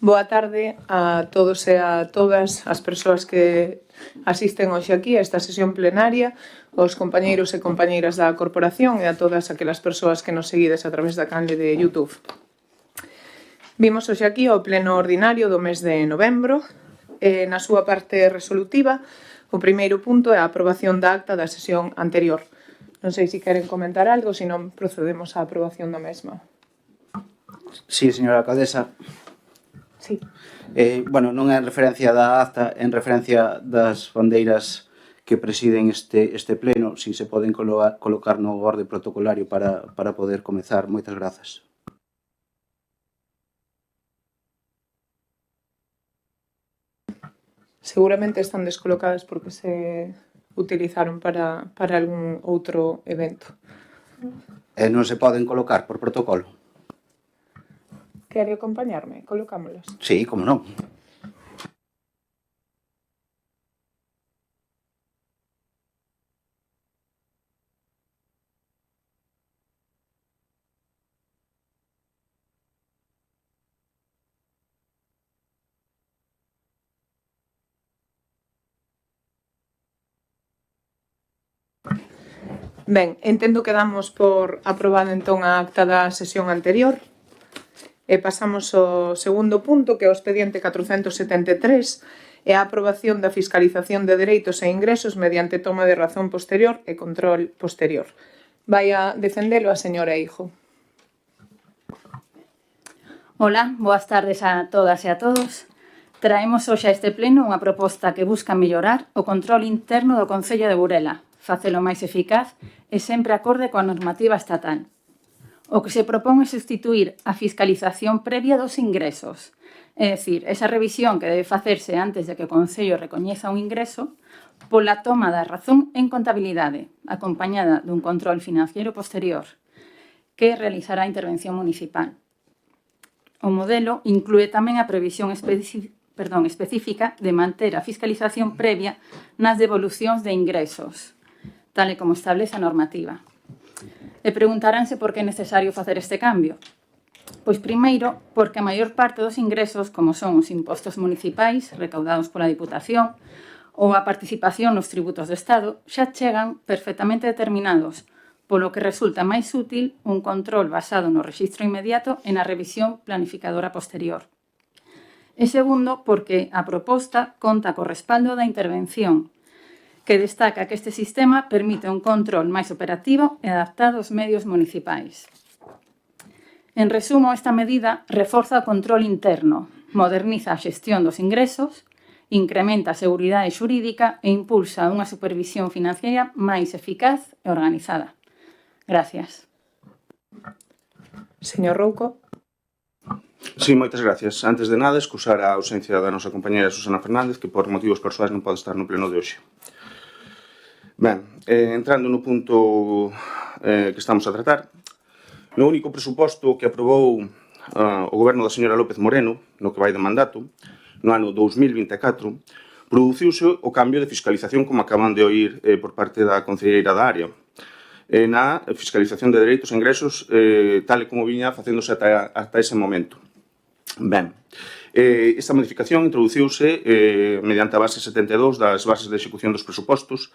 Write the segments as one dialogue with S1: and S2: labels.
S1: Boa tarde a todos e a todas as persoas que asisten hoxe aquí a esta sesión plenaria, aos compañeiros e compañeiras da corporación e a todas aquelas persoas que nos seguides a través da canle de YouTube. Vimos hoxe aquí o pleno ordinario do mes de novembro. Na súa parte resolutiva, o primeiro punto é a aprobación da acta da sesión anterior. Non sei se queren comentar algo, se non procedemos á aprobación da mesma.
S2: Sí, señora alcaldesa.
S1: Sí.
S2: Bueno, non é en referencia da acta, en referencia das bandeiras que presiden este pleno, si se poden colocar no orde protocolario para poder comezar. Moitas grazas.
S1: Seguramente están descolocadas porque se utilizaron para algún outro evento.
S2: Non se poden colocar por protocolo?
S1: Quere acompañarme? Colocámolas.
S2: Sí, como non.
S1: Ben, entendo que damos por aprobada entón a acta da sesión anterior. E pasamos ao segundo punto, que é o expediente 473, e a aprobación da fiscalización de dereitos e ingresos mediante toma de razón posterior e control posterior. Vai a defendelo a señora Hijo.
S3: Hola, boas tardes a todas e a todos. Traemos hoxe a este pleno unha proposta que busca mellorar o control interno do Concello de Burela, facelo máis eficaz e sempre acorde coa normativa estatal. O que se propón é sustituir a fiscalización previa dos ingresos, é dicir, esa revisión que debe facerse antes de que o Concello recoñeza un ingreso, pola toma da razón en contabilidade, acompañada dun control financiero posterior, que realizará a intervención municipal. O modelo inclúe tamén a previsión específica de manter a fiscalización previa nas devolucións de ingresos, tal e como establece a normativa. E preguntaránse por que é necesario facer este cambio. Pois primeiro, porque a maior parte dos ingresos, como son os impostos municipais recaudados pola Diputación ou a participación nos tributos do Estado, xa chegan perfectamente determinados, polo que resulta máis útil un control basado no rexistro inmediato e na revisión planificadora posterior. E segundo, porque a proposta conta co respaldo da intervención, que destaca que este sistema permite un control máis operativo e adaptado aos medios municipais. En resumo, esta medida reforza o control interno, moderniza a xestión dos ingresos, incrementa a seguridade xurídica e impulsa unha supervisión financiera máis eficaz e organizada. Gracias.
S1: Señor Rouco.
S4: Sí, moitas gracias. Antes de nada, excusar a ausencia da nosa compañera Susana Fernández, que por motivos persoais non pode estar no pleno de hoxe. Ben, entrando no punto que estamos a tratar, no único presuposto que aprobou o goberno da señora López Moreno, no que vai de mandato, no ano 2024, produciuse o cambio de fiscalización, como acaban de oír por parte da concelleira da área, na fiscalización de dereitos e ingresos, tal e como viña facéndose ata ese momento. Ben, esta modificación introduciuse mediante a base 72 das bases de execución dos presupostos,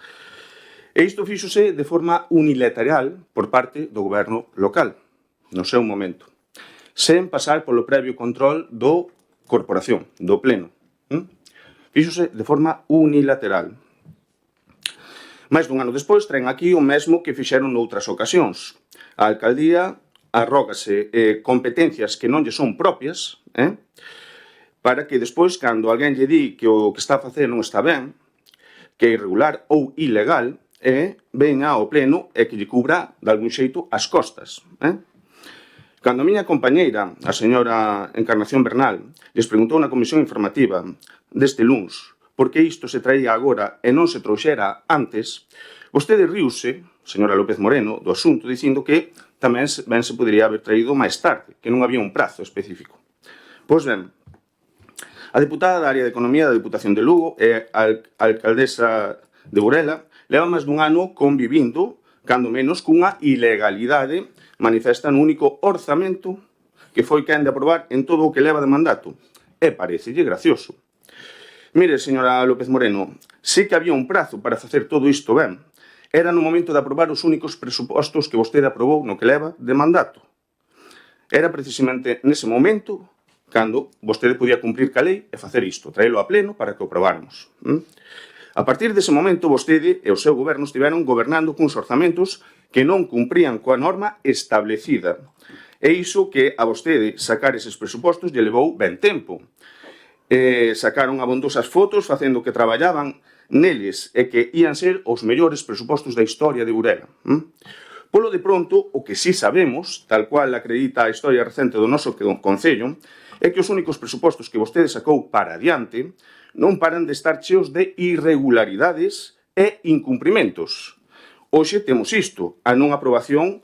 S4: e isto fíxose de forma unilateral por parte do goberno local, no seu momento, sen pasar polo previo control do corporación, do pleno. Fíxose de forma unilateral. Mais dun ano despois, traen aquí o mesmo que fixeron noutras ocasións. A alcaldía arrógase competencias que non lle son propias, para que despois, cando alguén lle di que o que está a facer non está ben, que é irregular ou ilegal, venha ao pleno e que lle cubra, de algún xeito, as costas. Cando a miña compañeira, a señora Encarnación Bernal, lles preguntou na comisión informativa deste luns por que isto se traía agora e non se trouxera antes, vostede riuse, señora López Moreno, do asunto, dicindo que tamén ben se podería haber traído máis tarde, que non había un prazo específico. Pois ben, a deputada da área de Economía da Diputación de Lugo e a alcaldesa de Burela leva máis dun ano convivindo, cando menos, cunha ilegalidade manifesta no único orzamento que foi quen de aprobar en todo o que leva de mandato, e parecelle gracioso. Mire, señora López Moreno, sei que había un prazo para facer todo isto ben. Era no momento de aprobar os únicos presupostos que vostede aprobou no que leva de mandato. Era precisamente nese momento cando vostede podía cumprir ca lei e facer isto, traelo a pleno para que o aprobáramos. A partir dese momento, vostede e o seu goberno estiveron gobernando cuns orzamentos que non cumprían coa norma establecida. E iso que a vostede sacar eses presupostos lle levou ben tempo. Sacaron abondosas fotos facendo que traballaban neles e que ían ser os mellores presupostos da historia de Burela. Polo de pronto, o que sí sabemos, tal cual acredita a historia recente do noso Concello, é que os únicos presupostos que vostede sacou para adiante non paran de estar cheos de irregularidades e incumprimentos. Hoxe temos isto, a non aprobación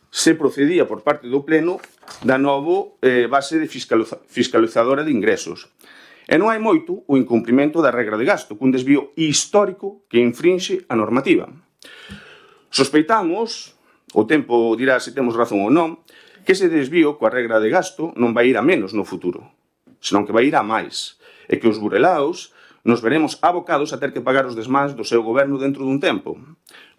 S4: se procedía por parte do Pleno da novo base de fiscalizadora de ingresos. E non hai moito o incumprimento da regra de gasto, cun desvío histórico que infrinxe a normativa. Sospeitamos, o tempo dirá se temos razón ou non, que ese desvío coa regra de gasto non vai ir a menos no futuro, senón que vai ir a máis, e que os burelaos nos veremos abocados a ter que pagar os desmás do seu goberno dentro dun tempo.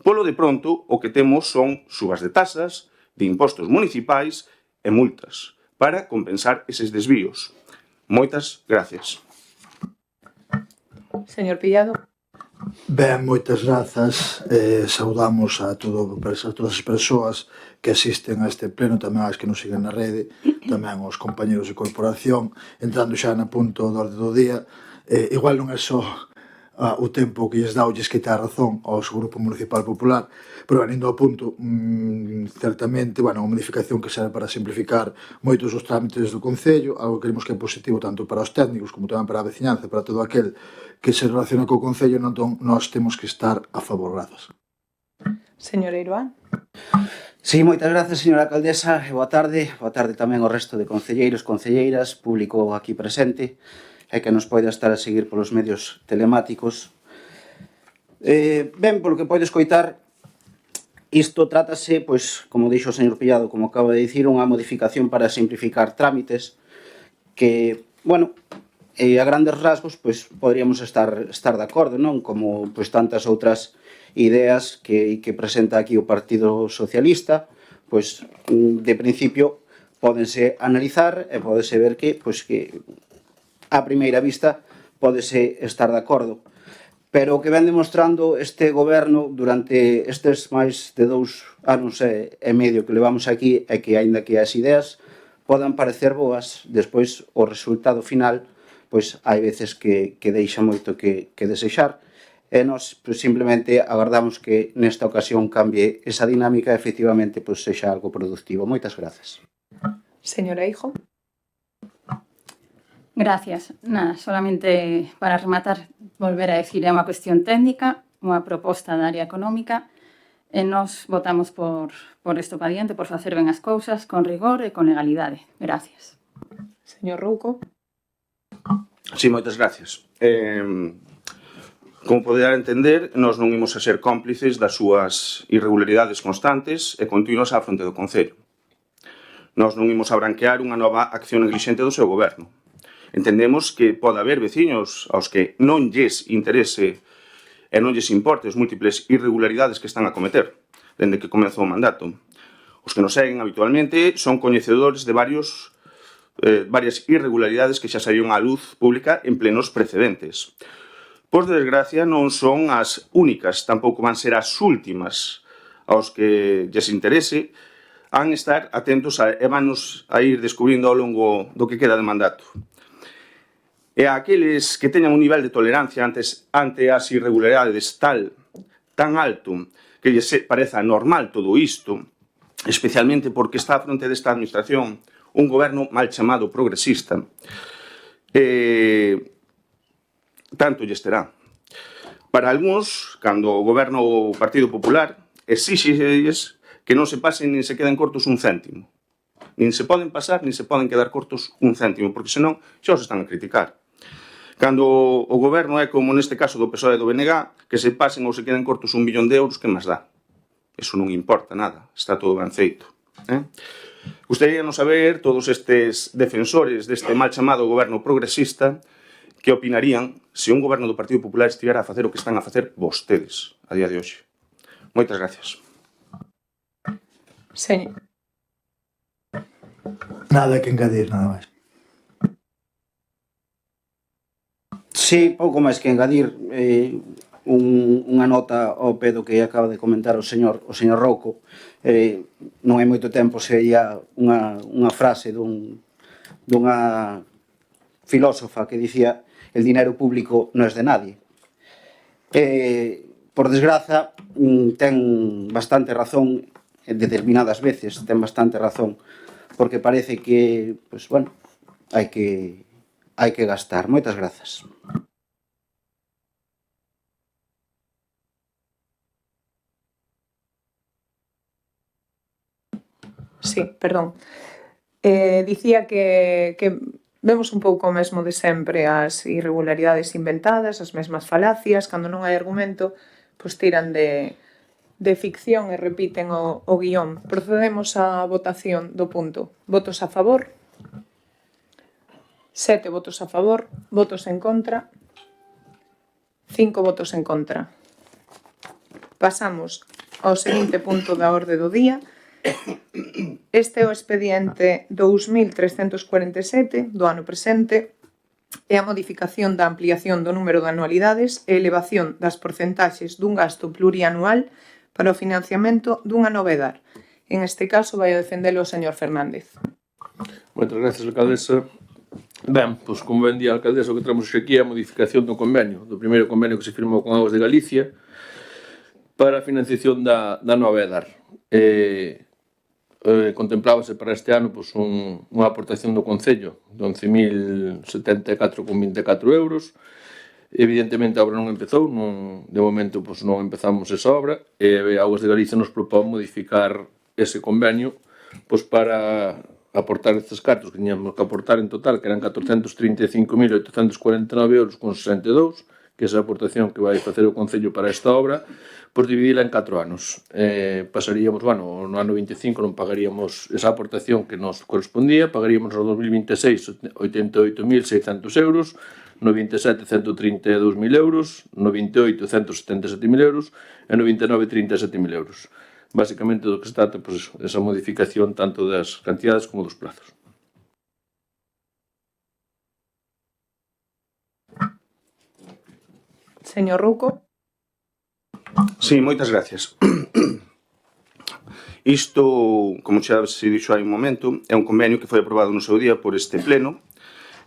S4: Polo de pronto, o que temos son subas de tasas, de impostos municipais e multas para compensar eses desvíos. Moitas gracias.
S1: Señor Pillado.
S5: Ben, moitas grazas. Saudamos a todas as persoas que asisten a este pleno, tamén as que nos siguen na rede, tamén aos compañeros de corporación, entrando xa na punto do orde do día. Igual non é só o tempo que lles dá ou lles quita a razón ao Grupo Municipal Popular, pero indo ao punto, certamente, unha modificación que serve para simplificar moitos dos trámites do Concello, algo que creemos que é positivo tanto para os técnicos como tamén para a veciñanza, para todo aquel que se relaciona co Concello, non nós temos que estar a favor. Grazas.
S1: Señor Eiroán.
S2: Sí, moitas grazas, señora alcaldesa, e boa tarde tamén ao resto de concelleiros, concelleiras, público aquí presente, e que nos poida estar a seguir polos medios telemáticos. Ben, polo que poide escoitar, isto trátase, pois, como dixo o señor Pillado, como acaba de dicir, unha modificación para simplificar trámites que, bueno, a grandes rasgos, pois, poderíamos estar de acordo, non? Como, pois, tantas outras ideas que presenta aquí o Partido Socialista, pois, de principio, pódense analizar e pódese ver que, pois, que a primeira vista pódese estar de acordo. Pero o que ven demostrando este goberno durante estes máis de 2 anos e medio que levamos aquí é que, aínda que as ideas podan parecer boas, despois o resultado final, pois hai veces que deixa moito que desexar, e nós pois, simplemente agardamos que nesta ocasión cambie esa dinámica e efectivamente pois, sexa algo productivo. Moitas grazas.
S1: Señora Hijo.
S3: Gracias. Nada, solamente para rematar, volver a decir, é unha cuestión técnica, unha proposta da área económica, e nós votamos por isto para diante, por facer ben as cousas, con rigor e con legalidade. Gracias.
S1: Señor Rouco.
S4: Sí, moitas gracias. Como poderá entender, nós non imos a ser cómplices das súas irregularidades constantes e continuas á fronte do Concello. Nós non imos a branquear unha nova acción neglixente do seu goberno. Entendemos que pode haber veciños aos que non lles interese e non lles importe as múltiples irregularidades que están a cometer dende que comezou o mandato. Os que nos seguen habitualmente son coñecedores de varias irregularidades que xa saíron á luz pública en plenos precedentes. Por desgracia, non son as únicas, tampouco van ser as últimas aos que lles interese, han estar atentos e vannos a ir descubrindo ao longo do que queda de mandato. E a aqueles que teñan un nivel de tolerancia ante as irregularidades tan alto que lles pareza normal todo isto, especialmente porque está a fronte desta administración un goberno mal chamado progresista, tanto lles terá. Para algúns, cando o goberno o Partido Popular exíxelles que non se pasen nin se queden cortos un céntimo. Nin se poden pasar, nin se poden quedar cortos un céntimo, porque senón xa os están a criticar. Cando o goberno é como neste caso do PSOE e do BNG, que se pasen ou se queden cortos 1 millón de euros, que máis dá? Eso non importa nada, está todo ben feito. Gustaríanos saber todos estes defensores deste mal chamado goberno progresista que opinarían se un goberno do Partido Popular estivera a facer o que están a facer vostedes a día de hoxe. Moitas gracias.
S1: Señor.
S5: Nada que engadir, nada máis.
S2: Sí, pouco máis que engadir. Unha nota ao pé do que acaba de comentar o señor Rouco. Non hai moito tempo se veía unha frase dunha filósofa que dicía: el dinero público non es de nadie. Por desgraza, ten bastante razón determinadas veces, ten bastante razón, porque parece que, pues, bueno, hai que gastar. Moitas grazas.
S1: Sí, perdón. Dicía que vemos un pouco o mesmo de sempre, as irregularidades inventadas, as mesmas falacias, cando non hai argumento, pois tiran de ficción e repiten o guión. Procedemos á votación do punto. Votos a favor? 7 votos a favor, votos en contra, 5 votos en contra. Pasamos ao seguinte punto da orde do día. Este é o expediente 2347 do ano presente e a modificación da ampliación do número de anualidades e elevación das porcentaxes dun gasto plurianual para o financiamento dunha novedad. En este caso vai a defendelo o señor Fernández.
S6: Moitas gracias, alcaldesa. Ben, pois como ben di a alcaldesa, o que traemos aquí é a modificación do convenio, do primeiro convenio que se firmou con Aguas de Galicia para a financiación da nova EDAR. Contemplábase para este ano pois, unha aportación do Concello de 11.074,24 euros. Evidentemente a obra non empezou, de momento pois, non empezamos esa obra e Aguas de Galicia nos propón modificar ese convenio pois, para aportar estes cartos que teníamos que aportar en total, que eran 435.849,62 euros, que é esa aportación que vai facer o Concello para esta obra, por dividila en 4 anos. Pasaríamos, bueno, no ano 25 non pagaríamos esa aportación que nos correspondía, pagaríamos no 2026 88.600 euros, no 27 132.000 euros, no 28 177.000 euros e no 29 37.000 euros. Básicamente do que se trata, pues, esa modificación tanto das cantidades como dos plazos.
S1: Señor Rouco.
S4: Sí, moitas gracias. Isto, como xa se dixo hai un momento, é un convenio que foi aprobado no seu día por este pleno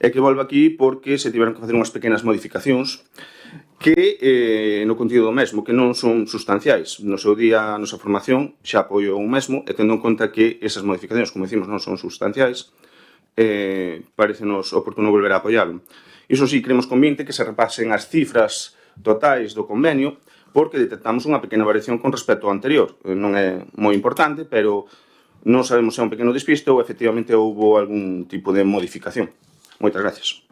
S4: e que volve aquí porque se tiveron que facer unhas pequenas modificacións que no contido do mesmo, que non son sustanciais. No seu día, a nosa formación xa apoiou o mesmo e tendo en conta que esas modificacións, como decimos, non son sustanciais, parecenos oportuno volver a apoiálo. Iso sí, creemos convinte que se repasen as cifras totais do convenio porque detectamos unha pequena variación con respecto ao anterior. Non é moi importante, pero non sabemos se é un pequeno despiste ou efectivamente houve algún tipo de modificación. Moitas gracias.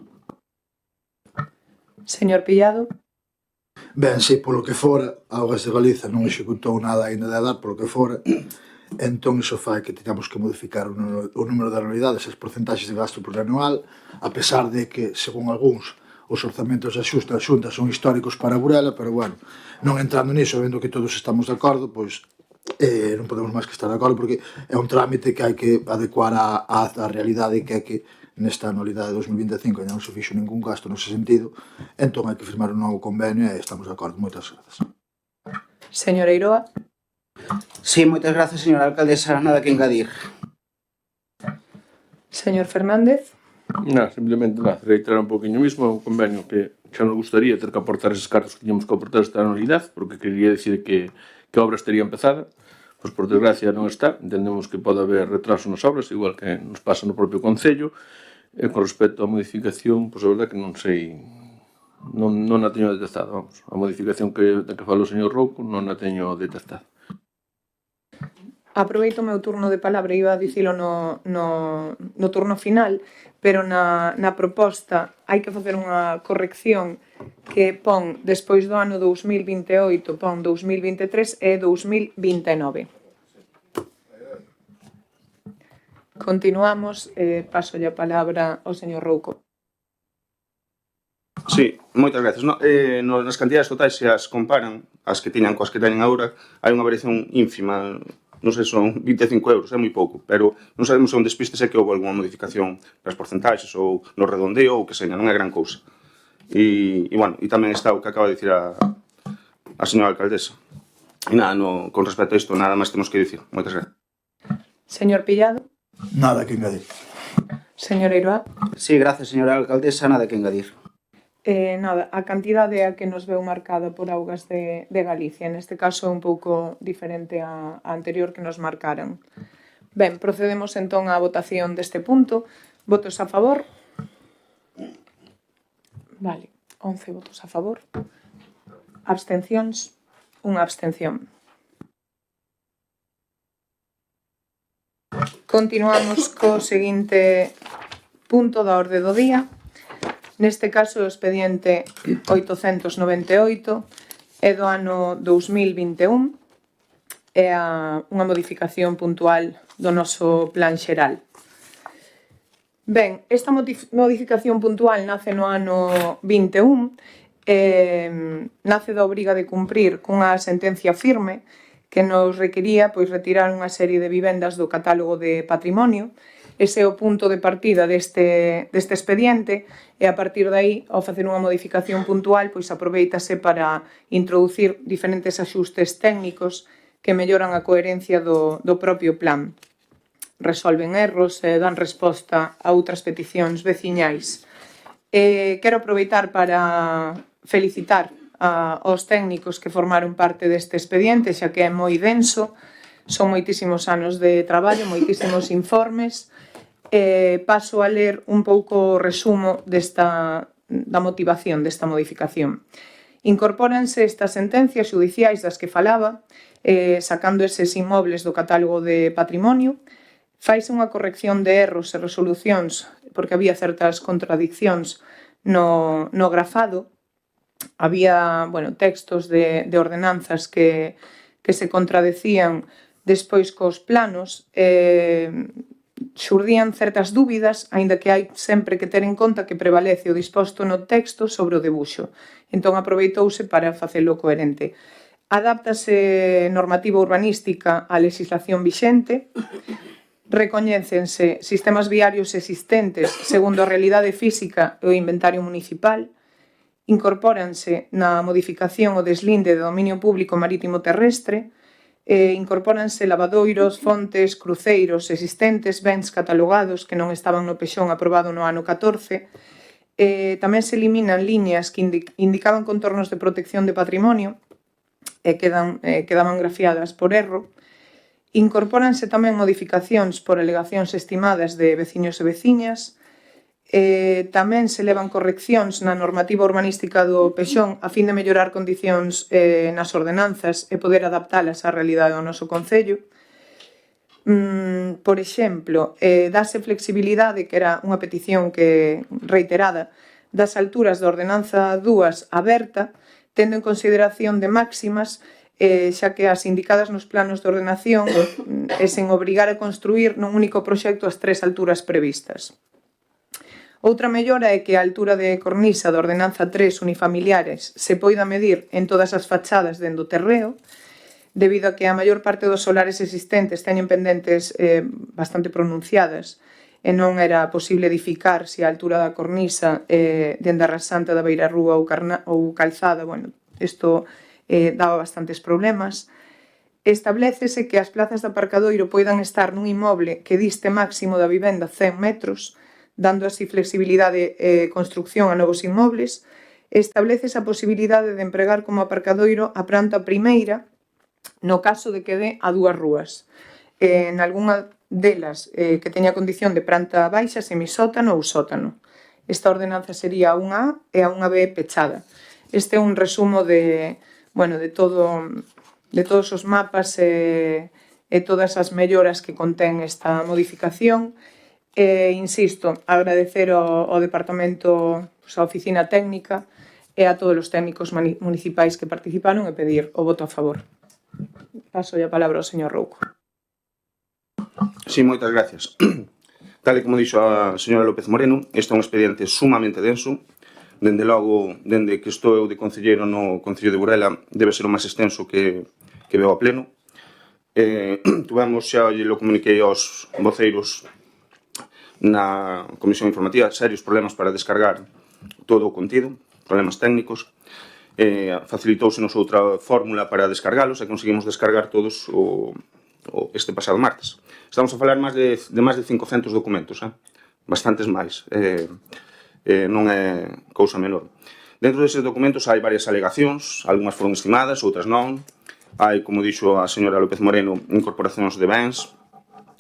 S1: Señor Pillado.
S5: Ben, si, polo que fora, Augas de Galiza non executou nada ainda de dar, polo que fora, entón iso fai que teñamos que modificar o número de anualidades e as porcentaxes de gasto plurianual, a pesar de que, según algúns, os orzamentos da Xunta son históricos para Burela, pero, bueno, non entrando niso, vendo que todos estamos de acordo, pois non podemos máis que estar de acordo, porque é un trámite que hai que adecuar á realidade, que é que nesta anualidade de 2025 ainda non se fixo ningún gasto nese sentido, entón hai que firmar un novo convenio e estamos de acordo. Moitas grazas.
S1: Señora Eiroa.
S2: Sí, moitas grazas, señora alcaldesa. Nada que engadir.
S1: Señor Fernández.
S6: Simplemente reiterar un poquinho mismo, é un convenio que xa nos gustaría ter que aportar eses cartos que teníamos que aportar esta anualidade, porque quería decir que a obra estaría empezada, pois por desgracia non está, entendemos que pode haber retraso nas obras, igual que nos pasa no propio Concello, e con respecto á modificación, pois a verdade que non sei, non a teño detectado, vamos, a modificación que falou o señor Rouco non a teño detectado.
S1: Aproveito o meu turno de palabra, iba a dicilo no turno final, pero na proposta hai que facer unha corrección que pon despois do ano 2028, pon 2023 e 2029. Continuamos, paso a palabra ao señor Rouco.
S4: Sí, moitas gracias. Nas cantidades totais, se as comparan, as que tiñan coas que teñen agora, hai unha variación ínfima. Non sei, son 25 euros, é moi pouco, pero non sabemos se un despiste se que houve alguma modificación nas porcentaxes ou no redondeo ou que seña, non é gran cousa. E tamén está o que acaba de dicir a señora alcaldesa. E nada, con respecto a isto, nada máis temos que dicir. Moitas gracias.
S1: Señor Pillado.
S5: Nada que engadir.
S1: Señor Eiroa.
S2: Sí, gracias, señora alcaldesa, nada que engadir.
S1: Nada, a cantidade a que nos veu marcada por Augas de Galicia, neste caso é un pouco diferente a anterior que nos marcaran. Ben, procedemos entón á votación deste punto. Votos a favor? Vale, 11 votos a favor. Abstencións? Unha abstención. Continuamos co seguinte punto da orde do día. Neste caso, o expediente 898 é do ano 2021, é unha modificación puntual do noso plan xeral. Ben, esta modificación puntual nace no ano 21, nace da obriga de cumprir cunha sentencia firme que nos requería retirar unha serie de vivendas do catálogo de patrimonio. Ese é o punto de partida deste expediente e a partir de aí, ao facer unha modificación puntual, aproveitase para introducir diferentes axustes técnicos que melloran a coherencia do propio plan. Resolven erros e dan resposta a outras peticións veciñais. Quero aproveitar para felicitar aos técnicos que formaron parte deste expediente, xa que é moi denso, son moitísimos anos de traballo, moitísimos informes. Paso a ler un pouco o resumo da motivación desta modificación. Incorpóranse estas sentencias xudiciais das que falaba, sacando eses inmobles do catálogo de patrimonio, faise unha corrección de erros e resolucións, porque había certas contradiccións no grafado, había textos de ordenanzas que se contradecían despois cos planos, xurdían certas dúbidas, aínda que hai sempre que ter en conta que prevalece o disposto no texto sobre o debuxo. Entón aproveitouse para facelo coherente. Adáptase normativa urbanística á legislación vixente, recoñécense sistemas viarios existentes segundo a realidade física e o inventario municipal, incorpóranse na modificación o deslinde de dominio público marítimo terrestre, incorpóranse lavadoiros, fontes, cruceiros existentes, bens catalogados que non estaban no pexón aprobado no ano 14. Tamén se eliminan liñas que indicaban contornos de protección de patrimonio e quedaban grafiadas por erro. Incorpóranse tamén modificacións por alegacións estimadas de veciños e veciñas. Tamén se levan correccións na normativa urbanística do pexón a fin de mellorar condicións nas ordenanzas e poder adaptalas á realidade do noso concello. Por exemplo, dáse flexibilidade, que era unha petición reiterada, das alturas da ordenanza 2 aberta, tendo en consideración de máximas, xa que as indicadas nos planos de ordenación e sen obrigar a construir nun único proxecto as 3 alturas previstas. Outra mellora é que a altura de cornisa da ordenanza 3 unifamiliares se poida medir en todas as fachadas dentro do terreo, debido a que a maior parte dos solares existentes teñen pendentes bastante pronunciadas e non era posible edificar se a altura da cornisa dende a rasante da beirarrúa ou calzada, isto daba bastantes problemas. Establécese que as plazas de aparcadoiro poidan estar nun inmoble que diste máximo da vivenda 100 metros, dando así flexibilidade e construcción a novos inmobles. Establece a posibilidade de empregar como aparcadoiro a planta primeira no caso de que dé a 2 rúas. En algunha delas que teña condición de planta baixa, semisótano ou sótano. Esta ordenanza sería a 1A e a 1B pechada. Este é un resumo de todos os mapas e todas as melloras que contén esta modificación. Insisto, agradecer ao Departamento, á Oficina Técnica e a todos os técnicos municipais que participaron e pedir o voto a favor. Paso a palabra ao señor Rouco.
S4: Sí, moitas gracias. Tal e como dixo a señora López Moreno, este é un expediente sumamente denso. Dende logo, dende que estou eu de concelleiro no Concello de Burela, debe ser o máis extenso que veo a pleno. Tuvemos, xa lo comuniquei aos voceiros na comisión informativa, serios problemas para descargar todo o contido, problemas técnicos. Facilitouse-nos outra fórmula para descargalos e conseguimos descargar todos este pasado martes. Estamos a falar de máis de 500 documentos, bastantes máis, non é cousa menor. Dentro desses documentos hai varias alegacións, algunhas foron estimadas, outras non. Hai, como dixo a señora López Moreno, incorporacións de bens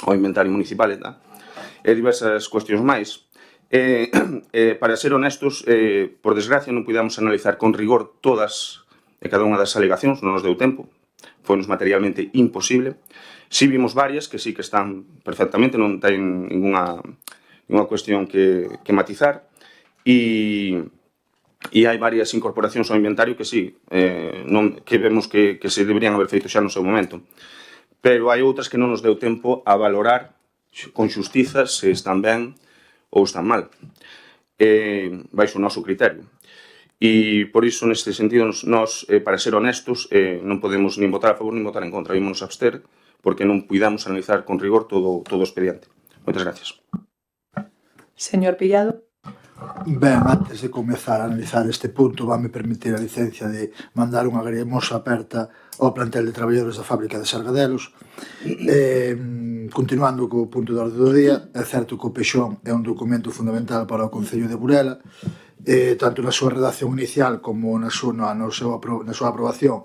S4: ao inventario municipal e diversas cuestións máis. Para ser honestos, por desgracia non pudemos analizar con rigor todas e cada unha das alegacións, non nos deu tempo, foi-nos materialmente imposible. Si vimos varias que sí que están perfectamente, non ten ninguna cuestión que matizar, e hai varias incorporacións ao inventario que sí, que vemos que se deberían haber feito xa no seu momento, pero hai outras que non nos deu tempo a valorar con xustiza se están ben ou están mal, baixo o noso criterio. E por iso, neste sentido, nós, para ser honestos, non podemos nin votar a favor nin votar en contra, ímonos abster, porque non puidamos analizar con rigor todo o expediente. Moitas gracias.
S1: Señor Pillado.
S5: Ben, antes de comezar a analizar este punto, vanme permitir a licencia de mandar unha gremosa aperta ao plantel de traballadores da fábrica de Sargadelos. Continuando co punto de orde do día, é certo que o Pexón é un documento fundamental para o Concello de Burela, tanto na súa redacción inicial como na súa aprobación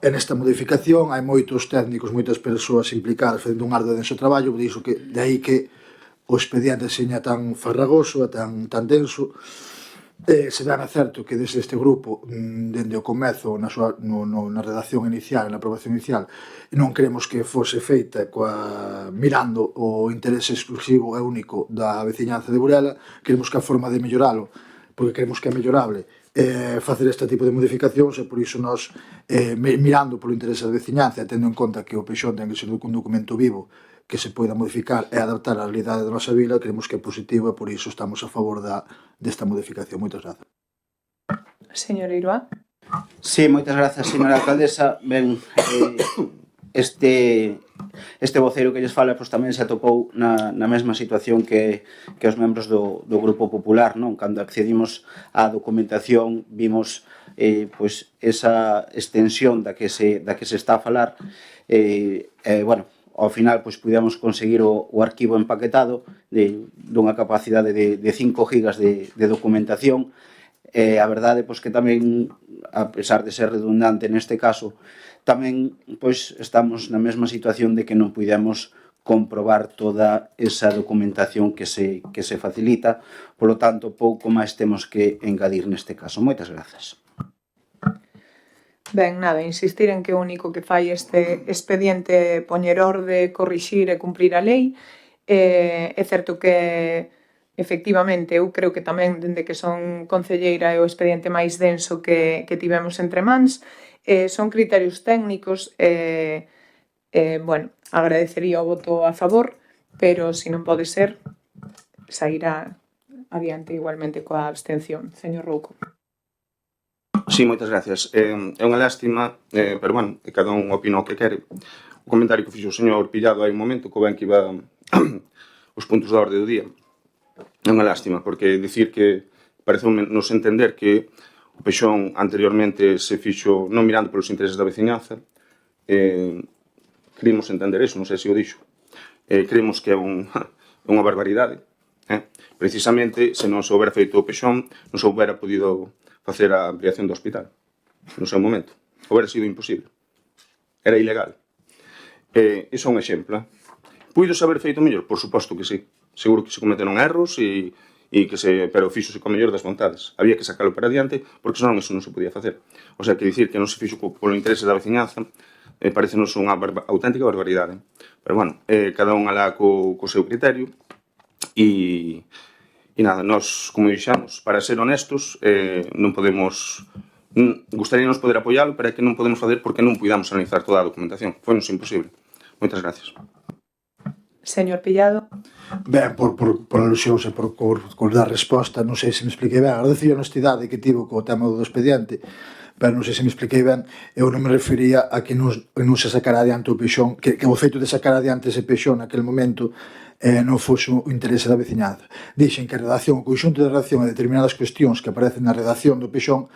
S5: e nesta modificación. Hai moitos técnicos, moitas persoas implicadas facendo un arduo denso traballo, de aí que o expediente seña tan farragoso e tan denso. Se ben é certo que desde este grupo, dende o comezo na redacción inicial, na aprobación inicial, non queremos que fose feita mirando o interese exclusivo e único da veciñanza de Burela. Queremos que a forma de melloralo, porque queremos que é mellorable, facer este tipo de modificacións, e por iso nós, mirando polo interese da veciñanza e tendo en conta que o Pexón ten que ser un documento vivo que se poida modificar e adaptar á realidade da nosa vila, creemos que é positivo e por iso estamos a favor desta modificación. Moitas grazas.
S1: Señor Iruá.
S2: Sí, moitas grazas, señora alcaldesa. Ben, este voceiro que lles fala tamén se atopou na mesma situación que os membros do Grupo Popular, non? Cando accedimos á documentación vimos esa extensión da que se está a falar, bueno, ao final pudemos conseguir o arquivo empaquetado dunha capacidade de 5 gigas de documentación. A verdade que tamén, a pesar de ser redundante neste caso, tamén estamos na mesma situación de que non pudemos comprobar toda esa documentación que se facilita, polo tanto pouco máis temos que engadir neste caso. Moitas grazas.
S1: Ben, nada, insistir en que o único que fai este expediente é poñer orde, corrixir e cumprir a lei. É certo que, efectivamente, eu creo que tamén, dende que son concelleira, é o expediente máis denso que tivemos entre mans. Son criterios técnicos, bueno, agradecería o voto a favor, pero se non pode ser, sairá adiante igualmente coa abstención. Señor Rouco.
S4: Sí, moitas gracias. É unha lástima, pero, bueno, cada un opina o que quere. O comentario que fixo o señor Pillado hai un momento, co ben que iba os puntos da orde do día. É unha lástima, porque dicir que parece nos entender que o Pexón anteriormente se fixo non mirando polos intereses da veciñanza. Queremos entender eso, non sei se o dixo. Creemos que é unha barbaridade. Precisamente, se non se houbera feito o Pexón, non se houbera podido facer a ampliación do hospital no seu momento. Houbera sido imposible. Era ilegal. Iso é un exemplo. Puido saber feito mellor? Por suposto que sí. Seguro que se cometeron erros, pero fíxose con mellor das vontades. Había que sacalo para adiante, porque senón iso non se podía facer. O sea, que dicir que non se fixo polo interese da veciñanza parecenos unha auténtica barbaridade. Pero, bueno, cada un alá co seu criterio. E nada, nós, como dixamos, para ser honestos, non podemos... Gustaríanos poder apoiálo, pero é que non podemos fazer porque non puidamos analizar toda a documentación. Foi-nos imposible. Moitas gracias.
S1: Señor Pillado.
S5: Ben, por alusións e por dar resposta, non sei se me expliquei ben. Agradecio a honestidade que tivo co tema do expediente, pero non sei se me expliquei ben. Eu non me refería a que non se sacara adiante o peixón, que o feito de sacar adiante ese peixón naquele momento non fose o interese da veciñanza. Dixen que a redacción, o conxunto de redacción e determinadas cuestións que aparecen na redacción do peixón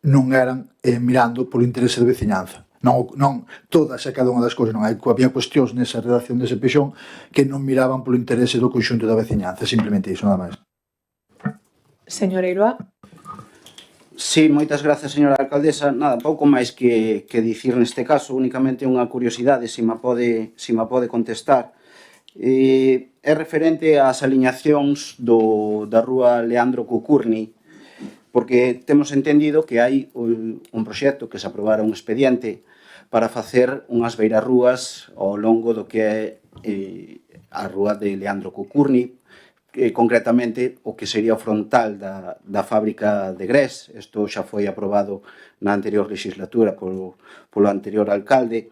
S5: non eran mirando polo interese da veciñanza. Non todas e cada unha das cousas, non había cuestións nesa redacción dese peixón que non miraban polo interese do conxunto da veciñanza, simplemente iso, nada máis.
S1: Señora Iroa.
S2: Sí, moitas grazas, señora alcaldesa. Nada, pouco máis que dicir neste caso, únicamente unha curiosidade, se ma pode contestar. É referente ás aliñacións da rúa Leandro Cucurni, porque temos entendido que hai un proxecto que se aprobara un expediente para facer unhas beirarrúas ao longo do que é a rúa de Leandro Cucurni, concretamente o que sería o frontal da fábrica de Gres. Isto xa foi aprobado na anterior legislatura polo anterior alcalde.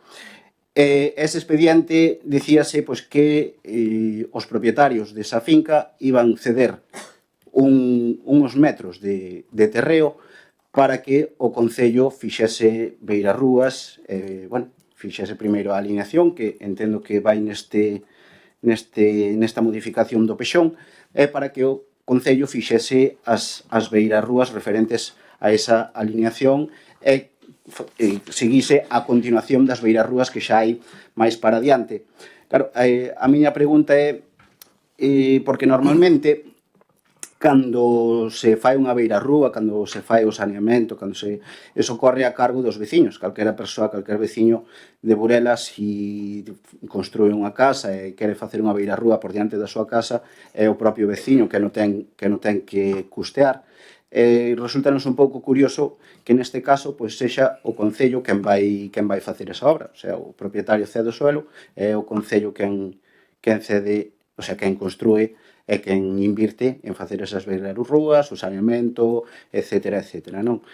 S2: Ese expediente dicíase que os propietarios desa finca iban ceder uns metros de terreo para que o Concello fixese beirarrúas, fixese primeiro a alineación, que entendo que vai nesta modificación do peixón, e para que o Concello fixese as beirarrúas referentes a esa alineación e seguise a continuación das beirarrúas que xa hai máis para diante. Claro, a miña pregunta é porque normalmente cando se fai unha beirarrúa, cando se fai o saneamento, eso corre a cargo dos veciños. Calquera persoa, calquer veciño de Burela, se construe unha casa e quere facer unha beirarrúa por diante da súa casa, é o propio veciño que non ten que custear. Resultanos un pouco curioso que neste caso sexa o Concello quen vai facer esa obra. O sea, o propietario cede o suelo, é o Concello quen cede, o sea, quen construe e quen invirte en facer esas beirarrúas, o saneamento, etcétera, etcétera, non?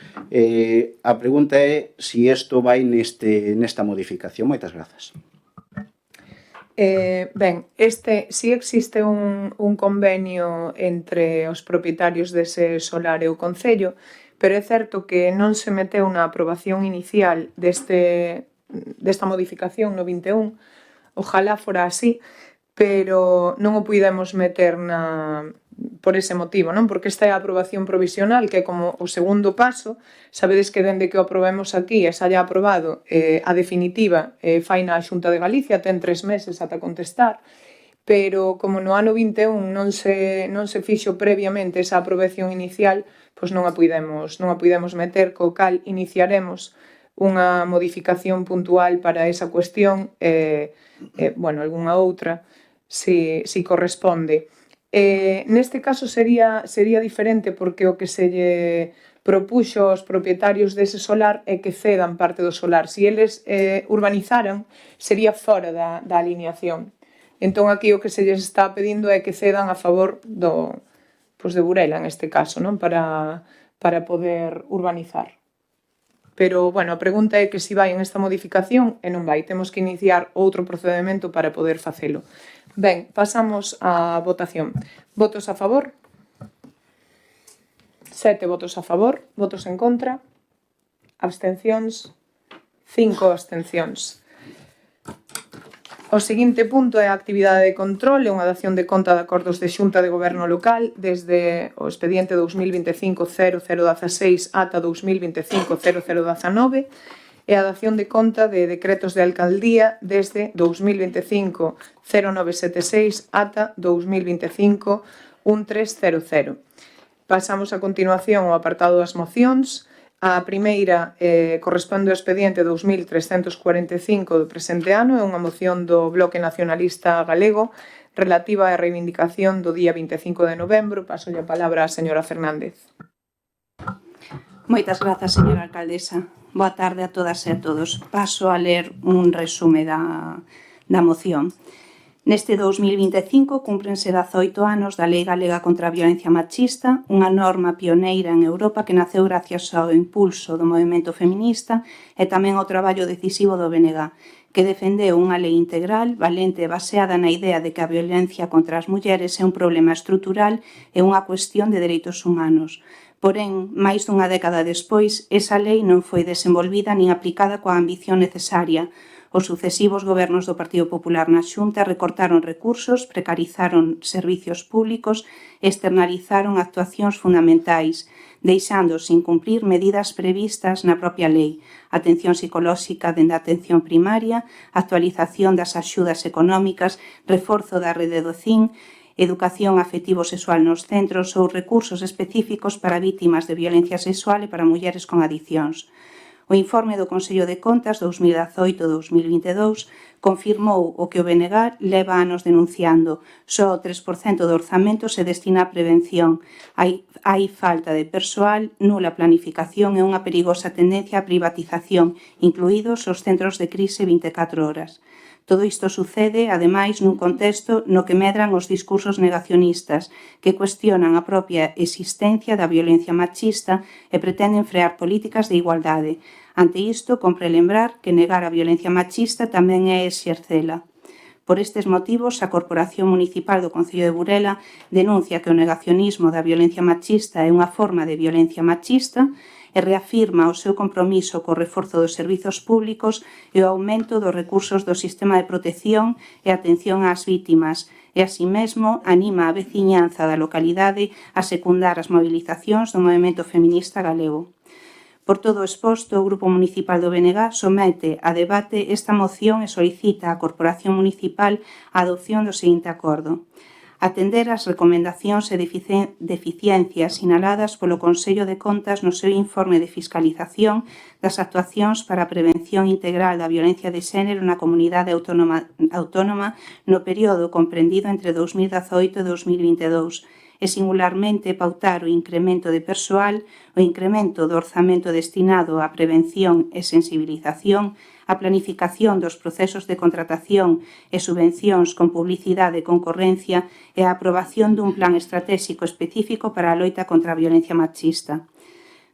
S2: A pregunta é se isto vai nesta modificación. Moitas grazas.
S1: Ben, si existe un convenio entre os propietarios dese solar e o Concello, pero é certo que non se meteu na aprobación inicial desta modificación no 21, ojalá fora así, pero non o puidemos meter por ese motivo, non? Porque esta é a aprobación provisional, que é como o segundo paso. Sabedes que dende que o aprobemos aquí e se haya aprobado a definitiva fai na Xunta de Galicia, ten 3 meses ata contestar, pero como no ano 21 non se fixo previamente esa aprobación inicial, pois non a puidemos meter, co cal iniciaremos unha modificación puntual para esa cuestión, algunha outra, si corresponde. Neste caso sería diferente, porque o que se lle propuxo aos propietarios dese solar é que cedan parte do solar. Si eles urbanizaran, sería fora da alineación. Entón aquí o que se lles está pedindo é que cedan a favor de Burela, neste caso, non? Para poder urbanizar. Pero, a pregunta é que se vai en esta modificación e non vai. Temos que iniciar outro procedimento para poder facelo. Ben, pasamos á votación. Votos a favor? 7 votos a favor. Votos en contra? Abstencións? 5 abstencións. O seguinte punto é a actividade de control e unha dación de conta de acordos de Xunta de Goberno Local desde o expediente 2025-0016 ata 2025-0019 e a dación de conta de decretos de alcaldía desde 2025-0976 ata 2025-1300. Pasamos a continuación ao apartado das mocións. A primeira corresponde ao expediente 2345 do presente ano, é unha moción do Bloque Nacionalista Galego relativa á reivindicación do día 25 de novembro. Paso a palabra á señora Fernández.
S7: Moitas grazas, señora alcaldesa. Boa tarde a todas e a todos. Paso a ler un resume da moción. Neste 2025 cúmprense 18 anos da Lei Galega contra a Violencia Machista, unha norma pioneira en Europa que naceu gracias ao impulso do movemento feminista e tamén ao traballo decisivo do BNG, que defendeu unha lei integral, valente e baseada na idea de que a violencia contra as mulleres é un problema estrutural e unha cuestión de dereitos humanos. Porén, máis dunha década despois, esa lei non foi desenvolvida nin aplicada coa ambición necesaria. Os sucesivos gobernos do Partido Popular na Xunta recortaron recursos, precarizaron servicios públicos e externalizaron actuacións fundamentais, deixando sin cumprir medidas previstas na propia lei, atención psicolóxica dende a atención primaria, actualización das axudas económicas, reforzo da rede do CIN, educación afectivo-sexual nos centros ou recursos específicos para vítimas de violencia sexual e para mulleres con adiccións. O informe do Consello de Contas 2018-2022 confirmou o que o BNG leva anos denunciando. Só o 3% do orzamento se destina á prevención. Hai falta de persoal, nula planificación e unha perigosa tendencia á privatización, incluídos os centros de crise 24 horas. Todo isto sucede, ademais, nun contexto no que medran os discursos negacionistas que cuestionan a propia existencia da violencia machista e pretenden frear políticas de igualdade. Ante isto, compre lembrar que negar a violencia machista tamén é exercela. Por estes motivos, a Corporación Municipal do Concello de Burela denuncia que o negacionismo da violencia machista é unha forma de violencia machista e reafirma o seu compromiso co reforzo dos servizos públicos e o aumento dos recursos do sistema de protección e atención ás vítimas, e, así mesmo, anima a veciñanza da localidade a secundar as movilizacións do movemento feminista galego. Por todo o exposto, o Grupo Municipal do BNG somete a debate esta moción e solicita á Corporación Municipal a adopción do seguinte acordo. Atender as recomendacións e deficiencias sinaladas polo Consello de Contas no seu informe de fiscalización das actuacións para a prevención integral da violencia de xénero na comunidade autónoma no período comprendido entre 2018 e 2022 e singularmente pautar o incremento de persoal, o incremento do orzamento destinado á prevención e sensibilización, a planificación dos procesos de contratación e subvencións con publicidade e concorrencia e a aprobación dun plan estratégico específico para a loita contra a violencia machista.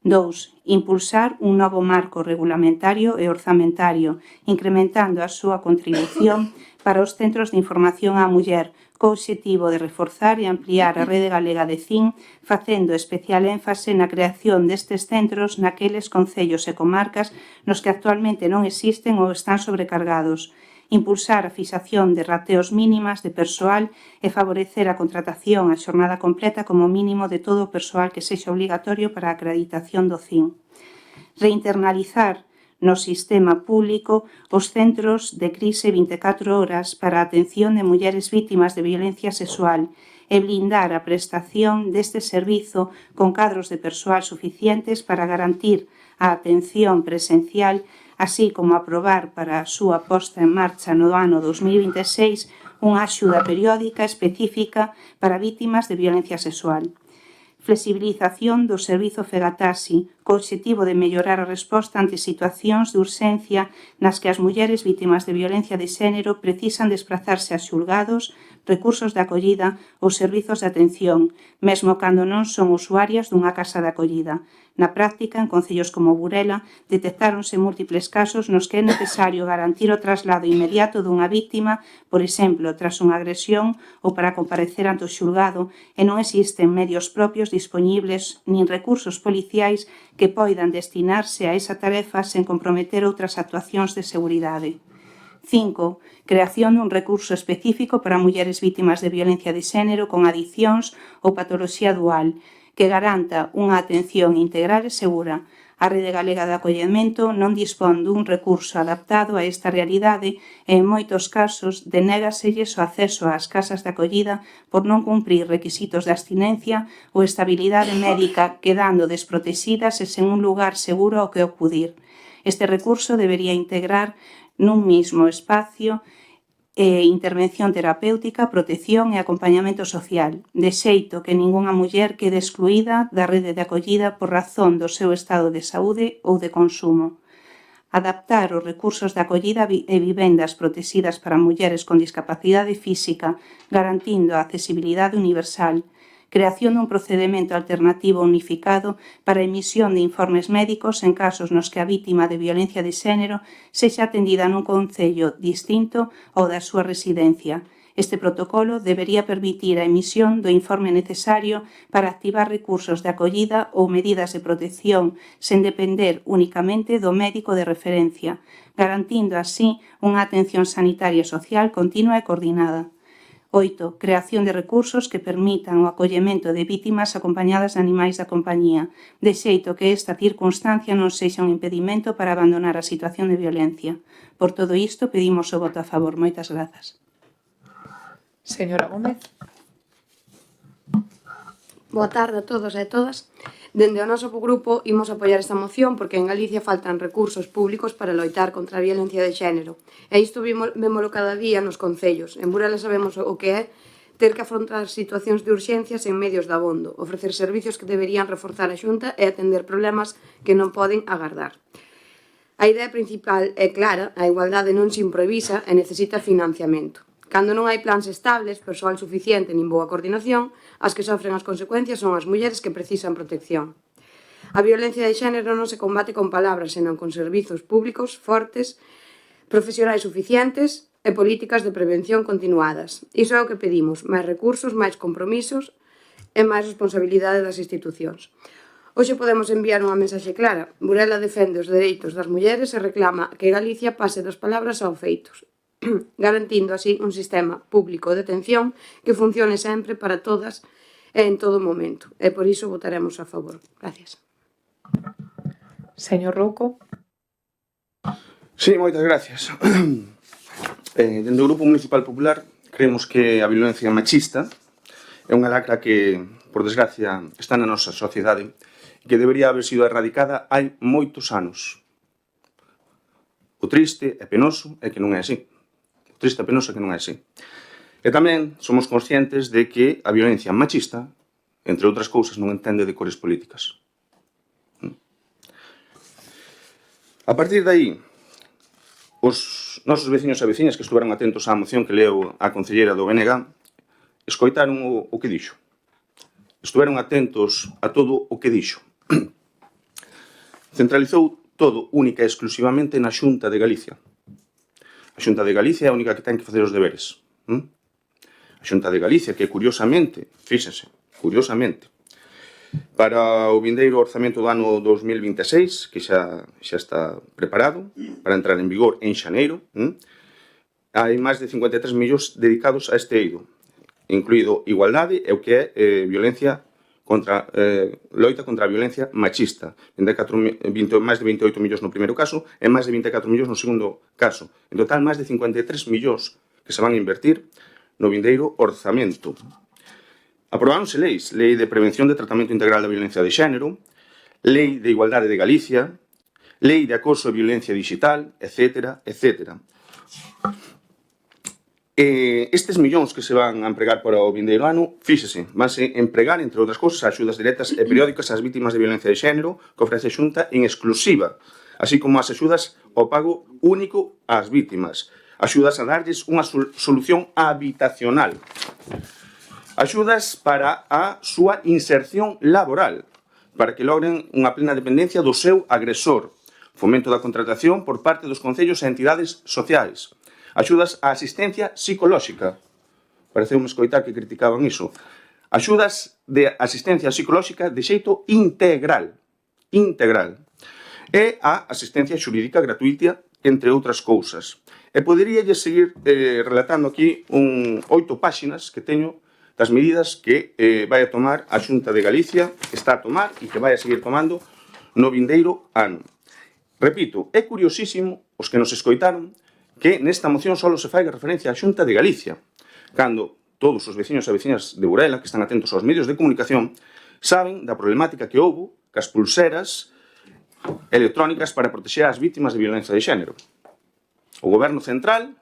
S7: 2. Impulsar un novo marco regulamentario e orzamentario, incrementando a súa contribución para os centros de información á muller, co obxectivo de reforzar e ampliar a rede galega de CIN, facendo especial énfase na creación destes centros naqueles concellos e comarcas nos que actualmente non existen ou están sobrecargados, impulsar a fixación de rateos mínimas de persoal e favorecer a contratación a xornada completa como mínimo de todo o persoal que sexa obligatorio para a acreditación do CIN. Reinternalizar no sistema público os centros de crise 24 horas para a atención de mulleres vítimas de violencia sexual e blindar a prestación deste servizo con cadros de persoal suficientes para garantir a atención presencial, así como aprobar para a súa posta en marcha no ano 2026 unha axuda periódica específica para vítimas de violencia sexual. Flexibilización do servizo Fegatasi, co obxectivo de mellorar a resposta ante situacións de urxencia nas que as mulleres vítimas de violencia de xénero precisan desplazarse a xulgados, recursos de acollida ou servizos de atención, mesmo cando non son usuarias dunha casa de acollida. Na práctica, en concellos como Burela, detectáronse múltiples casos nos que é necesario garantir o traslado inmediato dunha víctima, por exemplo, tras unha agresión ou para comparecer ante o xulgado, e non existen medios propios dispoñibles nin recursos policiais que poidan destinarse a esa tarefa sen comprometer outras actuacións de seguridade. 5. Creación dun recurso específico para mulleres vítimas de violencia de xénero con adiccións ou patoloxía dual, que garanta unha atención integral e segura. A Rede Galega de Acollemento non dispón dun recurso adaptado a esta realidade e, en moitos casos, denégaselles o acceso ás casas de acollida por non cumprir requisitos de abstinencia ou estabilidade médica, quedando desprotexidas e sen un lugar seguro ao que acudir. Este recurso debería integrar nun mismo espacio intervención terapéutica, protección e acompañamento social, de xeito que ningunha muller quede excluída da rede de acollida por razón do seu estado de saúde ou de consumo. Adaptar os recursos de acollida e vivendas protegidas para mulleres con discapacidade física, garantindo a accesibilidade universal. creación dun procedemento alternativo unificado para a emisión de informes médicos en casos nos que a vítima de violencia de xénero sexa atendida nun concello distinto ao da súa residencia. Este protocolo debería permitir a emisión do informe necesario para activar recursos de acollida ou medidas de protección sen depender únicamente do médico de referencia, garantindo así unha atención sanitaria e social continua e coordinada. 8. Creación de recursos que permitan o acollemento de vítimas acompañadas de animais da compañía, de xeito que esta circunstancia non sexa un impedimento para abandonar a situación de violencia. Por todo isto, pedimos o voto a favor. Moitas grazas.
S1: Señora Gómez.
S8: Boa tarde a todos e a todas. Dende o noso grupo imos apoiar esta moción porque en Galicia faltan recursos públicos para loitar contra a violencia de xénero. E isto vémolo cada día nos concellos. En Burela sabemos o que é ter que afrontar situacións de urxencias en medios de abondo, ofrecer servicios que deberían reforzar a Xunta e atender problemas que non poden agardar. A idea principal é clara, a igualdade non se improvisa e necesita financiamento. Cando non hai plans estables, persoal suficiente nin boa coordinación, as que sofren as consecuencias son as mulleres que precisan protección. A violencia de xénero non se combate con palabras, senón con servizos públicos fortes, profesionais suficientes e políticas de prevención continuadas. Iso é o que pedimos, máis recursos, máis compromisos e máis responsabilidade das institucións. Hoxe podemos enviar unha mensaxe clara. Burela defende os dereitos das mulleres e reclama que Galicia pase das palabras aos feitos, garantindo así un sistema público de atención que funcione sempre para todas e en todo momento. E por iso votaremos a favor. Gracias.
S1: Señor Rouco.
S4: Sí, moitas gracias. Dende o Grupo Municipal Popular creemos que a violencia machista é unha lacra que, por desgracia, está na nosa sociedade e que debería haber sido erradicada hai moitos anos. O triste e penoso é que non é así. Triste e penoso que non é así. E tamén somos conscientes de que a violencia machista, entre outras cousas, non entende de cores políticas. A partir de aí, os nosos veciños e veciñas que estuveron atentos á moción que leu a concelleira do BNG escoitaron o que dixo. Estuveron atentos a todo o que dixo. Centralizou todo única e exclusivamente na Xunta de Galicia. A Xunta de Galicia é a única que ten que facer os deberes. A Xunta de Galicia, que curiosamente, fíxense, curiosamente, para o vindeiro orzamento do ano 2026, que xa está preparado para entrar en vigor en xaneiro, hai máis de 53 millóns dedicados a este eido, incluído igualdade e o que é violencia loita contra a violencia machista. Máis de 28 millóns no primeiro caso e máis de 24 millóns no segundo caso. En total, máis de 53 millóns que se van a invertir no vindeiro orzamento. Aprobaronse leis, Lei de Prevención de Tratamento Integral da Violencia de Xénero, Lei de Igualdade de Galicia, Lei de Acoso e Violencia Digital, etc., etc. Estes millóns que se van a empregar para o vindeiro ano, fíxese, vanse empregar, entre outras cousas, axudas directas e periódicas ás vítimas de violencia de xénero que ofrece a Xunta en exclusiva, así como as axudas ao pago único ás vítimas, axudas a darlles unha solución habitacional, axudas para a súa inserción laboral, para que logren unha plena dependencia do seu agresor, fomento da contratación por parte dos concellos e entidades sociais, axudas á asistencia psicolóxica. Pareceume escoitar que criticaban iso. Axudas de asistencia psicolóxica de xeito integral. E a asistencia xurídica gratuita, entre outras cousas. E poderíalle seguir relatando aquí 8 páxinas que teño das medidas que vai a tomar a Xunta de Galicia, que está a tomar e que vai a seguir tomando no vindeiro ano. Repito, é curiosísimo, os que nos escoitaron, que nesta moción só se fai referencia á Xunta de Galicia, cando todos os veciños e veciñas de Burela, que están atentos aos medios de comunicación, saben da problemática que houbo cas pulseras electrónicas para protexer as vítimas de violencia de xénero. O Goberno Central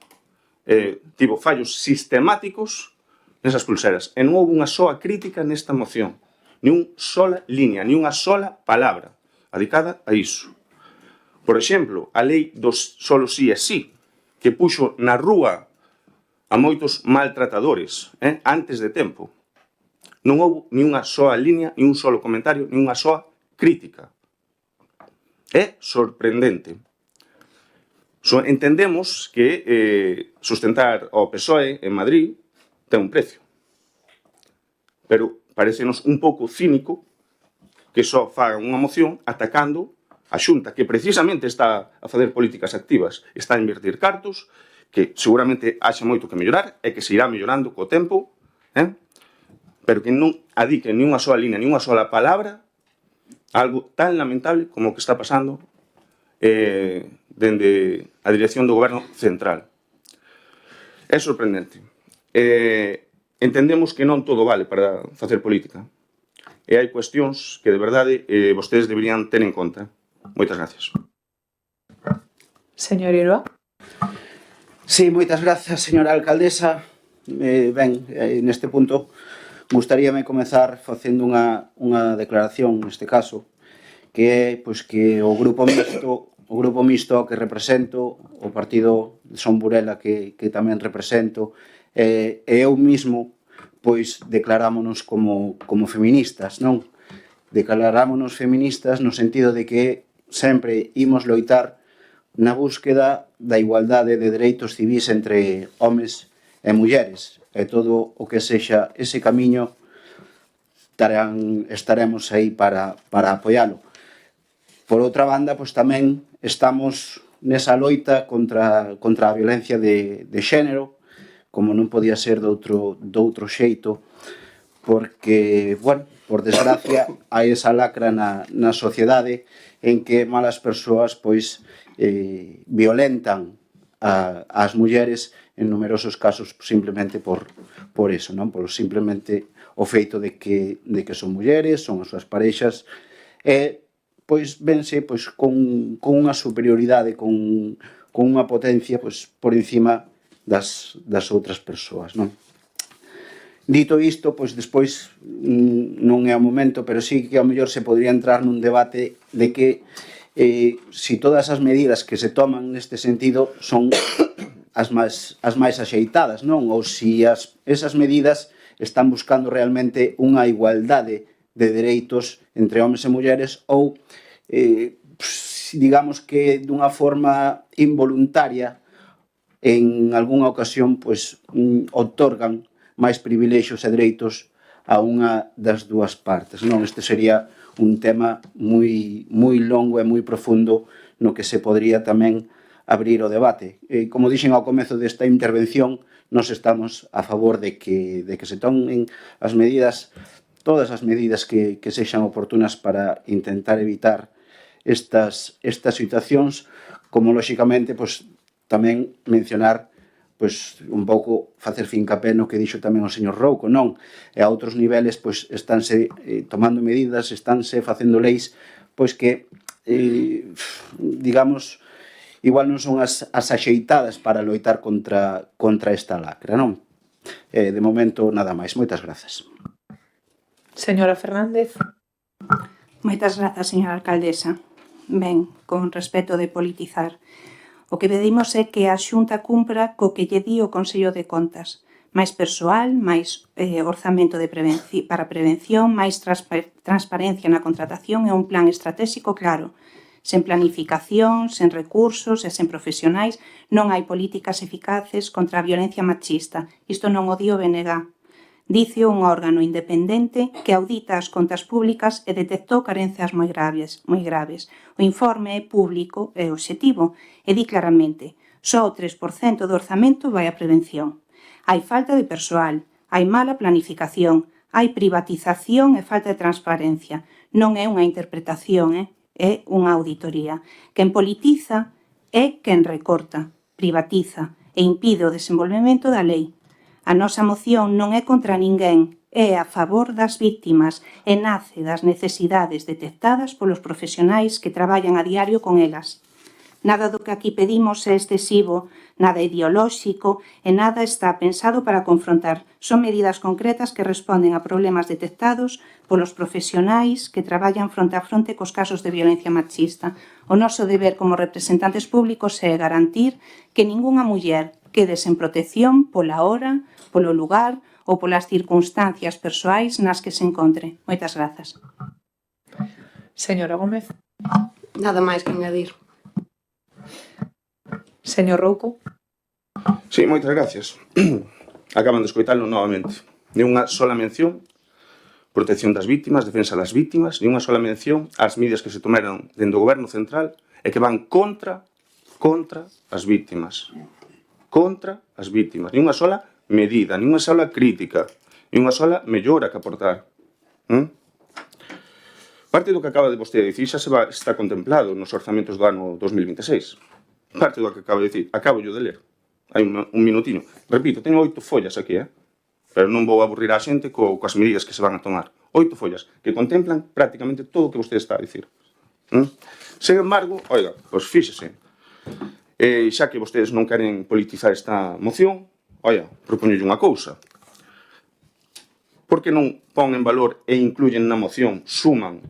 S4: tivo fallos sistemáticos nesas pulseras, e non houve unha soa crítica nesta moción, ni unha sola línea, ni unha sola palabra dedicada a iso. Por exemplo, a lei dos solo sí é sí, que puxo na rúa a moitos maltratadores antes de tempo. Non houve ni unha soa línea, ni un solo comentario, ni unha soa crítica. É sorprendente. Entendemos que sustentar ao PSOE en Madrid ten un precio. Pero parecenos un pouco cínico que só fagan unha moción atacando a Xunta, que precisamente está a facer políticas activas, está a invertir cartos, que seguramente haxa moito que mellorar e que se irá mellorando co tempo, pero que non adiquen ni unha sola línea, ni unha sola palabra a algo tan lamentable como o que está pasando dende a dirección do Goberno Central. É sorprendente. Entendemos que non todo vale para facer política. E hai cuestións que, de verdade, vostedes deberían ter en conta. Moitas gracias.
S1: Señor Iroa.
S2: Sí, moitas grazas, señora alcaldesa. Ben, neste punto, gustaríame comezar facendo unha declaración, neste caso, que é pois, que o grupo mixto que represento, o partido de Son Burela que tamén represento, e eu mismo, pois declarámonos como feministas, non? Declarámonos feministas no sentido de que sempre imos loitar na búsqueda da igualdade de dereitos civis entre homes e mulleres, e todo o que sexa ese camiño estaremos aí para apoialo. Por outra banda, pois tamén estamos nesa loita contra a violencia de xénero, como non podía ser doutro xeito, porque, bueno, por desgracia, hai esa lacra na sociedade en que malas persoas, pois, violentan as mulleres en numerosos casos simplemente por eso, non? Por simplemente o feito de que son mulleres, son as súas parexas, e, pois, vense pois, con unha superioridade, con unha potencia, pois, por encima das outras persoas, non? Dito isto, pois despois non é o momento, pero sí que ao mellor se podría entrar nun debate de que si todas as medidas que se toman neste sentido son as máis axeitadas, non? Ou si esas medidas están buscando realmente unha igualdade de dereitos entre homes e mulleres ou, digamos que dunha forma involuntaria, en algunha ocasión, pois, otorgan máis privilexios e dereitos a unha das dúas partes, non? Este sería un tema moi longo e moi profundo no que se podría tamén abrir o debate. Como dixen ao comezo desta intervención, nós estamos a favor de que se tomen as medidas, todas as medidas que sexan oportunas para intentar evitar estas situacións, como lóxicamente, pois, tamén mencionar, pois, un pouco facer fincapé no que dixo tamén o señor Rouco, non? E a outros niveles, pois, estánse tomando medidas, estánse facendo leis, pois que, digamos, igual non son as axeitadas para loitar contra esta lacra, non? De momento, nada máis. Moitas grazas.
S1: Señora Fernández.
S7: Moitas grazas, señora alcaldesa. Ben, con respecto de politizar, o que pedimos é que a Xunta cumpra co que lle di o Consello de Contas. Máis persoal, máis orzamento para prevención, máis transparencia na contratación e un plan estratégico claro. Sen planificación, sen recursos e sen profesionais non hai políticas eficaces contra a violencia machista. Isto non o di o BNG. Dicio un órgano independente que audita as contas públicas e detectou carencias moi graves. O informe é público e obxectivo e di claramente só o 3% do orzamento vai a prevención. Hai falta de persoal, hai mala planificación, hai privatización e falta de transparencia. Non é unha interpretación, é unha auditoría. Quen politiza é quen recorta, privatiza e impide o desenvolvemento da lei. A nosa moción non é contra ninguén, é a favor das víctimas e nace das necesidades detectadas polos profesionais que traballan a diario con elas. Nada do que aquí pedimos é excesivo, nada ideolóxico e nada está pensado para confrontar. Son medidas concretas que responden a problemas detectados polos profesionais que traballan fronte a fronte cos casos de violencia machista. O noso deber como representantes públicos é garantir que ningunha muller quede sen protección pola hora, polo lugar ou polas circunstancias persoais nas que se encontre. Moitas grazas.
S1: Señora Gómez.
S8: Nada máis que engadir.
S1: Señor Rouco.
S4: Sí, moitas gracias. Acaban de escoitalo novamente. Ni unha sola mención, protección das vítimas, defensa das vítimas, ni unha sola mención ás medidas que se tomaron dentro do Goberno Central e que van contra as vítimas. Contra as vítimas. Ni unha sola medida, ni unha sola crítica, ni unha sola mellora que aportar. Parte do que acaba de vostede dicir xa está contemplado nos orzamentos do ano 2026. Parte do que acabo de dicir, acabo yo de ler. Hai un minutiño. Repito, teño 8 follas aquí, pero non vou aburrir a xente coas medidas que se van a tomar. 8 follas que contemplan prácticamente todo o que vostede está a dicir. Sen embargo, oiga, pois fíxese, xa que vostedes non queren politizar esta moción, oiga, propoñolle unha cousa. Por que non pon en valor e incluyen na moción, suman,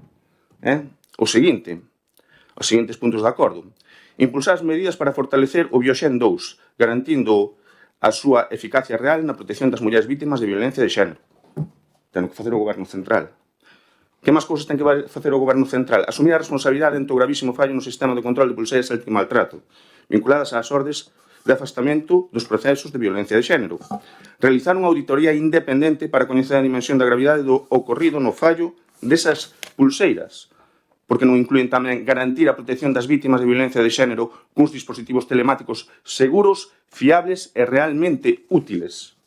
S4: os seguintes puntos de acordo? Impulsar as medidas para fortalecer o Bioxen 2, garantindo a súa eficacia real na protección das mulleres vítimas de violencia de xénero. Ten que facer o Goberno Central. Que máis cousas ten que facer o Goberno Central? Asumir a responsabilidade ante o gravísimo fallo no sistema de control de pulseiras e maltrato, vinculadas ás ordes de afastamento dos procesos de violencia de xénero. Realizar unha auditoría independente para coñecer a dimensión da gravidade do ocorrido no fallo desas pulseiras, porque non incluen tamén garantir a protección das vítimas de violencia de xénero cuns dispositivos telemáticos seguros, fiables e realmente útiles.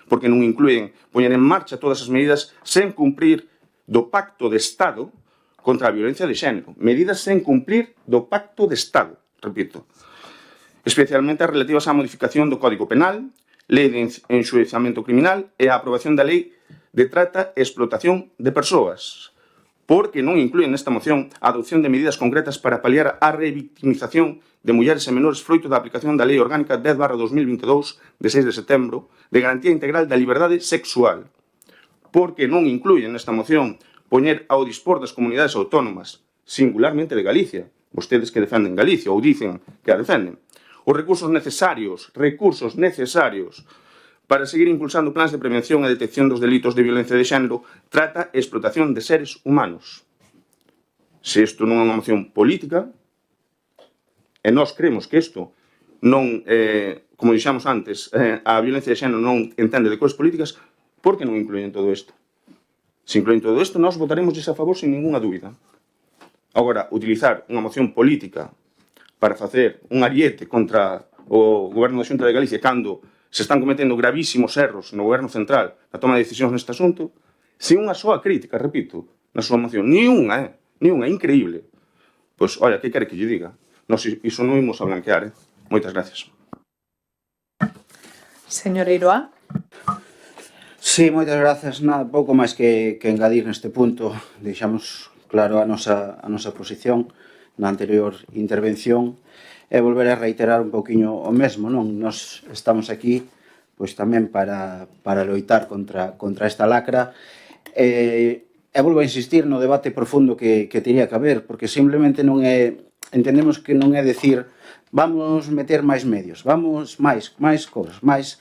S4: Porque non incluen poñer en marcha todas as medidas sen cumprir do Pacto de Estado contra a violencia de xénero. Medidas sen cumprir do Pacto de Estado, repito. Especialmente as relativas á modificación do Código Penal, Lei de Enxuizamento Criminal e a aprobación da Lei de Trata e Explotación de Persoas, porque non incluen nesta moción a adopción de medidas concretas para paliar a revictimización de mulleres e menores froito da aplicación da Lei Orgánica 10/2022 de 6 de setembro de garantía integral da liberdade sexual, porque non incluyen nesta moción poñer ao dispor das comunidades autónomas, singularmente de Galicia, vostedes que defenden Galicia ou dicen que a defenden, os recursos necesarios para seguir impulsando plans de prevención e detección dos delitos de violencia de xénero, trata e explotación de seres humanos. Se isto non é unha moción política, e nós creemos que isto non, como dixamos antes, a violencia de xénero non entende de cousas políticas, por que non incluyen todo isto? Se incluyen todo isto, nós votaremos a favor sin ninguna dúbida. Agora, utilizar unha moción política para facer un ariete contra o Goberno da Xunta de Galicia cando se están cometendo gravísimos erros no Goberno Central na toma de decisións neste asunto, sin unha soa crítica, repito, na súa moción, ni unha, increíble. Pois, olha, que quere que lle diga? Nos iso non imos a blanquear, Moitas gracias.
S1: Señor Eiroa.
S2: Sí, moitas grazas. Nada, pouco máis que engadir neste punto. Deixamos claro a nosa posición na anterior intervención e volver a reiterar un pouquiño o mesmo, non? Nós estamos aquí pois tamén para loitar contra esta lacra e volvo a insistir no debate profundo que teria que haber, porque simplemente non é, entendemos que non é decir vamos meter máis medios, vamos máis cosas, máis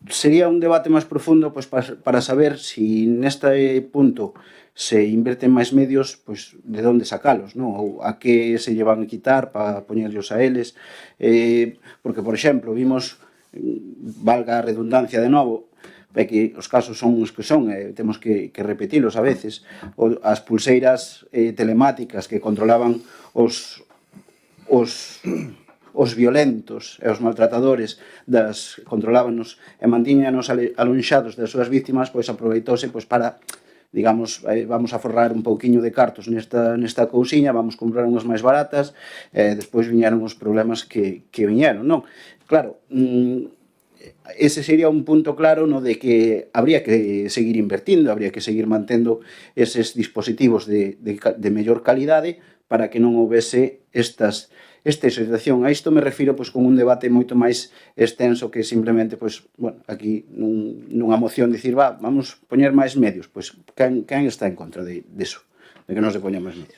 S2: sería un debate máis profundo pois para saber si neste punto se inverten máis medios, pois de onde sacalos, non? Ou a que se llevan a quitar para poñerlos a eles, porque, por exemplo, vimos, valga a redundancia de novo, que os casos son os que son, temos que repetilos a veces, as pulseiras telemáticas que controlaban os violentos e os maltratadores controlábanos e mantíñanos alonxados das súas vítimas, pois aproveitouse para, digamos, vamos a forrar un pouquiño de cartos nesta cousiña, vamos comprar unhas máis baratas, e despois viñeron os problemas que viñeron, non? Claro, ese sería un punto claro no de que habría que seguir invertindo, habría que seguir mantendo eses dispositivos de mellor calidade para que non houvese esta situación. A isto me refiro pois con un debate moito máis extenso que simplemente, pois, bueno, aquí nunha moción dicir, vamos poñer máis medios, pois quen está en contra diso, de que non se poñan máis medios?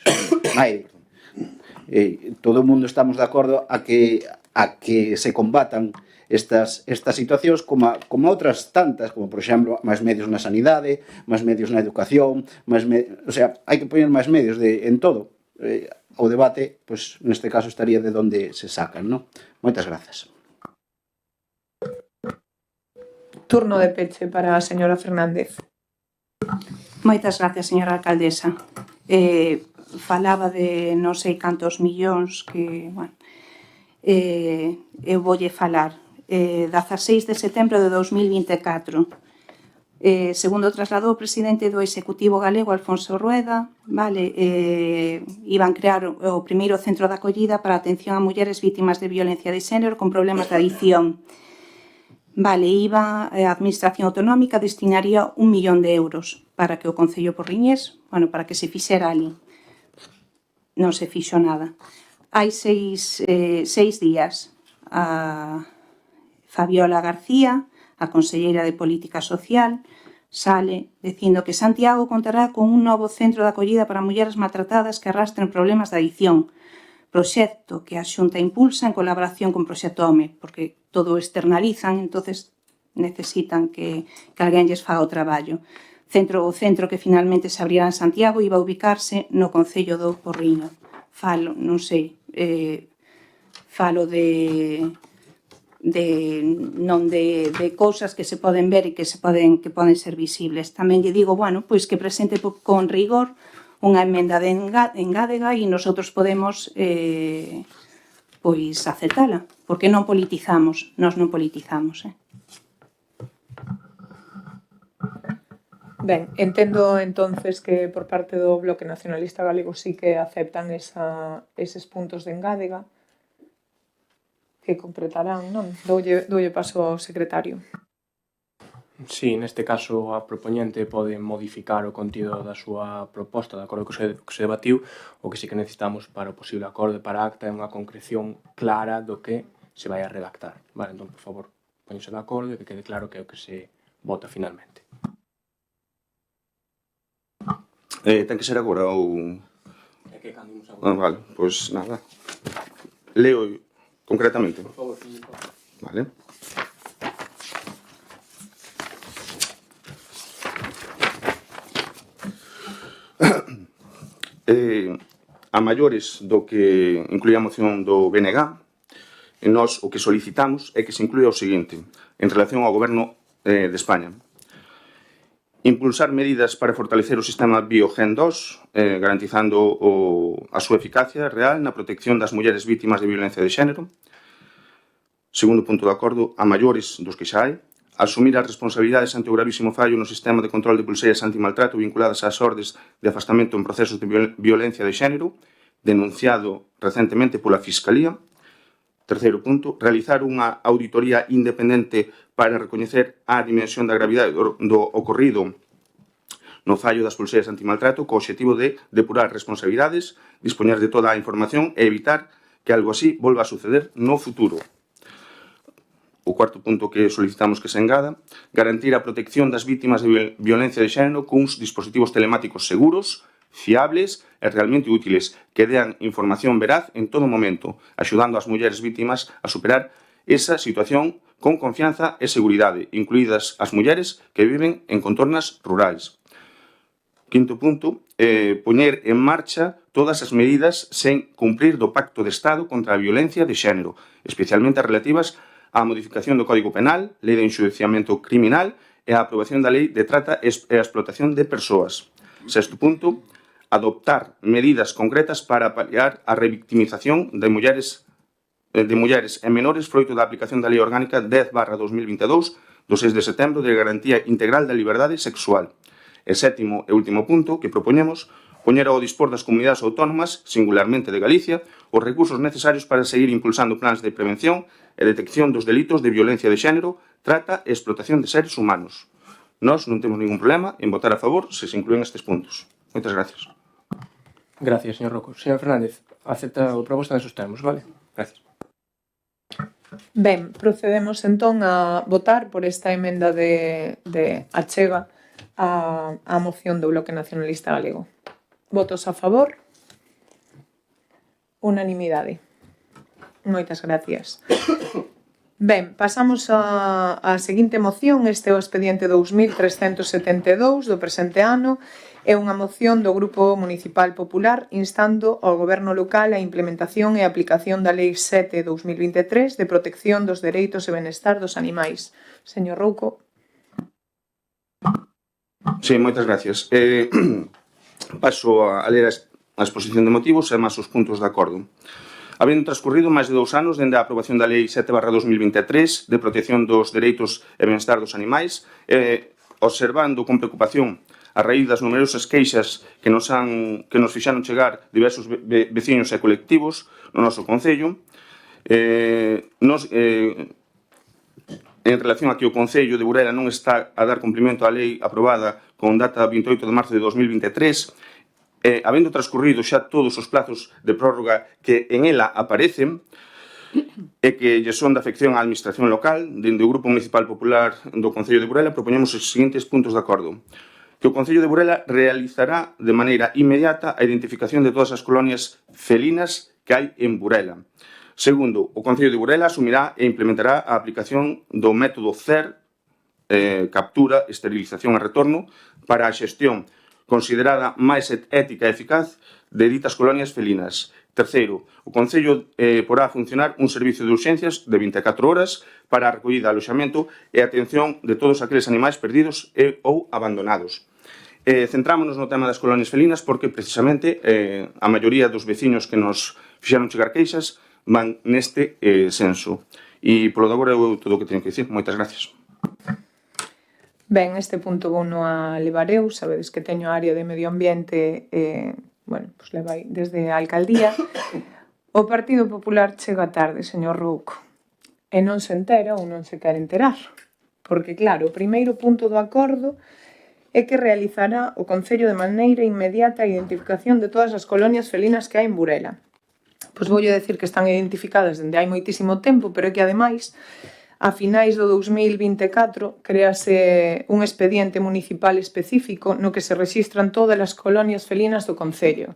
S2: Todo o mundo estamos de acordo a que a que se combatan estas situacións como outras tantas, como por exemplo máis medios na sanidade, máis medios na educación, o sea, hai que poñer máis medios en todo. O debate, pois, neste caso estaría de onde se sacan, non? Moitas grazas.
S1: Turno de peche para a señora Fernández.
S7: Moitas gracias, señora alcaldesa. Falaba de non sei cantos millóns que, bueno, eu voulle falar. 16 de setembro de 2024. Segundo trasladou o presidente do Executivo galego, Alfonso Rueda, vale, iban crear o primeiro centro de acollida para a atención a mulleres vítimas de violencia de xénero con problemas de adicción. Vale, a Administración Autonómica destinaría 1 millón de euros para que o Concello Porriñés, bueno, para que se fixera ali. Non se fixo nada. Hai 6 días a Fabiola García, a conselleira de Política Social, sale dicindo que Santiago contará con un novo centro de acollida para mulleres maltratadas que arrastren problemas de adicción. Proxecto que a Xunta impulsa en colaboración con Proxecto Home, porque todo o externalizan, entonces necesitan que alguén lles faga o traballo. O centro que finalmente se abrirá en Santiago iba a ubicarse no Concello do Porriño. Falo de cousas que se poden ver e que poden ser visibles. Tamén lle digo, bueno, pois que presente con rigor unha emenda de engádega e nosotros podemos pois aceptala, porque non politizamos, nós non politizamos.
S1: Ben, entendo entonces que por parte do Bloque Nacionalista Galego sí que aceptan eses puntos de engádega que concretarán, non? Doulle paso ao secretario.
S9: Sí, neste caso a propoñente pode modificar o contido da súa proposta de acordo que se debatiu. O que sí que necesitamos para o posible acordo para acta é unha concreción clara do que se vai a redactar. Vale, entón, por favor, poñese de acordo e que quede claro que é o que se vota finalmente.
S4: Ten que ser agora ou...
S9: É que cando imos agora.
S4: Vale, pois nada. Leo concretamente.
S9: Por favor,
S4: vale. A maiores do que inclúe a moción do BNG, nós o que solicitamos é que se inclúe o seguinte en relación ao Goberno de España. Impulsar medidas para fortalecer o sistema Biogen 2, garantizando a súa eficacia real na protección das mulleres vítimas de violencia de xénero. Segundo punto de acordo, a maiores dos que xa hai, asumir as responsabilidades ante o gravísimo fallo no sistema de control de pulseiras antimaltrato vinculadas ás ordes de afastamento en procesos de violencia de xénero, denunciado recentemente pola Fiscalía. Terceiro punto, realizar unha auditoría independente para recoñecer a dimensión da gravidade do ocorrido no fallo das pulseiras antimaltrato co obxectivo de depurar responsabilidades, dispoñer de toda a información e evitar que algo así volva a suceder no futuro. O cuarto punto que solicitamos que se engada, garantir a protección das vítimas de violencia de xénero cuns dispositivos telemáticos seguros, fiables e realmente útiles, que dean información veraz en todo momento, axudando as mulleres vítimas a superar esa situación con confianza e seguridade, incluídas as mulleres que viven en contornas rurais. Quinto punto, poñer en marcha todas as medidas sen cumprir do Pacto de Estado contra a violencia de xénero, especialmente as relativas á modificación do Código Penal, Lei de Enxuiciamento Criminal e a aprobación da Lei de Trata e a Explotación de Persoas. Sexto punto, adoptar medidas concretas para paliar a revictimización de mulleres e menores froito da aplicación da Lei Orgánica 10/2022 do 6 de setembro de garantía integral da liberdade sexual. E sétimo e último punto que propoñemos, poñer ao dispor das comunidades autónomas, singularmente de Galicia, os recursos necesarios para seguir impulsando plans de prevención e detección dos delitos de violencia de xénero, trata e explotación de seres humanos. Nós non temos ningún problema en votar a favor se se inclúen estes puntos. Moitas gracias.
S9: Gracias, señor Rocco. Señor Fernández, acepta a proposta nesos termos, vale? Gracias.
S1: Ben, procedemos entón a votar por esta emenda de achega á moción do Bloque Nacionalista Galego. Votos a favor? Unanimidade. Moitas gracias. Ben, pasamos á seguinte moción. Este é o expediente 2372 do presente ano. É unha moción do Grupo Municipal Popular instando ao Goberno local a implementación e aplicación da Lei 7/2023 de protección dos dereitos e benestar dos animais. Señor Rouco.
S4: Sí, moitas gracias. Paso a ler a exposición de motivos e máis os puntos de acordo. Habendo transcurrido máis de 2 anos dende a aprobación da Lei 7/2023 de protección dos dereitos e benestar dos animais, observando con preocupación a raíz das numerosas queixas que nos fixaron chegar diversos veciños e colectivos no noso Concello, en relación a que o Concello de Burela non está a dar cumprimento á lei aprobada con data 28 de marzo de 2023, habendo transcurrido xa todos os plazos de prórroga que en ela aparecen e que lle son de afección á administración local, dende o Grupo Municipal Popular do Concello de Burela proponemos os seguintes puntos de acordo. Que o Concello de Burela realizará de maneira inmediata a identificación de todas as colonias felinas que hai en Burela. Segundo, o Concello de Burela asumirá e implementará a aplicación do método CER, captura, esterilización e retorno, para a xestión considerada máis ética e eficaz de ditas colonias felinas. Terceiro, o Concello porá a funcionar un servicio de urxencias de 24 horas para a recollida, aloxamento e atención de todos aqueles animais perdidos ou abandonados. Centrámonos no tema das colonias felinas porque, precisamente, a maioría dos veciños que nos fixeron chegar queixas van neste senso. E, polo de agora, é todo o que teño que dicir. Moitas gracias.
S1: Ben, este punto vou no a levar eu, sabedes que teño a área de medio ambiente, bueno, pois levai desde a alcaldía. O Partido Popular chega tarde, señor Rouco, e non se entera ou non se quere enterar. Porque, claro, o primeiro punto do acordo é que realizará o Concello de maneira inmediata a identificación de todas as colonias felinas que hai en Burela. Pois voulle decir que están identificadas dende hai moitísimo tempo, pero é que, ademais, a finais do 2024 créase un expediente municipal específico no que se rexistran todas as colonias felinas do Concello.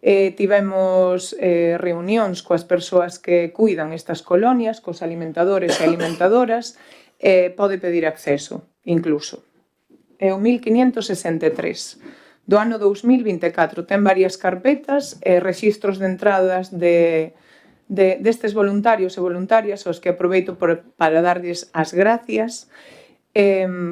S1: Tivemos reunións coas persoas que cuidan estas colonias, cos alimentadores e alimentadoras, pode pedir acceso, incluso. É o 1563. Do ano 2024 ten varias carpetas e rexistros de entradas destes voluntarios e voluntarias aos que aproveito para darlles as gracias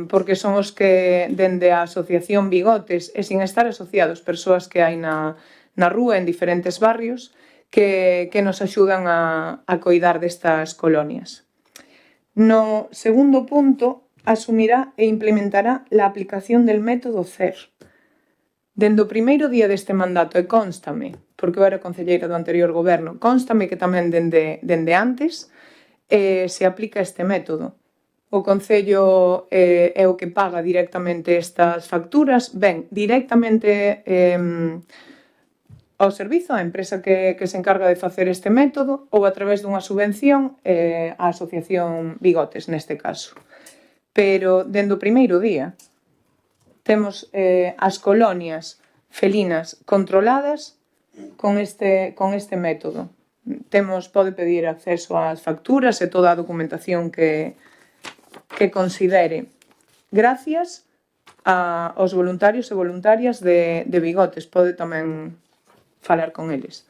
S1: porque son os que dende a Asociación Bigotes e sin estar asociados persoas que hai na rúa en diferentes barrios que nos axudan a coidar destas colonias. No segundo punto, asumirá e implementará a aplicación del método CER. Dende o primeiro día deste mandato, e constame, porque eu era concelleira do anterior goberno, constame que tamén dende antes se aplica este método. O Concello é o que paga directamente estas facturas, ben, directamente ao servizo, a empresa que se encarga de facer este método, ou a través dunha subvención á Asociación Bigotes, neste caso. Pero, dende o primeiro día, temos as colonias felinas controladas con este método. Pode pedir acceso ás facturas e toda a documentación que considere. Gracias aos voluntarios e voluntarias de Bigotes. Pode tamén falar con eles.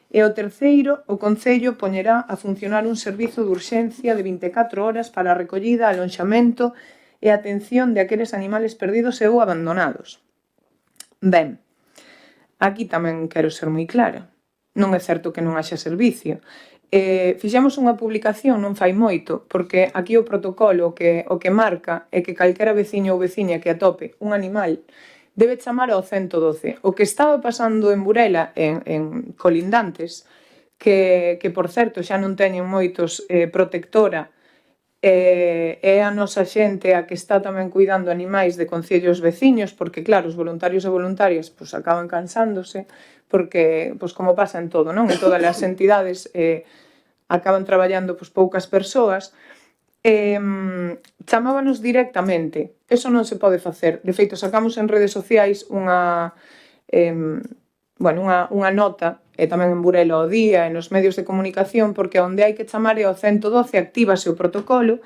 S1: E o terceiro, o Concello poñerá a funcionar un servizo de urxencia de 24 horas para a recollida, alonxamento e atención de aqueles animales perdidos e ou abandonados. Ben, aquí tamén quero ser moi clara. Non é certo que non haxa servicio. Fixemos unha publicación non fai moito, porque aquí o protocolo o que marca é que calquera veciño ou veciña que atope un animal debe chamar ao 112. O que estaba pasando en Burela, en colindantes, que por certo xa non teñen moitos protectora, é a nosa xente a que está tamén cuidando animais de concellos veciños, porque claro, os voluntarios e voluntarias acaban cansándose, porque, como pasa en todo, non? En todas as entidades acaban traballando poucas persoas, chamábanos directamente. Eso non se pode facer. De feito, sacamos en redes sociais unha nota e tamén en Burela ao día e nos medios de comunicación, porque onde hai que chamar é ao 112, actívase o protocolo,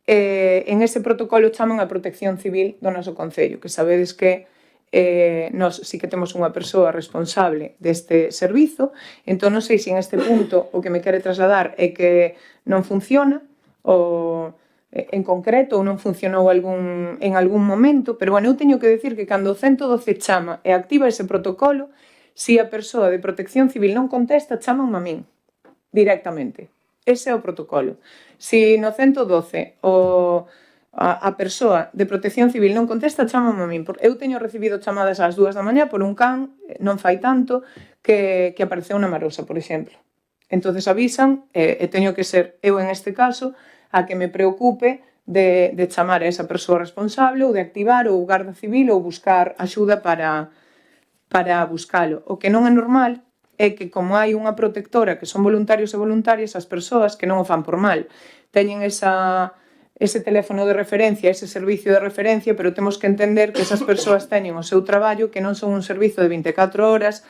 S1: en ese protocolo chaman a Protección Civil do noso Concello, que sabedes que nós sí que temos unha persoa responsable deste servizo, entón non sei se en este punto o que me quere trasladar é que non funciona, ou en concreto ou non funcionou en algún momento, pero bueno, eu teño que decir que cando o 112 chama e activa ese protocolo, se a persoa de Protección Civil non contesta, chaman a min directamente. Ese é o protocolo. Se no 112 a persoa de Protección Civil non contesta, chaman a min. Eu teño recibido chamadas ás 2 da mañá por un can, non fai tanto, que apareceu na Marosa, por exemplo. Entonces avisan, e teño que ser eu en este caso a que me preocupe de chamar a esa persoa responsable ou de activar ou Garda Civil ou buscar axuda para buscalo. O que non é normal é que, como hai unha protectora que son voluntarios e voluntarias, as persoas que non o fan por mal teñen ese teléfono de referencia, ese servicio de referencia, pero temos que entender que esas persoas teñen o seu traballo, que non son un servizo de 24 horas,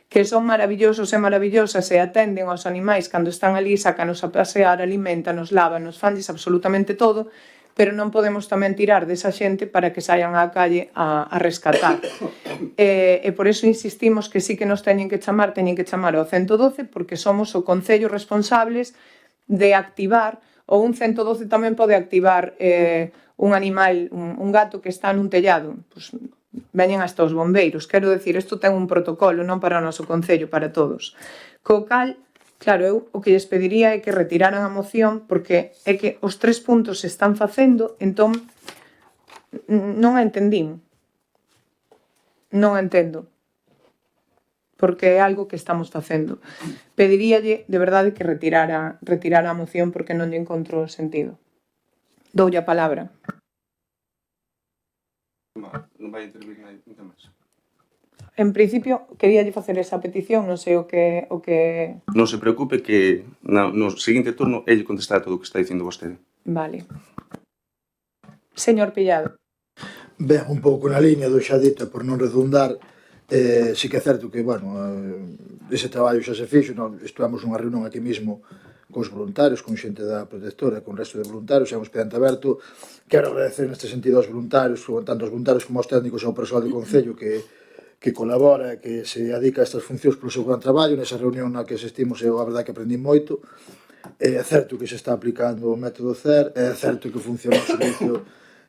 S1: que son maravillosos e maravillosas e atenden aos animais cando están ali, sácanos a pasear, alimentanos, lávanos, fanlles absolutamente todo, pero non podemos tamén tirar desa xente para que saian á calle a rescatar. E por eso insistimos que sí que nos teñen que chamar ao 112, porque somos o Concello responsables de activar, ou un 112 tamén pode activar un animal, un gato que está nun tellado, pois veñen hasta os bombeiros. Quero decir, isto ten un protocolo, non para o noso Concello, para todos. Co cal, claro, eu o que lles pediría é que retiraran a moción, porque é que os 3 puntos se están facendo, entón non a entendín. Non a entendo. Porque é algo que estamos facendo. Pediríalle, de verdade, que retirara a moción, porque non lle encontro sentido. Doulle a palabra.
S4: Non vai intervir nada máis.
S1: En principio, queríalle facer esa petición, non sei o que...
S4: Non se preocupe que no seguinte turno ele contestará todo o que está dicindo vostede.
S1: Vale. Señor Pillado.
S5: Ben, un pouco na línea do xa dito, por non redundar, sí que é certo que, bueno, ese traballo xa se fixo, estuvamos nunha reunión aquí mismo cos voluntarios, con xente da protectora, con o resto de voluntarios, é un expediente aberto. Quero agradecer neste sentido aos voluntarios, tanto aos voluntarios como aos técnicos e ao persoal do Concello que colabora, que se dedica a estas funcións polo seu gran traballo. Nesa reunión na que asistimos, eu a verdade que aprendí moito. É certo que se está aplicando o método CER, é certo que funciona o servicio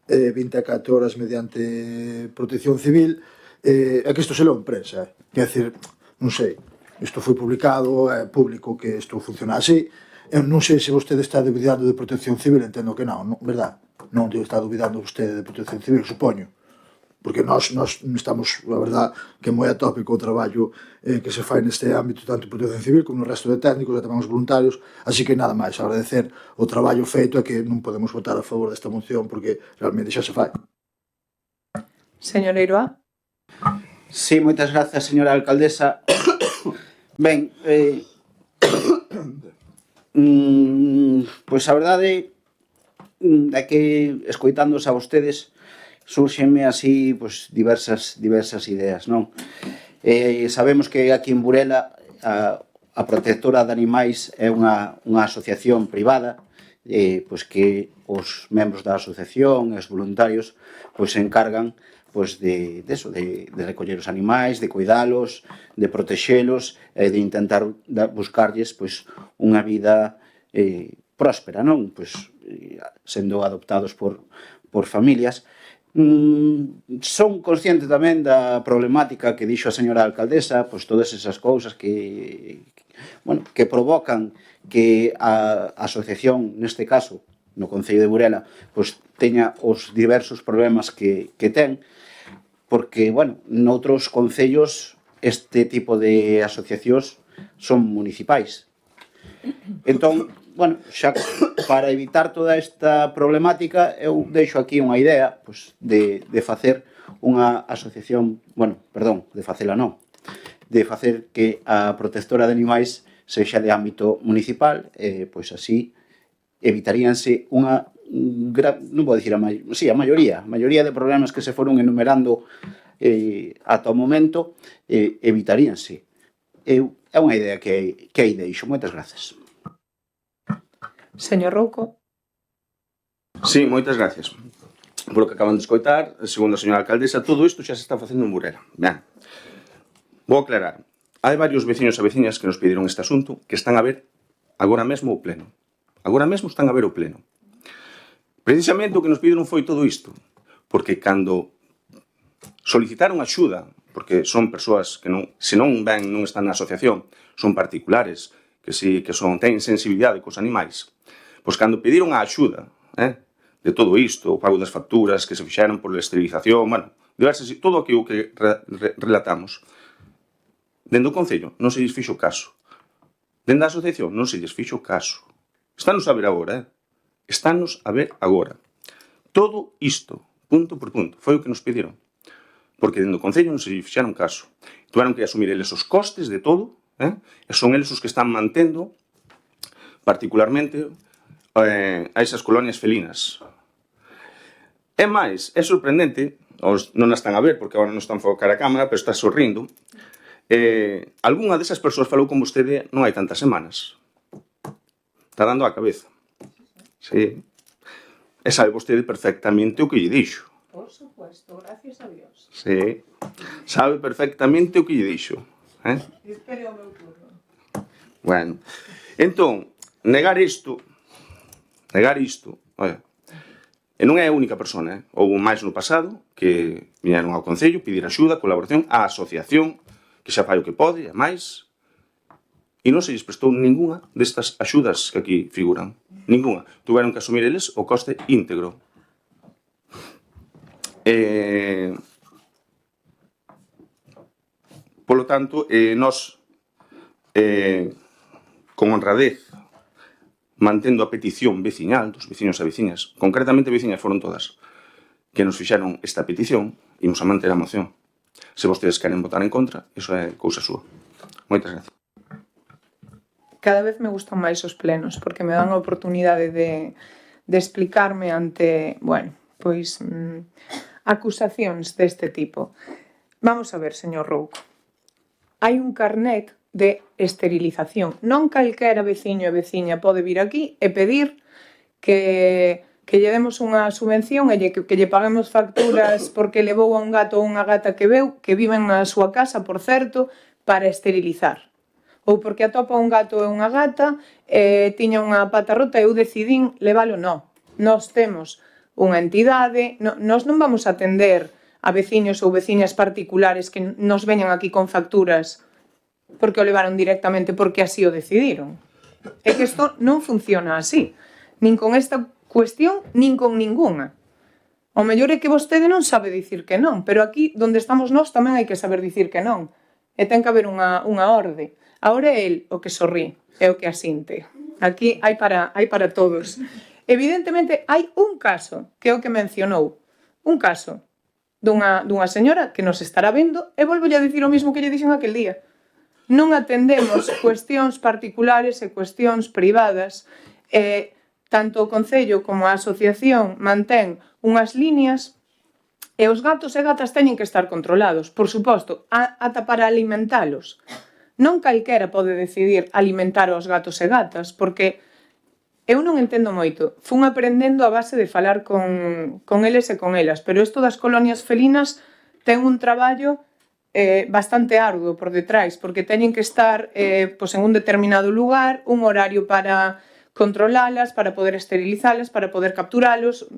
S5: 24 horas mediante Protección Civil, é que isto se leu en prensa, quer dizer, non sei, isto foi publicado, é público que isto funciona así. Eu non sei se vostede está dubidando de Protección Civil, entendo que non, verdad? Non está dubidando vostede de Protección Civil, supoño. Porque nós estamos, a verdad, que é moi atópico o traballo que se fai neste ámbito, tanto Protección Civil como no resto de técnicos e tamén os voluntarios, así que nada máis, agradecer o traballo feito e que non podemos votar a favor desta moción porque realmente xa se fai.
S1: Señor Eiroa.
S2: Sí, moitas grazas, señora alcaldesa. Ben, pois a verdade é que, escoitándoos a vostedes, surxenme así diversas ideas, non? Sabemos que aquí en Burela a protectora de animais é unha asociación privada, pois que os membros da asociación e os voluntarios se encargan de recoller os animais, de cuidalos, de protexelos e de intentar buscarlles unha vida próspera, non? Sendo adoptados por familias. Son consciente tamén da problemática que dixo a señora alcaldesa, todas esas cousas que provocan que a asociación, neste caso, no Concello de Burela, teña os diversos problemas que ten, porque, noutros concellos este tipo de asociacións son municipais. Entón, xa para evitar toda esta problemática, eu deixo aquí unha idea de facer unha asociación, de facela non, de facer que a protectora de animais sexa de ámbito municipal, pois así evitaríanse unha non vou dicir a maioría de problemas que se foron enumerando ata o momento, evitaríanse. Eu é unha idea que aí deixo. Moitas grazas.
S1: Señor Rouco.
S4: Sí, moitas gracias. Por o que acaban de escoitar, segundo a señora alcaldesa, todo isto xa se está facendo en Burela. Ben, vou aclarar. Hai varios veciños e veciñas que nos pediron este asunto que están a ver agora mesmo o pleno. Agora mesmo están a ver o pleno. Precisamente o que nos pediron foi todo isto, porque cando solicitaron axuda, porque son persoas que non, se non ben non están na asociación, son particulares, que si que son ten sensibilidade cos animais, pois cando pediron a axuda, de todo isto, o pago das facturas que se fixeron por esterilización, bueno, diversas, todo aquilo que relatamos. Dende o Concello non se lles fixo caso. Dende a asociación non se lles fixo caso. Estános a ver agora, Estános a ver agora. Todo isto, punto por punto, foi o que nos pediron. Porque dende o Concello non se lles fixeron caso. Tuveron que asumir eles os costes de todo, e son eles os que están mantendo, particularmente, a esas colonias felinas. É máis, é sorprendente, non a están a ver porque agora non están a enfocar a cámara, pero está sorrindo, algunha desas persoas falou con vostede non hai tantas semanas. Está dando a cabeza. Sí. E sabe vostede perfectamente o que lle dixo.
S1: Por supuesto, gracias a Dios.
S4: Sí. Sabe perfectamente o que lle dixo.
S1: Espere o meu turno.
S4: Bueno, entón, negar isto, oye, e non é a única persona, houve máis no pasado que viñeron ao Concello pedir axuda, colaboración, á asociación, que xa fai o que pode, e máis, e non se lles prestou ninguna destas axudas que aquí figuran. Ninguna. Tuveron que asumir eles o coste íntegro. Polo tanto, nós, con honradez, mantendo a petición veciñal dos veciños e veciñas, concretamente veciñas foron todas, que nos fixeron esta petición, imos a manter a moción. Se vostedes queren votar en contra, iso é cousa súa. Moitas gracias.
S1: Cada vez me gustan máis os plenos, porque me dan a oportunidade de explicarme ante, bueno, pois, acusacións deste tipo. Vamos a ver, señor Rouco. Hai un carnet de esterilización. Non calquera veciño e veciña pode vir aquí e pedir que lle demos unha subvención e que lle paguemos facturas porque levou a un gato ou unha gata que veu, que viven na súa casa, por certo, para esterilizar. Ou porque atopa un gato e unha gata e tiña unha pata rota e eu decidín levalo. Non. Nós temos unha entidade, nós non vamos a atender a veciños ou veciñas particulares que nos veñan aquí con facturas porque o levaron directamente porque así o decidiron. É que isto non funciona así. Nin con esta cuestión, nin con ningunha. O mellor é que vostede non sabe dicir que non, pero aquí, donde estamos nós, tamén hai que saber dicir que non. E ten que haber unha orde. Ahora é el o que sorrí, é o que asinte. Aquí hai para todos. Evidentemente, hai un caso, que é o que mencionou. Un caso dunha señora que nos estará vendo e volvolle a dicir o mismo que lle dixen aquel día. Non atendemos cuestións particulares e cuestións privadas. Tanto o Concello como a asociación mantén unhas líneas e os gatos e gatas teñen que estar controlados, por suposto, ata para alimentalos. Non calquera pode decidir alimentar os gatos e gatas, porque eu non entendo moito. Fun aprendendo a base de falar con eles e con elas, pero isto das colonias felinas ten un traballo bastante arduo por detrás, porque teñen que estar en un determinado lugar, un horario para controlalas, para poder esterilizalas, para poder capturalos.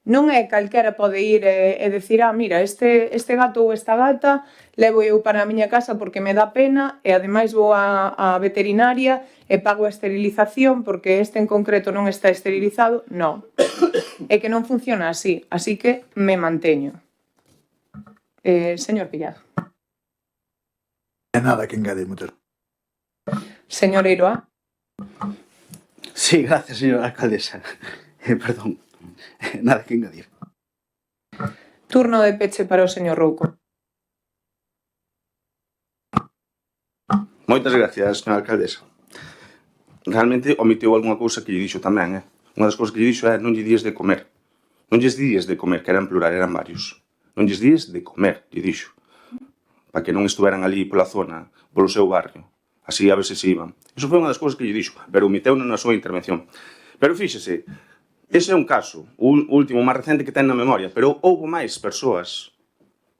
S1: Non é calquera pode ir e decir, mira, este gato ou esta gata levo eu para a miña casa porque me dá pena e ademais vou á veterinaria e pago a esterilización porque este en concreto non está esterilizado. Non. É que non funciona así. Así que me manteño. Señor Pillado.
S5: Nada que engadir, motor.
S1: Señor Eiroa.
S2: Sí, gracias, señora alcaldesa. Perdón. Nada que engadir.
S1: Turno de peche para o señor Rouco.
S4: Moitas gracias, señora alcaldesa. Realmente omitiu algunha cousa que lle dixo tamén, Unha das cousas que lle dixo é non lle díes de comer. Non lles díes de comer, que era en plural, eran varios. Non lles díes de comer, lle dixo. Para que non estuveran ali pola zona, polo seu barrio, así a ver se iban. Iso foi unha das cousas que lle dixo, pero omiteu na súa intervención. Pero fíxese, ese é un caso, o último máis recente que ten na memoria, pero houve máis persoas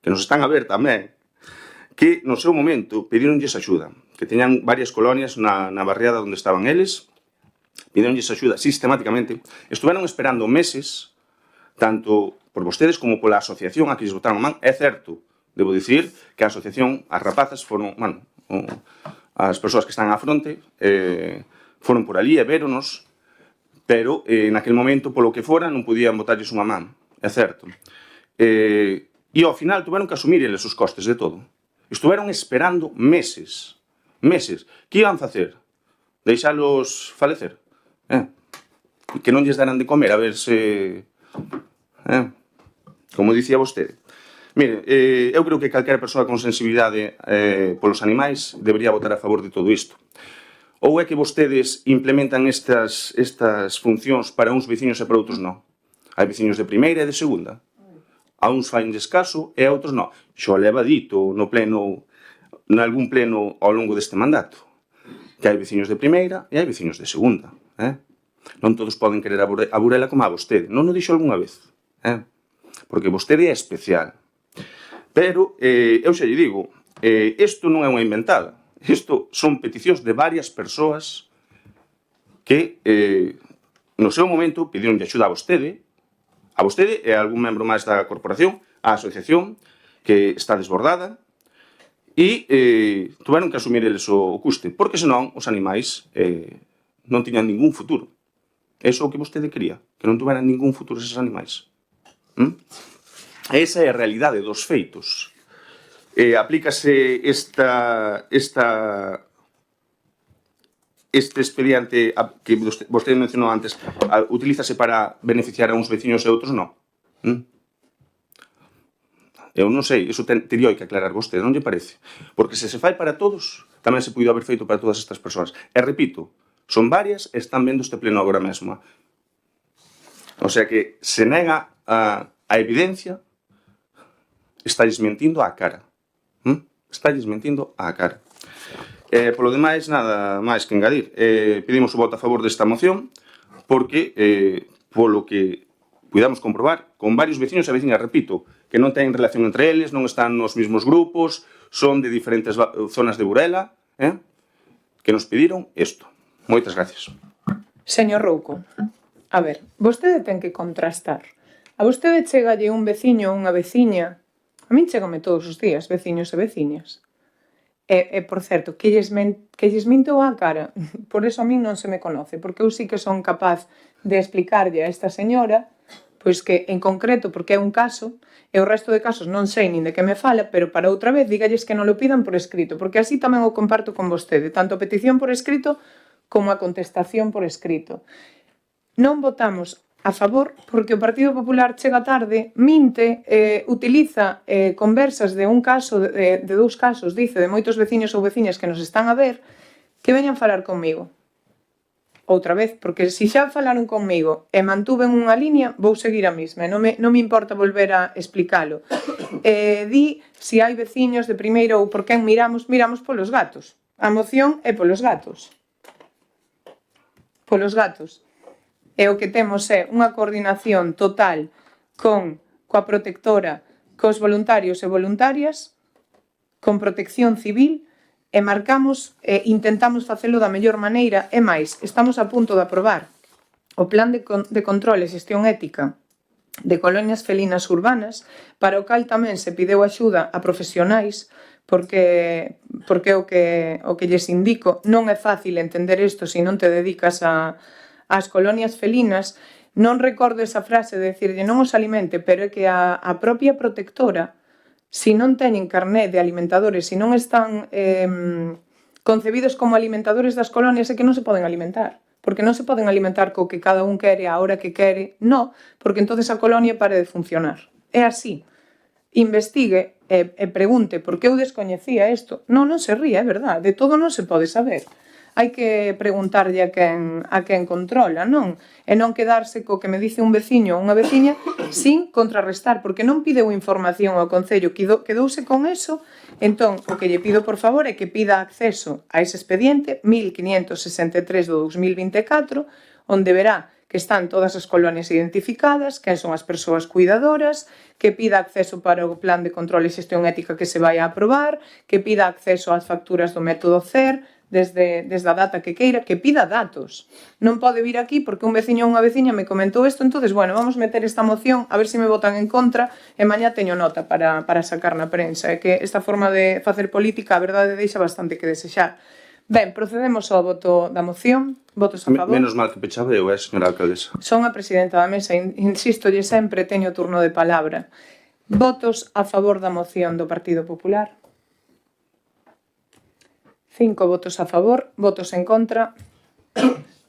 S4: que nos están a ver tamén, que no seu momento pedironlles axuda, que teñan varias colonias na barriada onde estaban eles, pedironlles axuda sistemáticamente, estuveron esperando meses, tanto por vostedes como pola asociación a que lles botaron a man. É certo, debo dicir, que a asociación, as rapazas foron, bueno, as persoas que están á fronte, foron por ali e véronos, pero naquele momento, polo que fora, non podían botarlles unha man, é certo. E ao final tuveron que asumir eles os costes de todo. Estuveron esperando meses, meses. Que iban facer? Deixalos falecer? Que non lles daran de comer, a ver se... Como dicía vostede. Mire, eu creo que calquera persoa con sensibilidade polos animais debería votar a favor de todo isto. Ou é que vostedes implementan estas funcións para uns veciños e para outros non? Hai veciños de primeira e de segunda. A uns fain descaso e a outros non. Xo leva dito no pleno, nalgún pleno ao longo deste mandato, que hai veciños de primeira e hai veciños de segunda. Non todos poden querer a Burela como a vostede. Non o dixo algunha vez. Porque vostede é especial. Pero, eu xa lle digo, isto non é unha inventada. Isto son peticións de varias persoas que, no seu momento, pedironlle axuda a vostede e a algún membro máis da corporación, a asociación, que está desbordada, e tuveron que asumir eles o custe, porque senón os animais non tiñan ningún futuro. Eso é o que vostede quería, que non tuveran ningún futuro eses animais. Esa é a realidade dos feitos. Aplícase este expediente que vostede mencionou antes, utilízase para beneficiar a uns veciños e outros non? Eu non sei, iso teria que aclarar vostede, non lle parece? Porque se fai para todos, tamén se puido haber feito para todas estas persoas. E repito, son varias e están vendo este pleno agora mesmo. O sea que se nega a evidencia, estáis mentindo á cara. Estáis mentindo á cara. Polo demais, nada máis que engadir. Pedimos o voto a favor desta moción porque, polo que puidamos comprobar, con varios veciños e veciñas, repito, que non teñen relación entre eles, non están nos mesmos grupos, son de diferentes zonas de Burela, que nos pediron isto. Moitas gracias.
S1: Señor Rouco, a ver, vostede ten que contrastar. A vostede chegalle un veciño ou unha veciña, a min chégame todos os días, veciños e veciñas. E por certo, que lles minto á cara, por eso a min non se me conoce, porque eu sí que son capaz de explicarlle a esta señora, pois que en concreto, porque é un caso, e o resto de casos non sei nin de que me fala, pero para outra vez dígalles que non lo pidan por escrito, porque así tamén o comparto con vostede, tanto a petición por escrito como a contestación por escrito. Non votamos a favor porque o Partido Popular chega tarde, minte, utiliza conversas de un caso, de dous casos, dice, de moitos veciños ou veciñas que nos están a ver, que veñan falar comigo. Outra vez, porque se xa falaron comigo e mantuven unha línea, vou seguir a mesma, non me importa volver a explicalo. Di se hai veciños de primeiro ou por quen miramos polos gatos. A moción é polos gatos. Polos gatos. E o que temos é unha coordinación total coa protectora, cos voluntarios e voluntarias, con protección civil, e marcamos e intentamos facelo da mellor maneira. E máis, estamos a punto de aprobar o plan de control e xestión ética de colonias felinas urbanas, para o cal tamén se pideu axuda a profesionais, porque o que lles indico, non é fácil entender isto se non te dedicas ás colonias felinas. Non recordo esa frase de decirlle non os alimente, pero é que a propia protectora, se non teñen carné de alimentadores, se non están concebidos como alimentadores das colonias, é que non se poden alimentar. Porque non se poden alimentar co que cada un quere a hora que quere, non, porque entonces a colonia pare de funcionar. É así. Investigue e pregunte, porque eu descoñecía isto. Non se ría, é verdade, de todo non se pode saber. hai que preguntarlle a quen controla, non? E non quedarse co que me dice un veciño ou unha veciña sin contrarrestar, porque non pideu información ao Concello, quedouse con eso. Entón, o que lle pido, por favor, é que pida acceso a ese expediente 1563 do 2024, onde verá que están todas as colonias identificadas, quen son as persoas cuidadoras, que pida acceso para o plan de control e xestión ética que se vai a aprobar, que pida acceso ás facturas do método CER, desde a data que queira, que pida datos. Non pode vir aquí porque un veciño ou unha veciña me comentou isto, entonces, bueno, vamos meter esta moción, a ver se me votan en contra, e mañá teño nota para sacar na prensa. É que esta forma de facer política, a verdade, deixa bastante que desexar. Ben, procedemos ao voto da moción. Votos a favor.
S4: Menos mal que pechaba eu, señora alcaldesa.
S1: Son a presidenta da mesa, insistolle sempre, teño turno de palabra. Votos a favor da moción do Partido Popular. 5 votos a favor, votos en contra,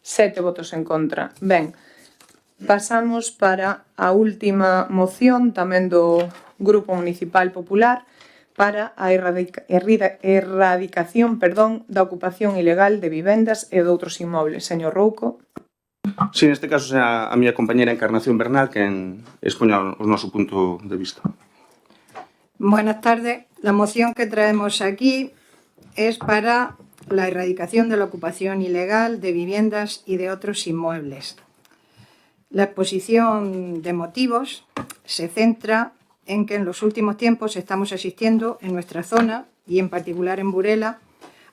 S1: 7 votos en contra. Ben, pasamos para a última moción tamén do Grupo Municipal Popular para a erradicación da ocupación ilegal de vivendas e de outros inmobles. Señor Rouco.
S4: Sí, neste caso será a miña compañera Encarnación Bernal quen expoña o noso punto de vista.
S10: Buenas tardes. La moción que traemos aquí es para la erradicación de la ocupación ilegal de viviendas y de otros inmuebles. La exposición de motivos se centra en que en los últimos tiempos estamos asistiendo en nuestra zona y en particular en Burela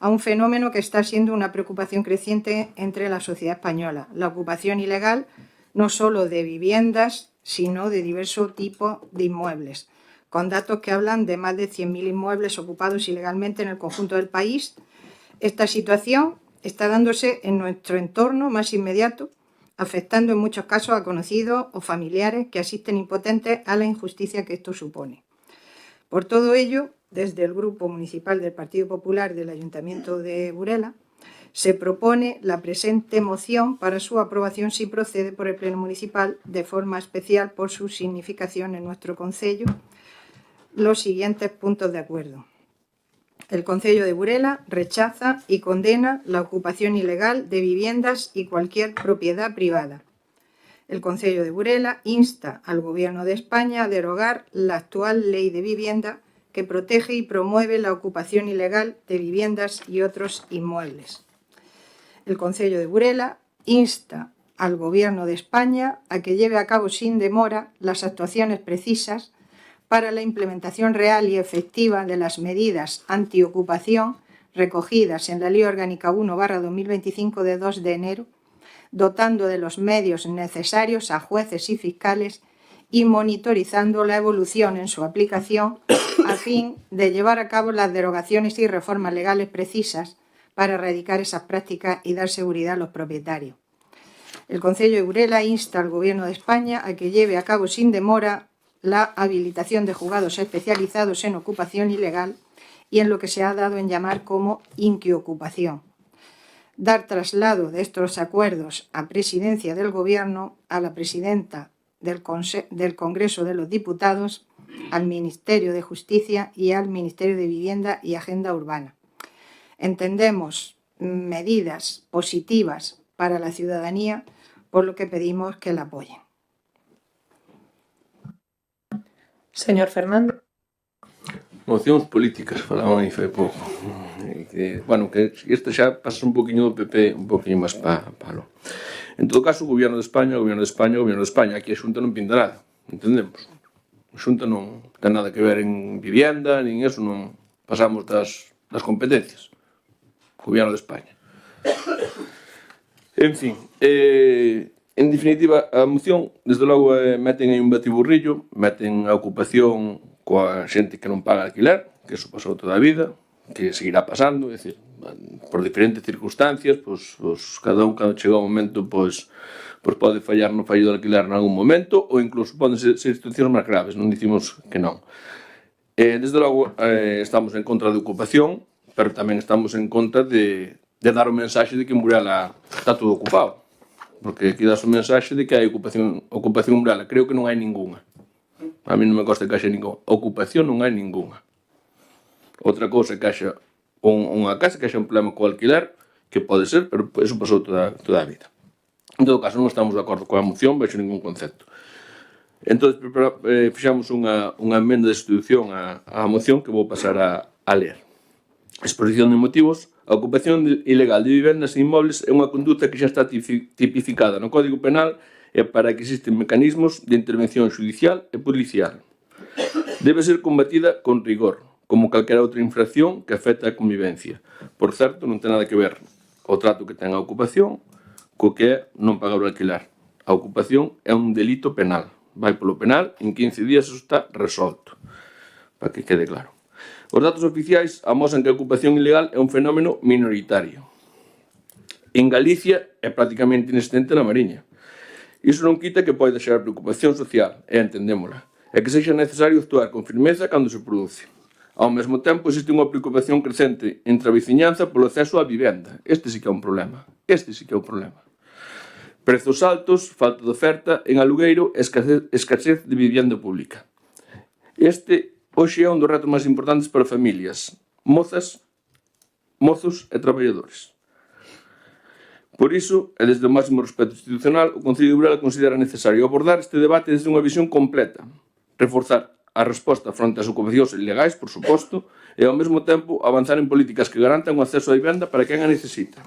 S10: a un fenómeno que está siendo una preocupación creciente entre la sociedad española, la ocupación ilegal no solo de viviendas, sino de diverso tipo de inmuebles, con datos que hablan de más de 100.000 inmuebles ocupados ilegalmente en el conjunto del país. Esta situación está dándose en nuestro entorno más inmediato, afectando en muchos casos a conocidos o familiares que asisten impotentes a la injusticia que esto supone. Por todo ello, desde el Grupo Municipal del Partido Popular del Ayuntamiento de Burela, se propone la presente moción para su aprobación si procede por el Pleno Municipal, de forma especial por su significación en nuestro concello, los siguientes puntos de acuerdo. El Concello de Burela rechaza y condena la ocupación ilegal de viviendas y cualquier propiedad privada. El Concello de Burela insta al Gobierno de España a derogar la actual Ley de Vivienda que protege y promueve la ocupación ilegal de viviendas y otros inmuebles. El Concello de Burela insta al Gobierno de España a que lleve a cabo sin demora las actuaciones precisas para la implementación real y efectiva de las medidas antiocupación recogidas en la Ley Orgánica 1/2025 de 2 de enero, dotando de los medios necesarios a jueces y fiscales y monitorizando la evolución en su aplicación a fin de llevar a cabo las derogaciones y reformas legales precisas para erradicar esas prácticas y dar seguridad a los propietarios. El Concello de Burela insta al Gobierno de España a que lleve a cabo sin demora la habilitación de juzgados especializados en ocupación ilegal y en lo que se ha dado en llamar como inquiocupación. Dar traslado de estos acuerdos a Presidencia del Gobierno, a la Presidenta del Congreso de los Diputados, al Ministerio de Justicia y al Ministerio de Vivienda y Agenda Urbana. Entendemos medidas positivas para la ciudadanía, por lo que pedimos que la apoyen.
S1: Señor Fernández.
S6: Mocións políticas, falaban aí fai pouco. Bueno, que isto xa pasa un poquinho do PP, un poquinho máis palo. En todo caso, o Goberno de España, o Goberno de España, o Goberno de España. Aquí a Xunta non pinta nada, entendemos? A Xunta non ten nada que ver en vivienda, nin eso, non pasamos das competencias. O Goberno de España. En fin, en definitiva, a moción, desde logo, meten aí un batiburrillo, meten a ocupación coa xente que non paga alquiler, que eso pasou toda a vida, que seguirá pasando, é dicir, por diferentes circunstancias, pois cada un, cando chega o momento, pois pode fallar no fallo do alquiler en algún momento, ou incluso poden ser situacións máis graves, non dicimos que non. Desde logo, estamos en contra da ocupación, pero tamén estamos en contra de dar o mensaxe de que en Burela está todo ocupado. Porque aquí das o mensaxe de que hai ocupación en Burela. Creo que non hai ninguna. A mí non me consta que haxa ninguna. Ocupación non hai ninguna. Outra cousa que haxa unha casa, que haxa un problema co alquiler, que pode ser, pero eso pasou toda a vida. En todo caso, non estamos de acordo coa moción, baixo ningún concepto. Entón, fixamos unha emenda de sustitución á moción que vou pasar a ler. Exposición de motivos. A ocupación ilegal de vivendas e inmobles é unha conduta que xa está tipificada no Código Penal e para que existen mecanismos de intervención judicial e policial. Debe ser combatida con rigor, como calquera outra infracción que afecta a convivencia. Por certo, non ten nada que ver o trato que ten a ocupación co que é non pagar o alquiler. A ocupación é un delito penal. Vai polo penal, en 15 días eso está resolto. Para que quede claro. Os datos oficiais amosan que a ocupación ilegal é un fenómeno minoritario. En Galicia é prácticamente inexistente na Mariña. Iso non quita que pode xerar preocupación social, e entendémola, e que sexa necesario actuar con firmeza cando se produce. Ao mesmo tempo, existe unha preocupación crecente entre a veciñanza polo acceso á vivenda. Este sí que é un problema. Prezos altos, falta de oferta en alugueiro e escasez de vivenda pública. Hoxe é un dos retos máis importantes para familias, mozos e traballadores. Por iso, e desde o máximo respeto institucional, o Concello de Burela considera necesario abordar este debate desde unha visión completa, reforzar a resposta fronte ás ocupacións ilegais, por suposto, e ao mesmo tempo avanzar en políticas que garantan o acceso á vivenda para quen a necesita.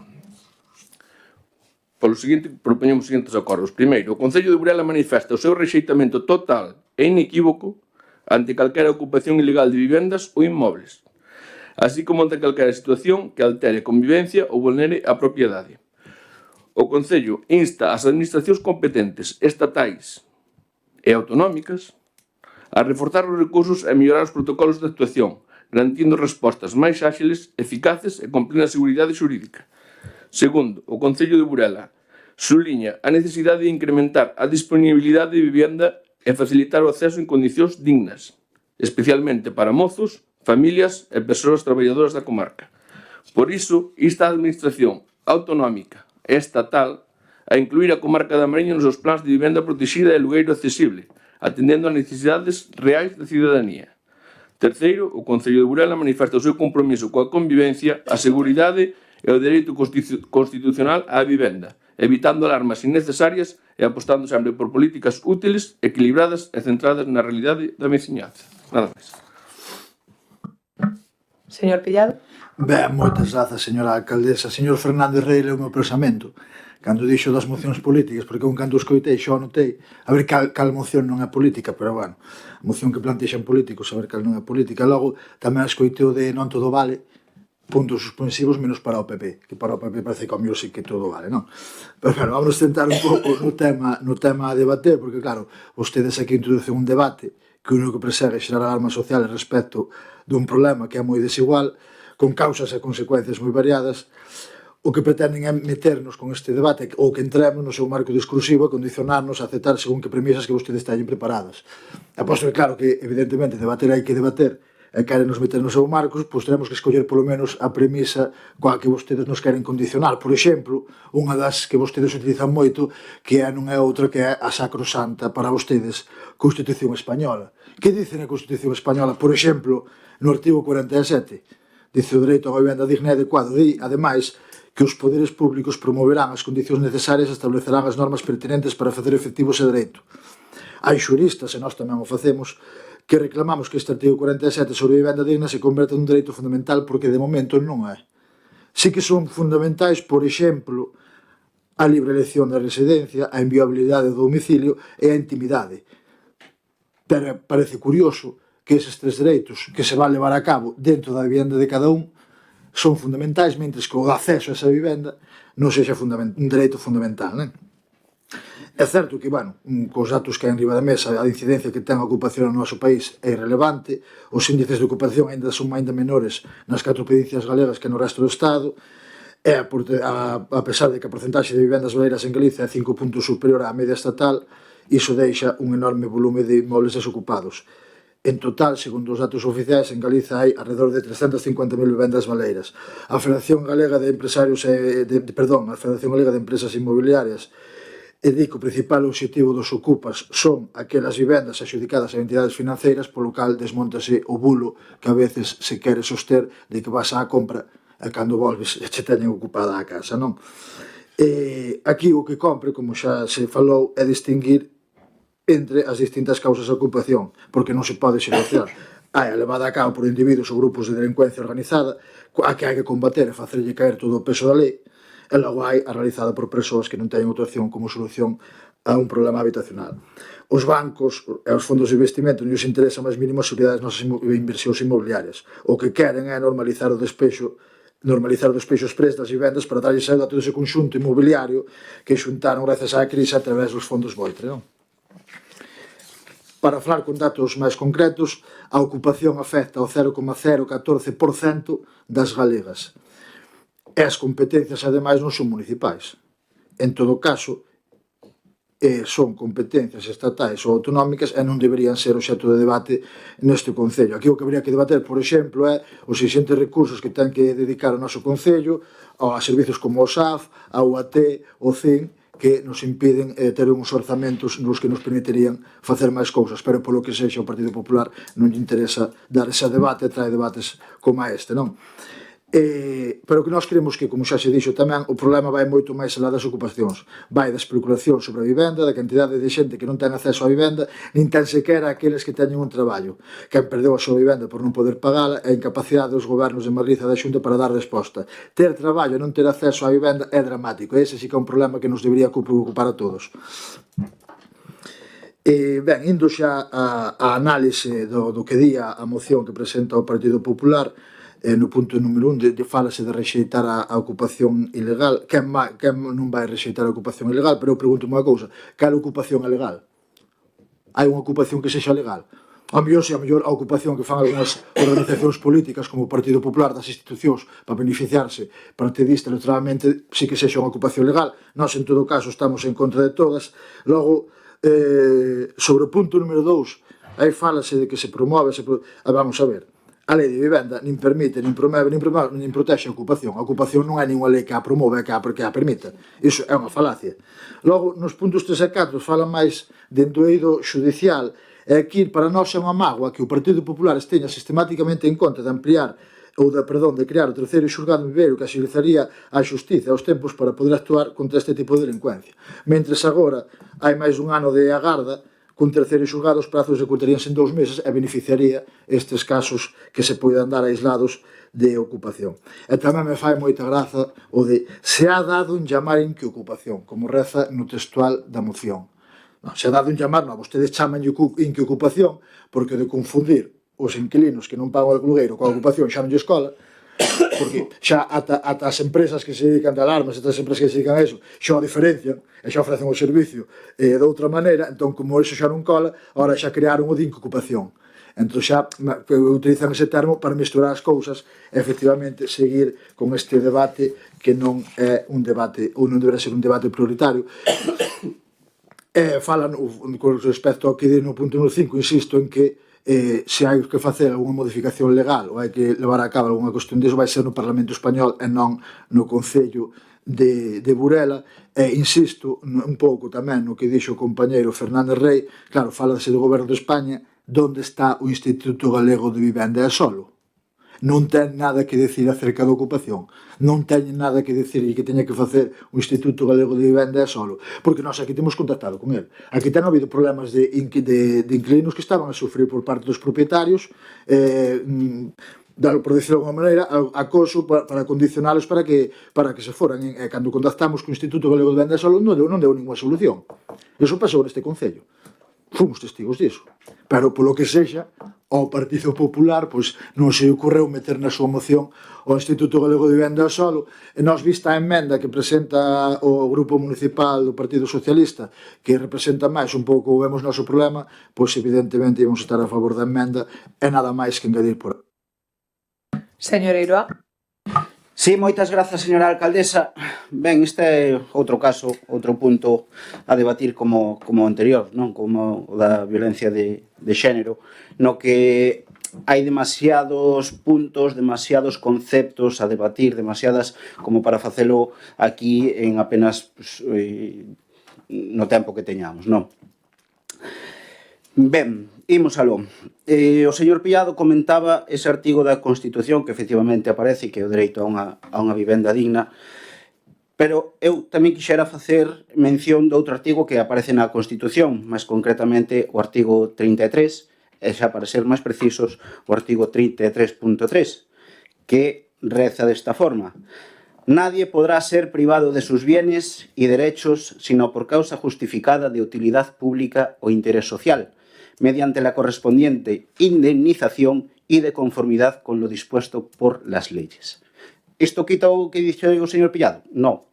S6: Polo seguinte, propoñemos os seguintes acordos. Primeiro, o Concello de Burela manifesta o seu rexeitamento total e inequívoco ante calquera ocupación ilegal de vivendas ou inmobles, así como ante calquera situación que altere a convivencia ou vulnere a propiedade. O Concello insta as administracións competentes estatais e autonómicas a reforzar os recursos e mellorar os protocolos de actuación, garantindo respostas máis áxiles, eficaces e con plena seguridade xurídica. Segundo, o Concello de Burela subliña a necesidade de incrementar a disponibilidade de vivenda e facilitar o acceso en condicións dignas, especialmente para mozos, familias e persoas traballadoras da comarca. Por iso, insta a Administración autonómica e estatal a incluir a comarca da Mariña nos seus plans de vivenda protexida e alugueiro accesible, atendendo ás necesidades reais da cidadanía. Terceiro, o Concello de Burela manifesta o seu compromiso coa convivencia, a seguridade e o dereito constitucional á vivenda, evitando alarmas innecesarias e apostando sempre por políticas útiles, equilibradas e centradas na realidade da veciñanza. Nada máis.
S1: Señor Pillado.
S5: Ben, moitas grazas, señora alcaldesa. Señor Fernández Rey, leu o meu pensamento cando dixo das mocións políticas, porque un cando escoitei xo anotei a ver cal moción non é política, pero bueno, a moción que plantexan políticos, a ver cal non é política. Logo, tamén escoitei o de non todo vale, puntos suspensivos menos para o PP, que para o PP parece que ao mío sí que todo vale, non? Pero bueno, vamos tentar un pouco no tema a debater, porque claro, vostedes aquí introducen un debate que o único que persegue é xerar alarma social respecto dun problema que é moi desigual, con causas e consecuencias moi variadas. O que pretenden é meternos con este debate ou que entremos no seu marco discursivo e condicionarnos a aceptar según que premisas que vostedes teñen preparadas. Aposto que claro que evidentemente debater hai que debater, e queren nos meter no seu marcos, pois teremos que escoller polo menos a premisa coa que vostedes nos queren condicionar. Por exemplo, unha das que vostedes utilizan moito, que non é outra que é a sacrosanta para vostedes Constitución Española. Que dice na Constitución Española? Por exemplo, no artigo 47, dice o dereito a vivenda digna e adecuado. Di, ademais, que os poderes públicos promoverán as condicións necesarias e establecerán as normas pertinentes para facer efectivo ese dereito. Hai xuristas, e nós tamén o facemos, que reclamamos que este artigo 47 sobre a vivenda digna se converta nun dereito fundamental porque de momento non é. Sí que son fundamentais, por exemplo, a libre elección da residencia, a inviolabilidade do domicilio e a intimidade. Pero parece curioso que eses tres dereitos que se van levar a cabo dentro da vivenda de cada un son fundamentais, mentres que o acceso a esa vivenda non sexa un dereito fundamental, non? É certo que, bueno, cos datos que hai en riba da mesa, a incidencia que ten a ocupación no noso país é irrelevante, os índices de ocupación ainda son ainda menores nas 4 provincias galegas que no resto do Estado, e a pesar de que a porcentaxe de vivendas baleiras en Galicia é 5 puntos superior á media estatal, iso deixa un enorme volume de inmobles desocupados. En total, segundo os datos oficiais, en Galiza hai alrededor de 350.000 vivendas baleiras. A Federación Galega de Empresarios a Federación Galega de Empresas Inmobiliarias e di que o principal obxectivo dos ocupas son aquelas vivendas adxudicadas a entidades financeiras, polo cal desmontase o bulo que a veces se quere soster de que vas á compra e cando volves che teñen ocupada a casa, non? Aquí o que compre, como xa se falou, é distinguir entre as distintas causas de ocupación, porque non se pode xerenciar. Hai a levada a cabo por individuos ou grupos de delincuencia organizada, a que hai que combater e facerlle caer todo o peso da lei, e logo hai a realizada por persoas que non teñen outra opción como solución a un problema habitacional. Os bancos e os fondos de investimento non lles interesa máis mínimo a seguridade das nosas inversións inmobiliarias. O que queren é normalizar o despexo exprés das vivendas para darlle saída a todo ese conxunto inmobiliario que xuntaron gracias á crise a través dos fondos Voitre, non? Para falar con datos máis concretos, a ocupación afecta ao 0,014% das galegas. E as competencias, ademais, non son municipais. En todo caso, son competencias estatais ou autonómicas e non deberían ser obxecto de debate neste Concello. Aquí o que habría que debater, por exemplo, é os exigentes recursos que ten que dedicar o noso Concello a servizos como o SAF, a UAT, o CIN, que nos impiden ter uns orzamentos nos que nos permitirían facer máis cousas, pero polo que sexa o Partido Popular non lle interesa dar ese debate e trae debates como este, non? Pero que nós creemos que, como xa se dixo tamén, o problema vai moito máis alá das ocupacións. Vai da especulación sobre a vivenda, da cantidade de xente que non ten acceso á vivenda, nin tan sequera aqueles que teñen un traballo. Quen perdeu a súa vivenda por non poder pagala é a incapacidade dos gobernos de Madrid e da Xunta para dar resposta. Ter traballo e non ter acceso á vivenda é dramático, e ese sí que é un problema que nos debería preocupar a todos. Ben, indo xa a análise do que di a moción que presenta o Partido Popular, no punto número 1 falase de rexeitar a ocupación ilegal. Quen non vai rexeitar a ocupación ilegal? Pero eu pregunto unha cousa, cal ocupación é legal? Hai unha ocupación que sexa legal? A mellor a ocupación que fan algunhas organizacións políticas como o Partido Popular das institucións para beneficiarse partidista electoralmente sí que sexa unha ocupación legal. Nós, en todo caso, estamos en contra de todas. Logo, sobre o punto número 2, aí falase de que se promove, vamos a ver, a lei de vivenda nin permite, nin promove, nin protexe a ocupación. A ocupación non é ninguna lei que a promove, que a permita. Iso é unha falacia. Logo, nos puntos 3 e 4 falan máis de endoeido judicial, e aquí para nós é unha mágoa que o Partido Popular esteña sistemáticamente en conta de ampliar de crear o terceiro xulgado en Viveiro que axilizaría a xustiza e os tempos para poder actuar contra este tipo de delincuencia. Mentres agora hai máis dun ano de agarda, cun terceiro xulgado os prazos executaríanse en 2 meses e beneficiaría estes casos que se poidan dar aislados de ocupación. E tamén me fai moita graza o de se ha dado un llamar en que ocupación, como reza no textual da moción. Non, se ha dado un llamar, non, vostedes chaman en que ocupación porque de confundir os inquilinos que non pagan o alugueiro coa ocupación xa non lle escola, porque xa ata as empresas que se dedican de alarmas, as empresas que se dedican a eso, xa o diferencian e xa ofrecen o servicio de outra maneira, entón como eso xa non cola, agora xa crearon o de ocupación. Entón xa utilizan ese termo para misturar as cousas e efectivamente seguir con este debate que non é un debate ou non deberá ser un debate prioritario. Falan con respecto ao que di no punto número 5, insisto en que se hai que facer algunha modificación legal ou hai que levar a cabo algunha cuestión disso vai ser no Parlamento Español e non no Concello de Burela. Insisto un pouco tamén no que dixo o compañeiro Fernández Rei. Claro, falase do Goberno de España, onde está o Instituto Galego de Vivenda e Solo? Non ten nada que decir acerca da ocupación, non ten nada que decir e que teña que facer o Instituto Galego de Vivenda e Solo, porque nós aquí temos contactado con ele. Aquí ten habido problemas de inquilinos que estaban a sufrir por parte dos propietarios, por decirlo de alguma maneira, acoso para condicionalos para que se foran. E cando contactamos co Instituto Galego de Vivenda e Solo non deu ninguna solución. Iso pasou neste Concello. Fomos testigos disso. Pero polo que sexa, ao Partido Popular non se ocorreu meter na súa moción o Instituto Galego de Vivenda e Solo, e nós vista a emenda que presenta o Grupo Municipal do Partido Socialista, que representa máis un pouco o vemos noso problema, pois evidentemente íbamos estar a favor da emenda e nada máis que engadir por aí.
S1: Señor Eiroa.
S2: Sí, moitas grazas, señora alcaldesa. Ben, este é outro caso, outro punto a debatir como o anterior, non? Como o da violencia de xénero, no que hai demasiados puntos, demasiados conceptos a debatir, demasiadas como para facelo aquí en apenas no tempo que teñamos, non? Ben, imos aló. O señor Pillado comentaba ese artigo da Constitución que efectivamente aparece, que é o dereito a unha vivenda digna, pero eu tamén quixera facer mención de outro artigo que aparece na Constitución, máis concretamente o artigo 33, e xa para ser máis precisos, o artigo 33.3, que reza desta forma: nadie podrá ser privado de sus bienes y derechos sino por causa justificada de utilidad pública o interés social, mediante la correspondiente indemnización y de conformidad con lo dispuesto por las leyes. ¿Isto quita o que dixe o señor Pillado? No.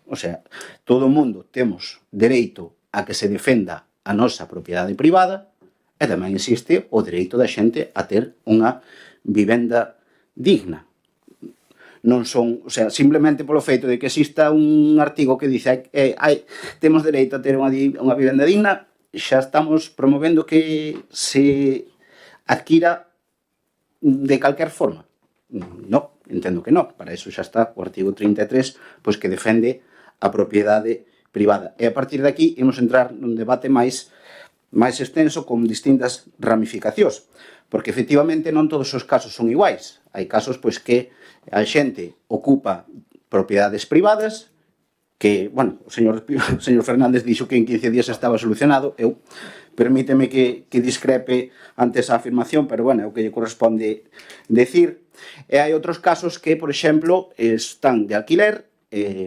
S2: O sea, todo o mundo temos dereito a que se defenda a nosa propiedade privada e tamén existe o dereito da xente a ter unha vivenda digna. Non son, o sea, simplemente polo feito de que exista un artigo que dice temos dereito a ter unha vivenda digna, xa estamos promovendo que se adquira de calquer forma. No, entendo que non. Para iso xa está o artigo 33, pois que defende a propiedade privada. E a partir de aquí imos entrar nun debate máis extenso con distintas ramificacións, porque efectivamente non todos os casos son iguais. Hai casos pois que a xente ocupa propiedades privadas que, bueno, o señor Fernández dixo que en 15 días estaba solucionado. Eu, permíteme que discrepe ante esa afirmación, pero, bueno, é o que lle corresponde decir. E hai outros casos que, por exemplo, están de alquiler,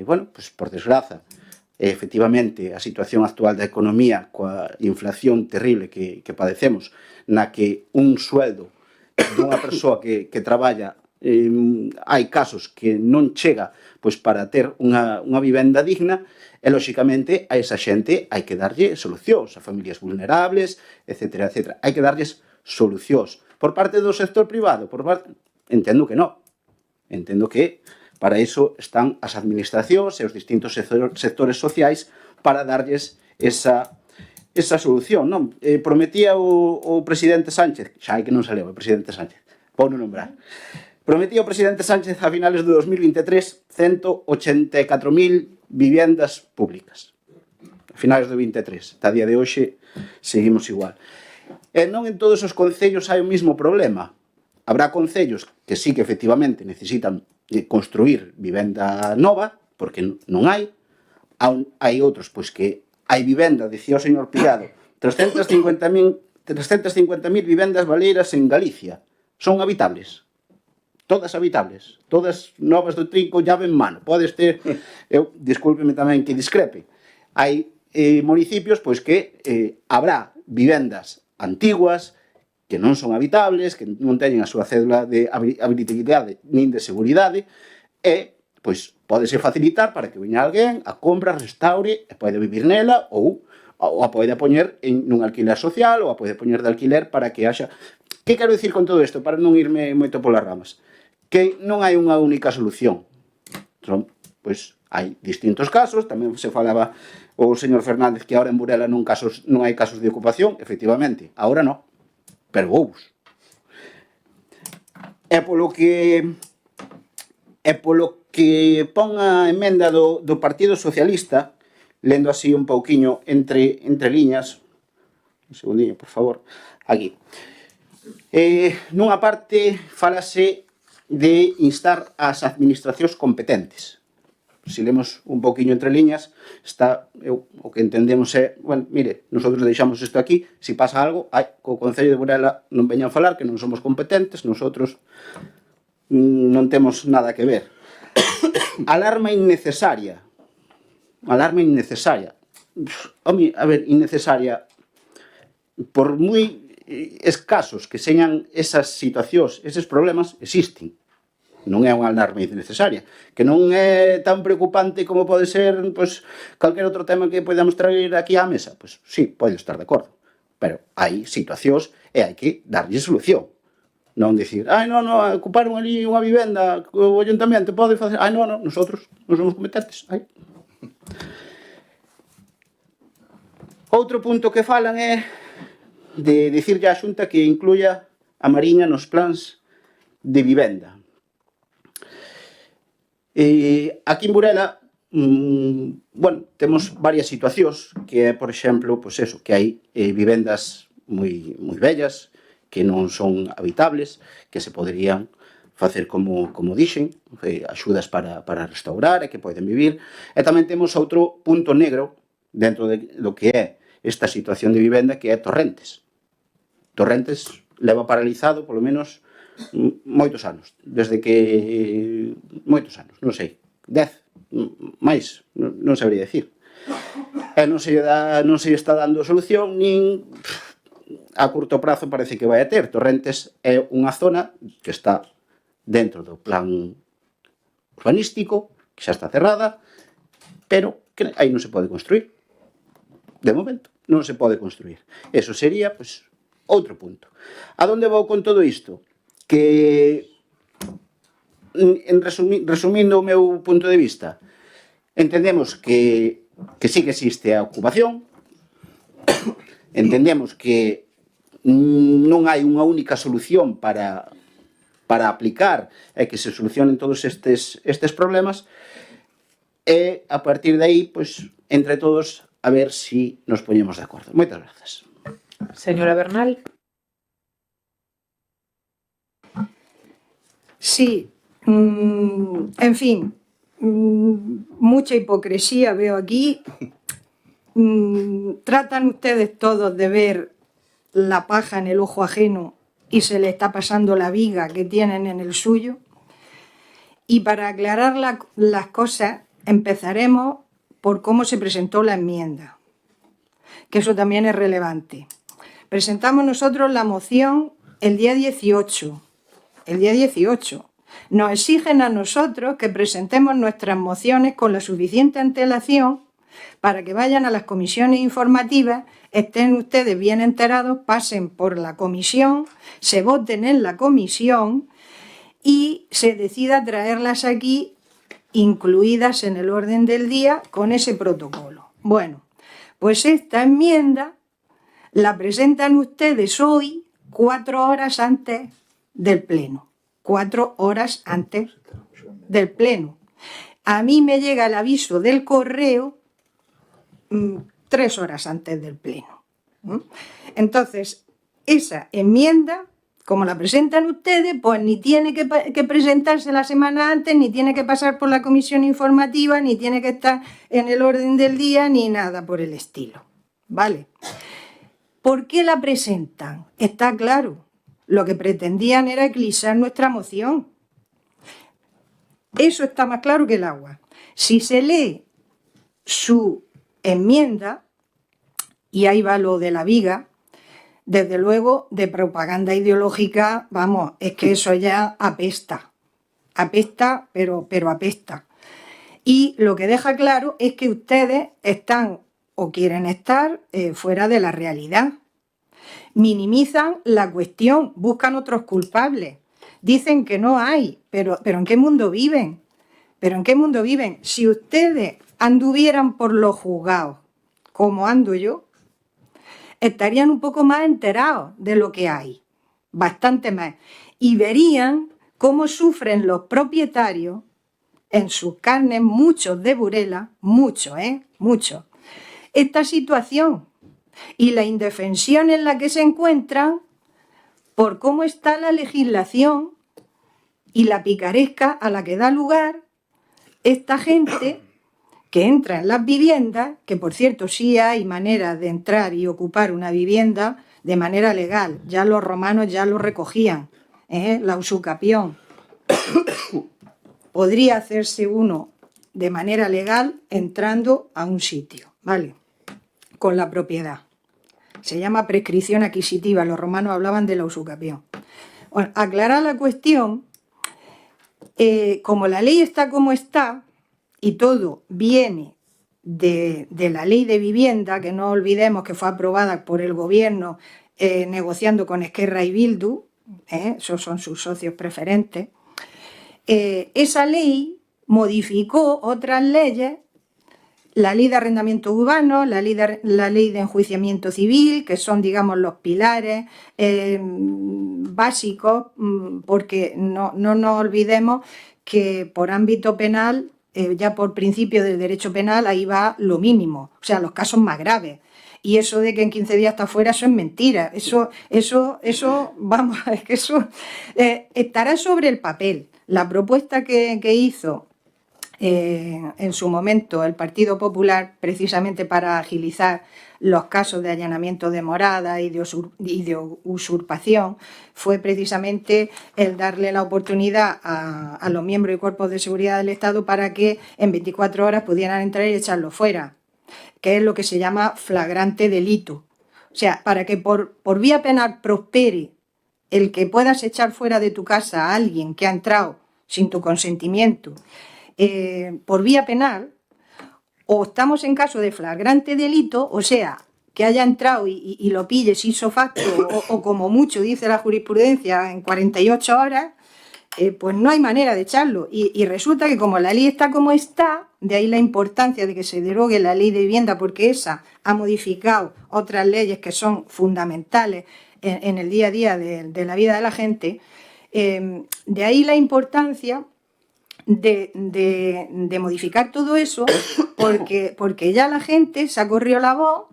S2: bueno, pues por desgraza, efectivamente, a situación actual da economía coa inflación terrible que padecemos, na que un sueldo dunha persoa que traballa, hai casos que non chega pois para ter unha vivenda digna, e, lóxicamente, a esa xente hai que darlle solucións, a familias vulnerables, etcétera, etcétera. Hai que darlles solucións. Por parte do sector privado, entendo que non. Entendo que para iso están as administracións e os distintos sectores sociais para darlles esa solución, non? Prometía o presidente Sánchez, xa hai que non se leva o presidente Sánchez, pou non nombrar. Prometía o presidente Sánchez a finales de 2023 184.000 viviendas públicas. A finales do 23. A día de hoxe seguimos igual. E non en todos os concellos hai o mismo problema. Habrá concellos que sí que efectivamente necesitan construir vivenda nova, porque non hai. Hai outros pois que hai vivenda, dicía o señor Pillado, 350.000 vivendas baleiras en Galicia. Son habitables. Todas habitables, todas novas do trinco, llave en mano. Podes ter, discúlpeme tamén que discrepe, hai municipios pois que habrá vivendas antiguas que non son habitables, que non teñen a súa cédula de habilitabilidade nin de seguridade, e pois pódese facilitar para que veña alguén, a compra, restaure, e pode vivir nela, ou a pode poñer nun alquiler social, ou a pode poñer de alquiler para que haxa... Que quero dicir con todo isto, para non irme moito polas ramas? Que non hai unha única solución. Pois hai distintos casos, tamén se falaba o señor Fernández que ahora en Burela non hai casos de ocupación, efectivamente, ahora non, pero houve. E polo que pon a emenda do Partido Socialista, lendo así un pouquiño entre liñas, un segundinho, por favor, aquí. Nunha parte falase de instar ás administracións competentes. Se lemos un poquinho entre liñas, está, o que entendemos é, bueno, mire, nosotros deixamos isto aquí, se pasa algo, co Concello de Burela non veñan falar, que non somos competentes, nosotros non temos nada que ver. Alarma innecesaria. Alarma innecesaria. Home, a ver, innecesaria. Por moi escasos que señan esas situacións, eses problemas, existen. Non é unha alarma innecesaria, que non é tan preocupante como pode ser pois, calquer outro tema que podamos traer aquí á mesa. Pois sí, pode estar de acordo, pero hai situacións e hai que darlle solución. Non dicir, non, ocuparon ali unha vivenda, o ayuntamento pode facer, non, nosotros non somos competentes. Outro punto que falan é de dicirlle á Xunta que incluya a Mariña nos plans de vivenda. Aquí en Burela, bueno, temos varias situacións que é, por exemplo, pois eso, que hai vivendas moi vellas, que non son habitables, que se poderían facer como dixen, axudas para restaurar e que poden vivir. E tamén temos outro punto negro dentro do que é esta situación de vivenda, que é Torrentes. Torrentes leva paralizado polo menos moitos anos, desde que moitos anos, non sei, 10, máis, non sabría decir. E non se está dando solución, nin a curto prazo parece que vai a ter. Torrentes é unha zona que está dentro do plan urbanístico, que xa está cerrada, pero que aí non se pode construir. De momento, non se pode construir. Eso sería, pois, outro punto. A donde vou con todo isto? Que, resumindo o meu punto de vista, entendemos que sí que existe a ocupación, entendemos que non hai unha única solución para aplicar e que se solucionen todos estes problemas, e a partir de aí, pois, entre todos, a ver si nos poñemos de acordo. Moitas grazas.
S1: Señora Bernal.
S10: Sí, en fin, mucha hipocresía veo aquí. Tratan ustedes todos de ver la paja en el ojo ajeno y se le está pasando la viga que tienen en el suyo. Y para aclarar las cosas, empezaremos por cómo se presentó la enmienda, que eso también es relevante. Presentamos nosotros la moción el día 18. El día 18. Nos exigen a nosotros que presentemos nuestras mociones con la suficiente antelación para que vayan a las comisiones informativas, estén ustedes bien enterados, pasen por la comisión, se voten en la comisión y se decida traerlas aquí incluidas en el orden del día con ese protocolo. Bueno, pues esta enmienda la presentan ustedes hoy 4 horas antes del pleno. 4 horas antes del pleno. A mí me llega el aviso del correo 3 horas antes del pleno. Entonces, esa enmienda, como la presentan ustedes, pues ni tiene que presentarse la semana antes, ni tiene que pasar por la comisión informativa, ni tiene que estar en el orden del día, ni nada por el estilo. ¿Vale? ¿Por qué la presentan? Está claro. Lo que pretendían era eclipsar nuestra moción. Eso está más claro que el agua. Si se lee su enmienda, y ahí va lo de la viga, desde luego de propaganda ideológica, vamos, es que eso ya apesta. Apesta, pero apesta. Y lo que deja claro es que ustedes están o quieren estar fuera de la realidad. Minimizan la cuestión, buscan otros culpables. Dicen que no hay, pero ¿en qué mundo viven? ¿Pero en qué mundo viven? Si ustedes anduvieran por los juzgados, como ando yo, estarían un poco más enterados de lo que hay, bastante más, y verían cómo sufren los propietarios en sus carnes, muchos de Burela, muchos, esta situación y la indefensión en la que se encuentran por cómo está la legislación y la picaresca a la que da lugar esta gente que entra en las viviendas, que por cierto sí hay manera de entrar y ocupar una vivienda de manera legal, ya los romanos ya lo recogían, la usucapión. Podría hacerse uno de manera legal entrando a un sitio, ¿vale? Con la propiedad. Se llama prescripción adquisitiva, los romanos hablaban de la usucapión. Bueno, aclarar la cuestión, como la ley está como está, y todo viene de la ley de vivienda, que no olvidemos que fue aprobada por el gobierno negociando con Esquerra y Bildu, esos son sus socios preferentes, esa ley modificó otras leyes, la ley de arrendamiento urbano, la ley de enjuiciamiento civil, que son, digamos, los pilares básicos, porque no nos olvidemos que por ámbito penal ya por principio del derecho penal, ahí va lo mínimo, o sea, los casos más graves. Y eso de que en 15 días está fuera, eso es mentira. Eso vamos, es que eso estará sobre el papel. La propuesta que hizo en su momento el Partido Popular, precisamente para agilizar los casos de allanamiento de morada y de usurpación, fue precisamente el darle la oportunidad a los miembros y cuerpos de seguridad del Estado para que en 24 horas pudieran entrar y echarlo fuera, que es lo que se llama flagrante delito. O sea, para que por vía penal prospere el que puedas echar fuera de tu casa a alguien que ha entrado sin tu consentimiento, por vía penal, o estamos en caso de flagrante delito, o sea, que haya entrado y lo pilles ipso facto, o como mucho dice la jurisprudencia, en 48 horas, pues no hay manera de echarlo. Y resulta que como la ley está como está, de ahí la importancia de que se derogue la ley de vivienda, porque esa ha modificado otras leyes que son fundamentales en el día a día de la vida de la gente, de ahí la importancia de modificar todo eso, porque ya la gente se ha corrido la voz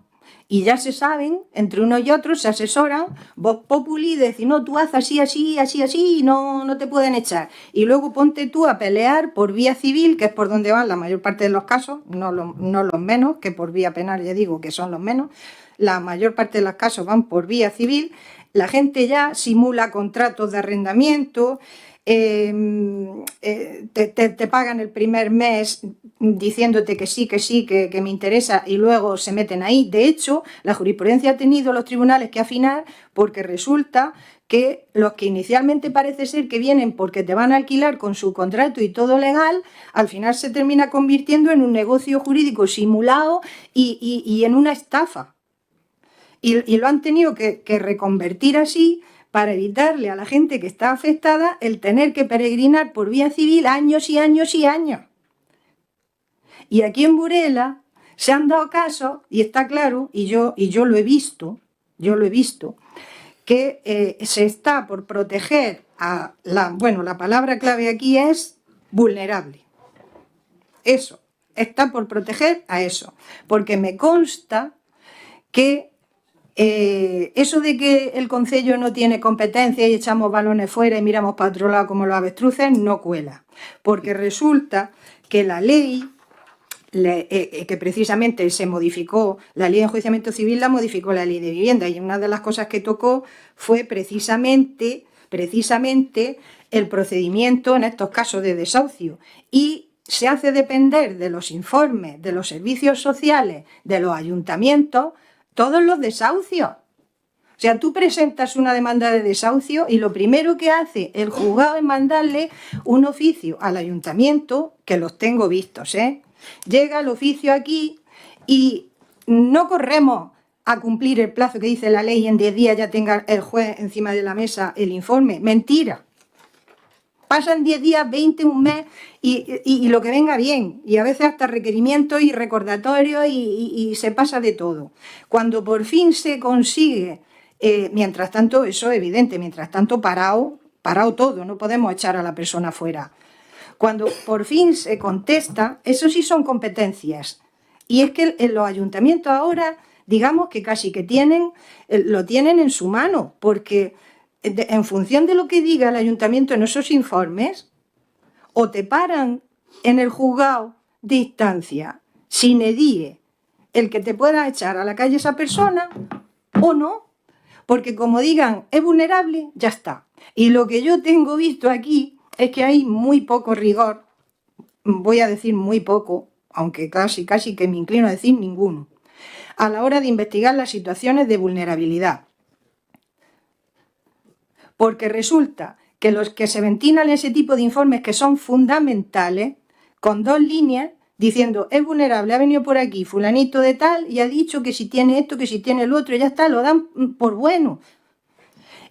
S10: y ya se saben, entre unos y otros se asesoran, vox populi, decir, no, tú haz así, así, así, así, y no te pueden echar. Y luego ponte tú a pelear por vía civil, que es por donde van la mayor parte de los casos, no los menos, que por vía penal ya digo que son los menos, la mayor parte de los casos van por vía civil, la gente ya simula contratos de arrendamiento, te pagan el primer mes diciéndote que sí, que me interesa, y luego se meten ahí. De hecho, la jurisprudencia ha tenido los tribunales que afinar, porque resulta que los que inicialmente parece ser que vienen porque te van a alquilar con su contrato y todo legal, al final se termina convirtiendo en un negocio jurídico simulado y en una estafa. Y lo han tenido que reconvertir así, para evitarle a la gente que está afectada el tener que peregrinar por vía civil años y años y años. Y aquí en Burela se han dado casos, y está claro, y yo lo he visto, que se está por proteger a la palabra clave aquí es vulnerable. Eso, está por proteger a eso, porque me consta que eso de que el concello no tiene competencia y echamos balones fuera y miramos para otro lado como los avestruces no cuela, porque resulta que la ley que precisamente se modificó, la ley de enjuiciamiento civil la modificó la ley de vivienda, y una de las cosas que tocó fue precisamente el procedimiento en estos casos de desahucio, y se hace depender de los informes de los servicios sociales de los ayuntamientos todos los desahucios. O sea, tú presentas una demanda de desahucio y lo primero que hace el juzgado es mandarle un oficio al ayuntamiento, que los tengo vistos, ¿eh? Llega el oficio aquí y no corremos a cumplir el plazo que dice la ley y en 10 días ya tenga el juez encima de la mesa el informe. Mentira. Pasan 10 días, 20, un mes y lo que venga bien. Y a veces hasta requerimientos y recordatorios y se pasa de todo. Cuando por fin se consigue, mientras tanto, eso es evidente, mientras tanto parado todo, no podemos echar a la persona fuera. Cuando por fin se contesta, eso sí son competencias. Y es que en los ayuntamientos ahora, digamos que casi que lo tienen en su mano, porque en función de lo que diga el ayuntamiento en esos informes, o te paran en el juzgado de instancia sine die el que te pueda echar a la calle esa persona, o no, porque como digan es vulnerable, ya está. Y lo que yo tengo visto aquí es que hay muy poco rigor, voy a decir muy poco, aunque casi que me inclino a decir ninguno, a la hora de investigar las situaciones de vulnerabilidad. Porque resulta que los que se ventilan ese tipo de informes que son fundamentales, con 2 líneas, diciendo es vulnerable, ha venido por aquí fulanito de tal y ha dicho que si tiene esto, que si tiene lo otro, y ya está, lo dan por bueno.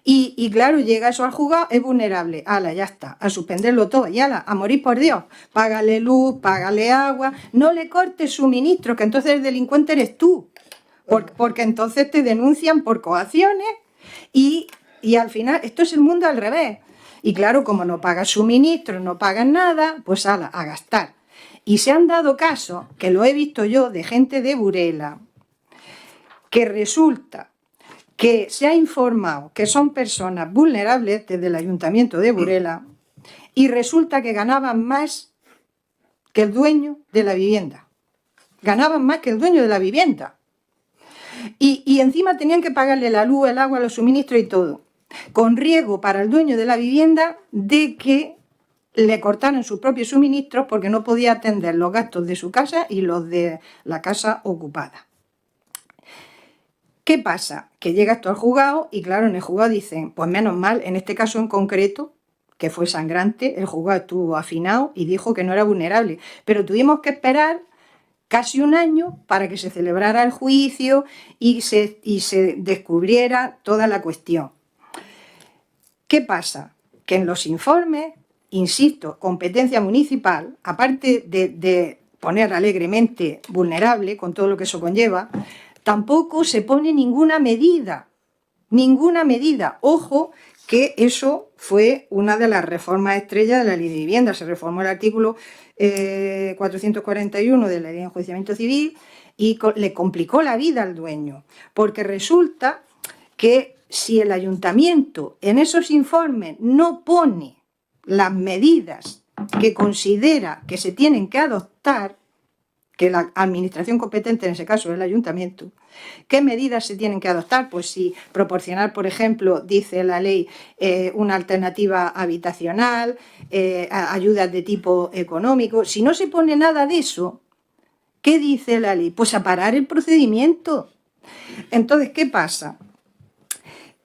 S10: Y claro, llega eso al juzgado, es vulnerable, ala, ya está, a suspenderlo todo, y ala, a morir por Dios, págale luz, págale agua, no le cortes suministro, que entonces el delincuente eres tú, porque entonces te denuncian por coacciones y al final, esto es el mundo al revés. Y claro, como no pagas suministro, no pagas nada, pues ala, a gastar. Y se han dado casos, que lo he visto yo, de gente de Burela, que resulta que se ha informado que son personas vulnerables desde el Ayuntamiento de Burela y resulta que ganaban más que el dueño de la vivienda. Ganaban más que el dueño de la vivienda. Y encima tenían que pagarle la luz, el agua, los suministros y todo, con riesgo para el dueño de la vivienda de que le cortaran sus propios suministros porque no podía atender los gastos de su casa y los de la casa ocupada. ¿Qué pasa? Que llega esto al juzgado y claro, en el juzgado dicen, pues menos mal, en este caso en concreto, que fue sangrante, el juzgado estuvo afinado y dijo que no era vulnerable, pero tuvimos que esperar casi un año para que se celebrara el juicio y se descubriera toda la cuestión. ¿Qué pasa? Que en los informes, insisto, competencia municipal, aparte de poner alegremente vulnerable, con todo lo que eso conlleva, tampoco se pone ninguna medida. Ninguna medida. Ojo, que eso fue una de las reformas estrellas de la Ley de Vivienda. Se reformó el artículo 441 de la Ley de Enjuiciamiento Civil y le complicó la vida al dueño, porque resulta que si el ayuntamiento en esos informes no pone las medidas que considera que se tienen que adoptar, que la administración competente en ese caso es el ayuntamiento, ¿qué medidas se tienen que adoptar? Pues si proporcionar, por ejemplo, dice la ley, una alternativa habitacional, ayudas de tipo económico. Si no se pone nada de eso, ¿qué dice la ley? Pues a parar el procedimiento. Entonces, ¿qué pasa?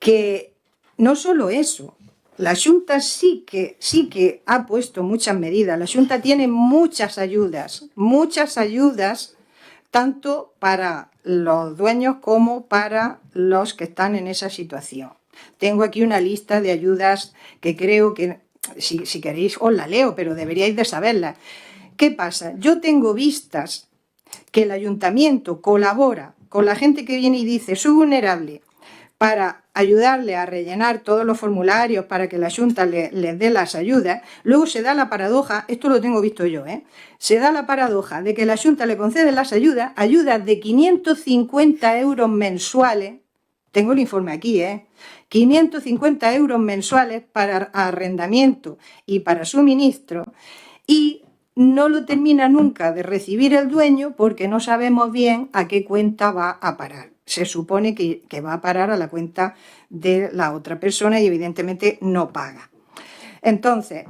S10: Que no solo eso, la Xunta sí que ha puesto muchas medidas. La Xunta tiene muchas ayudas, tanto para los dueños como para los que están en esa situación. Tengo aquí una lista de ayudas que creo que, si queréis, os la leo, pero deberíais de saberla. ¿Qué pasa? Yo tengo vistas que el ayuntamiento colabora con la gente que viene y dice soy vulnerable, para ayudarle a rellenar todos los formularios para que la Xunta les dé las ayudas. Luego se da la paradoja, esto lo tengo visto yo, se da la paradoja de que la Xunta le concede las ayudas de 550 euros mensuales, tengo el informe aquí, 550 euros mensuales para arrendamiento y para suministro, y no lo termina nunca de recibir el dueño porque no sabemos bien a qué cuenta va a parar. Se supone que va a parar a la cuenta de la otra persona y evidentemente no paga. Entonces,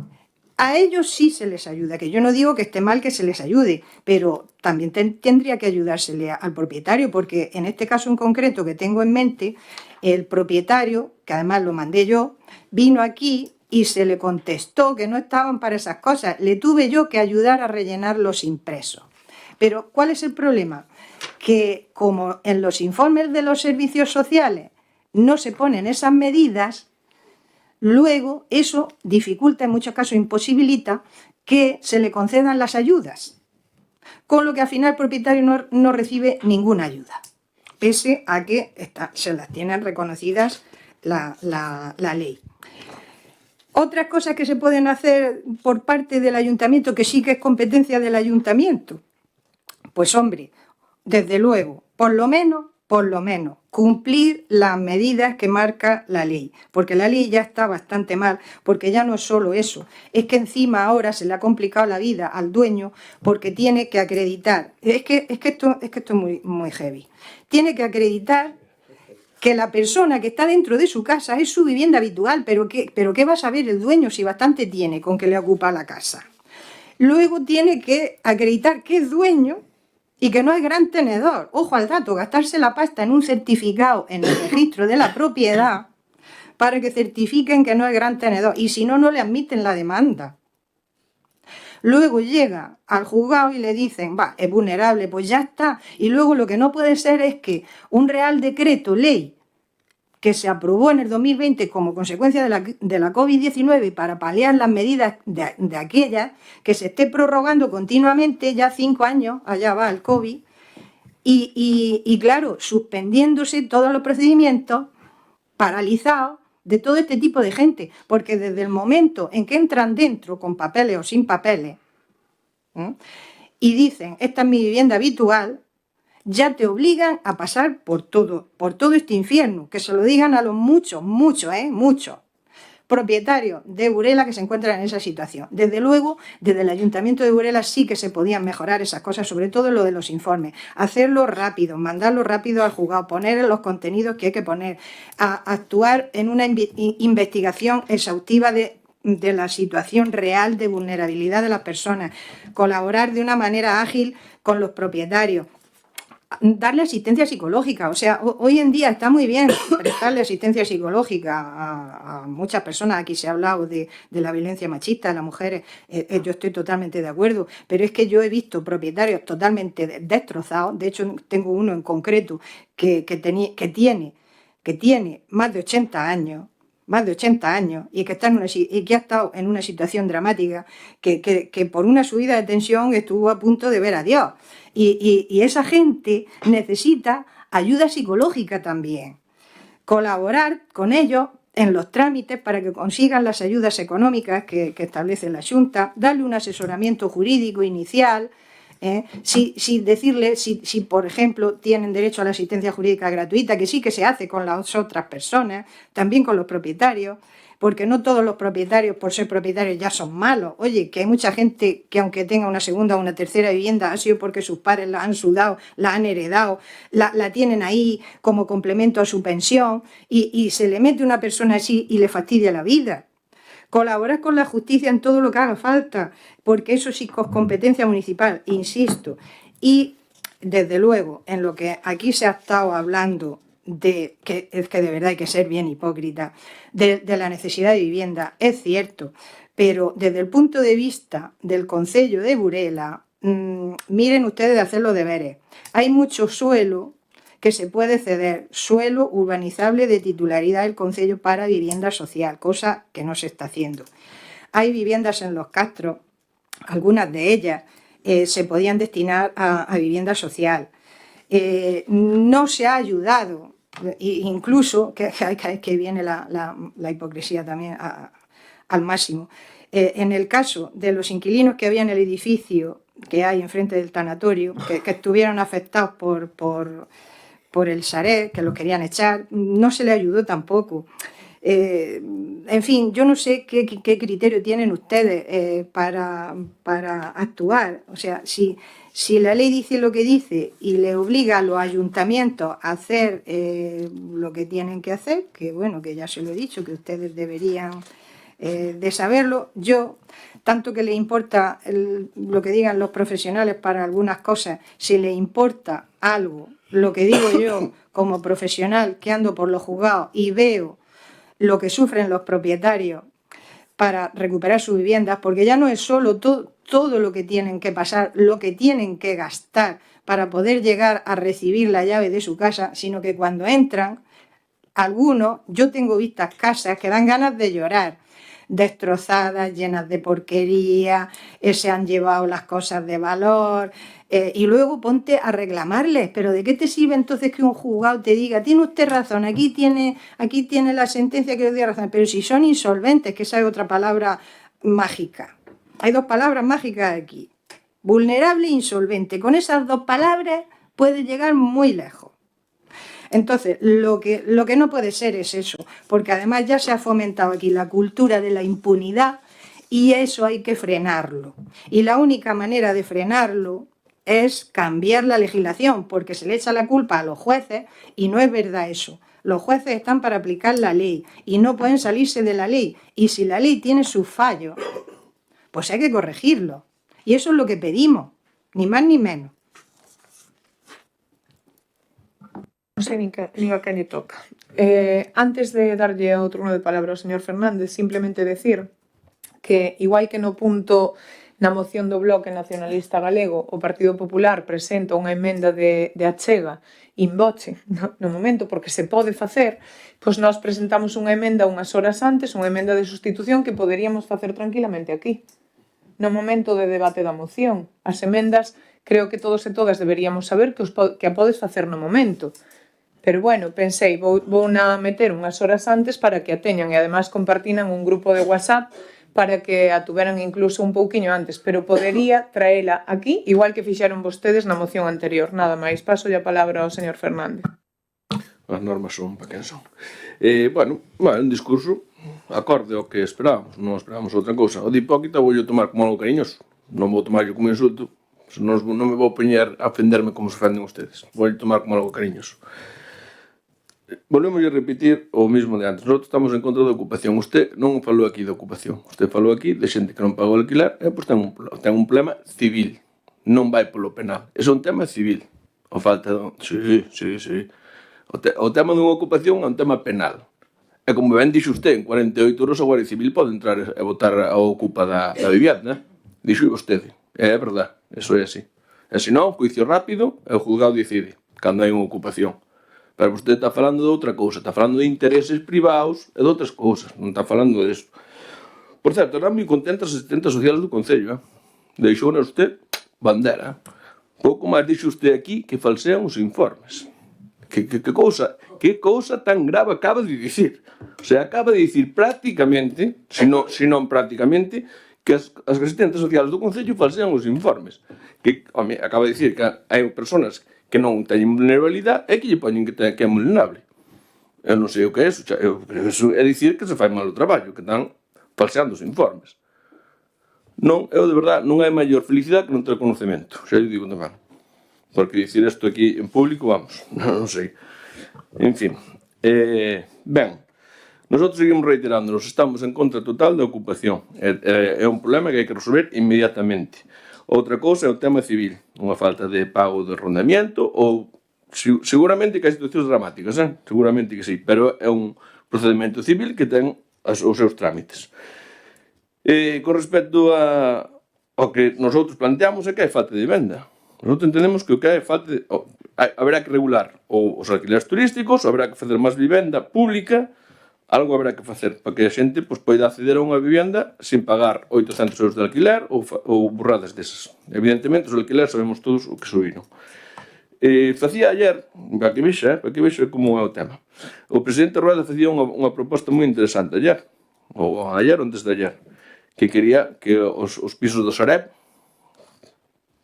S10: a ellos sí se les ayuda, que yo no digo que esté mal que se les ayude, pero también tendría que ayudársele al propietario, porque en este caso en concreto que tengo en mente, el propietario, que además lo mandé yo, vino aquí y se le contestó que no estaban para esas cosas. Le tuve yo que ayudar a rellenar los impresos. Pero, ¿cuál es el problema? Que como en los informes de los servicios sociales no se ponen esas medidas, luego eso dificulta, en muchos casos imposibilita, que se le concedan las ayudas. Con lo que al final el propietario no recibe ninguna ayuda, pese a que se las tienen reconocidas la ley. Otras cosas que se pueden hacer por parte del ayuntamiento, que sí que es competencia del ayuntamiento, pues hombre, desde luego, por lo menos, cumplir las medidas que marca la ley, porque la ley ya está bastante mal, porque ya no es solo eso, es que encima ahora se le ha complicado la vida al dueño porque tiene que acreditar, es que esto es muy heavy, tiene que acreditar que la persona que está dentro de su casa es su vivienda habitual, pero ¿qué va a saber el dueño si bastante tiene con que le ocupa la casa? Luego tiene que acreditar que es dueño y que no es gran tenedor. Ojo al dato, gastarse la pasta en un certificado en el registro de la propiedad para que certifiquen que no es gran tenedor y si no, no le admiten la demanda. Luego llega al juzgado y le dicen, es vulnerable, pues ya está. Y luego lo que no puede ser es que un Real Decreto Ley que se aprobó en el 2020 como consecuencia de la COVID-19 para paliar las medidas de aquellas, que se esté prorrogando continuamente, ya 5 años, allá va el COVID, y claro, suspendiéndose todos los procedimientos, paralizados de todo este tipo de gente, porque desde el momento en que entran dentro con papeles o sin papeles, y dicen, esta es mi vivienda habitual, ya te obligan a pasar por todo este infierno, que se lo digan a los muchos propietarios de Burela que se encuentran en esa situación. Desde luego, desde el Ayuntamiento de Burela sí que se podían mejorar esas cosas, sobre todo lo de los informes, hacerlo rápido, mandarlo rápido al juzgado, poner los contenidos que hay que poner, a actuar en una investigación exhaustiva de la situación real de vulnerabilidad de las personas, colaborar de una manera ágil con los propietarios, darle asistencia psicológica. O sea, hoy en día está muy bien prestarle asistencia psicológica a muchas personas. Aquí se ha hablado de la violencia machista de las mujeres. Yo estoy totalmente de acuerdo, pero es que yo he visto propietarios totalmente destrozados. De hecho, tengo uno en concreto que tiene más de 80 años, y que ha estado en una situación dramática, que por una subida de tensión estuvo a punto de ver a Dios. Y esa gente necesita ayuda psicológica también. Colaborar con ellos en los trámites para que consigan las ayudas económicas que establece la Xunta, darle un asesoramiento jurídico inicial, si, por ejemplo, tienen derecho a la asistencia jurídica gratuita, que sí que se hace con las otras personas, también con los propietarios, porque no todos los propietarios, por ser propietarios, ya son malos. Oye, que hay mucha gente que aunque tenga una segunda o una tercera vivienda, ha sido porque sus padres la han sudado, la han heredado, la tienen ahí como complemento a su pensión, y se le mete una persona así y le fastidia la vida. Colaborar con la justicia en todo lo que haga falta, porque eso sí es competencia municipal, insisto. Y, desde luego, en lo que aquí se ha estado hablando, que es que de verdad hay que ser bien hipócrita, de la necesidad de vivienda, es cierto, pero desde el punto de vista del Concello de Burela, miren ustedes de hacer los deberes. Hay mucho suelo que se puede ceder, suelo urbanizable de titularidad del Concello para vivienda social, cosa que no se está haciendo. Hay viviendas en los castros, algunas de ellas se podían destinar a vivienda social. No se ha ayudado, incluso, que viene la hipocresía también al máximo. En el caso de los inquilinos que había en el edificio que hay enfrente del tanatorio, que estuvieron afectados por el Sareb, que los querían echar, no se le ayudó tampoco. En fin, yo no sé qué criterio tienen ustedes para actuar. O sea, si la ley dice lo que dice y le obliga a los ayuntamientos a hacer lo que tienen que hacer, que bueno, que ya se lo he dicho, que ustedes deberían de saberlo, yo, tanto que le importa lo que digan los profesionales para algunas cosas, si le importa algo, lo que digo yo como profesional que ando por los juzgados y veo lo que sufren los propietarios para recuperar sus viviendas, porque ya no es solo todo lo que tienen que pasar, lo que tienen que gastar para poder llegar a recibir la llave de su casa, sino que cuando entran, algunos, yo tengo vistas casas que dan ganas de llorar, destrozadas, llenas de porquería, se han llevado las cosas de valor, y luego ponte a reclamarles. Pero ¿de qué te sirve entonces que un juzgado te diga, tiene usted razón, aquí tiene la sentencia que le dio razón? Pero si son insolventes, que esa es otra palabra mágica. Hay dos palabras mágicas aquí, vulnerable e insolvente. Con esas dos palabras puede llegar muy lejos. Entonces, lo que no puede ser es eso, porque además ya se ha fomentado aquí la cultura de la impunidad y eso hay que frenarlo. Y la única manera de frenarlo es cambiar la legislación, porque se le echa la culpa a los jueces y no es verdad eso. Los jueces están para aplicar la ley y no pueden salirse de la ley. Y si la ley tiene sus fallos, pues hay que corregirlo. Y eso es lo que pedimos, ni más ni menos.
S1: Non sei nin a quen lle toca. Antes de darlle o turno de palabra ao señor Fernández, simplemente decir que, igual que no punto na moción do Bloque Nacionalista Galego, o Partido Popular presenta unha emenda de achega in voce no momento, porque se pode facer, pois nós presentamos unha emenda unhas horas antes, unha emenda de sustitución que poderíamos facer tranquilamente aquí, no momento de debate da moción. As emendas, creo que todos e todas deberíamos saber que a podes facer no momento. Pero bueno, pensei, vou na meter unhas horas antes para que a teñan e además compartinan un grupo de WhatsApp para que a tuveran incluso un pouquiño antes, pero podería traela aquí, igual que fixeron vostedes na moción anterior. Nada máis, paso a palabra ao señor Fernández.
S6: As normas son para quen son. Bueno, un discurso acorde ao que esperábamos, non esperábamos outra cousa. O de hipócrita vou tomar como algo cariñoso, non vou tomar como insulto, non me vou poñer a ofenderme como se ofenden ustedes, vou tomar como algo cariñoso. Volvemos a repetir o mismo de antes. Nosotros estamos en contra da ocupación. Usted non falou aquí de ocupación. Usted falou aquí de xente que non pagou o alquiler e pois ten un problema civil. Non vai polo penal. É un tema civil. O falta de... Sí. O tema dunha ocupación é un tema penal. E como ben dixo usted, en 48 horas a Guardia Civil pode entrar e botar a ocupa da vivienda. Dixo vostede. É verdade. Eso é así. E se non, juicio rápido e o juzgado decide cando hai unha ocupación. Pero vostede está falando de outra cousa, está falando de intereses privados e de outras cousas, non está falando de isto. Por certo, eran moi contentas as asistentas sociales do Concello, deixou na usted bandera. Pouco máis dixo usted aquí que falsean os informes. Que cousa tan grave acaba de dicir. O sea, acaba de dicir prácticamente, se non prácticamente, que as asistentes sociales do Concello falsean os informes. Que, acaba de dicir que hai personas que non teñen vulnerabilidade e que lle poñen que é vulnerable. Eu non sei o que é eso. Eso é dicir que se fai mal o traballo, que están falseando os informes. Non, eu de verdade, non hai maior felicidade que non ter conocemento. Xa lle digo tamén. Porque dicir isto aquí en público, vamos, non sei. En fin. Ben, nosotros seguimos reiterándonos, estamos en contra total da ocupación. É un problema que hai que resolver inmediatamente. Outra cousa é o tema civil, unha falta de pago de arrendamiento ou seguramente que hai situacións dramáticas, seguramente que sí, pero é un procedimento civil que ten os seus trámites. Con respecto ao que nosotros planteamos é que hai falta de vivenda. Nosotros entendemos que o que hai falta de... haberá que regular os alquileres turísticos, haberá que facer máis vivenda pública, algo haberá que facer para que a xente poida acceder a unha vivenda sin pagar 800 euros de alquiler ou burradas desas. Evidentemente, os alquileres sabemos todos o que subiron. Facía ayer, para que vexa como é o tema, o presidente Rueda facía unha proposta moi interesante ayer, ou antes de ayer, que quería que os pisos do Sareb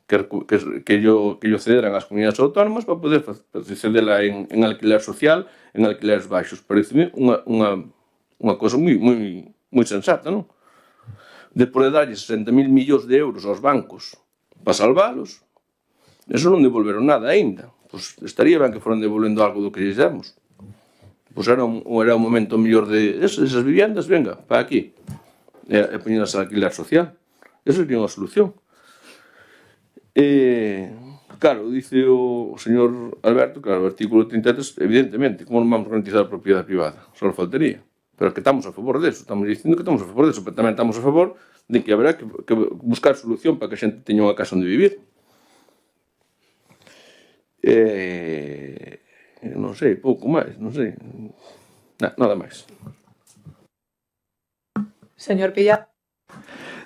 S6: que yo cederan ás comunidades autónomas para poder cedela en alquiler social, en alquileres baixos. Parece unha cosa moi sensata, non? Depois de darlle 60.000 millóns de euros aos bancos para salvalos, eso non devolveron nada aínda. Pois estaría ben que foran devolvendo algo do que lles demos. Pois era un momento mellor de esas viviendas, venga, para aquí, e poñelas a alquiler social. Eso sería unha solución. Claro, dice o señor Alberto, claro, o artículo 33, evidentemente, como non vamos a garantizar a propiedade privada? Só faltaría. Pero que estamos a favor deso, estamos dicindo que estamos a favor deso, pero tamén estamos a favor de que haberá que buscar solución para que a xente teña unha casa onde vivir. Non sei, pouco máis, non sei. Nada máis.
S1: Señor Pillá.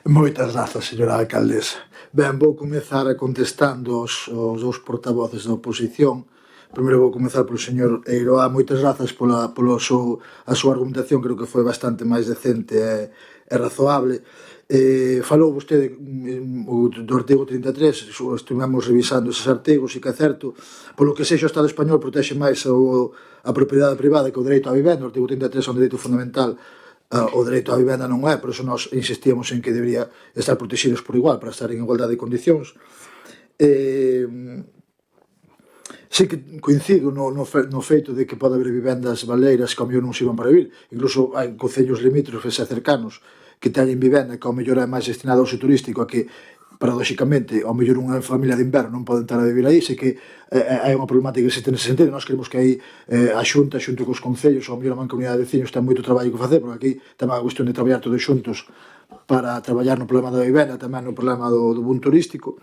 S5: Moitas grazas, señora alcaldesa. Ben, vou comezar contestando os dous portavoces da oposición. Primeiro vou comezar polo señor Eiroa. Moitas grazas pola a súa argumentación, creo que foi bastante máis decente e razoable. Falou vostede do artigo 33, estivemos revisando eses artigos e que é certo, polo que sexa o Estado español protexe máis a propiedade privada que o dereito á vivenda. O artigo 33 é un dereito fundamental, o dereito á vivenda non é, por iso nós insistíamos en que debería estar protegidos por igual para estar en igualdade de condicións. Sí que coincido no feito de que pode haber vivendas baleiras que ao mellor non sirvan para vivir. Incluso hai concellos limítrofes e cercanos que teñen vivenda que ao mellor é máis destinada ao uso turístico, a que paradóxicamente, ao mellor unha familia de inverno non pode entrar a vivir aí, sei que hai unha problemática que existe nese sentido. Nós queremos que aí a Xunta, xunto cos concellos, ao mellor a Mancomunidade de Veciños, ten moito traballo que facer, porque aquí tamén a cuestión de traballar todos xuntos para traballar no problema da vivenda, tamén no problema do boom turístico.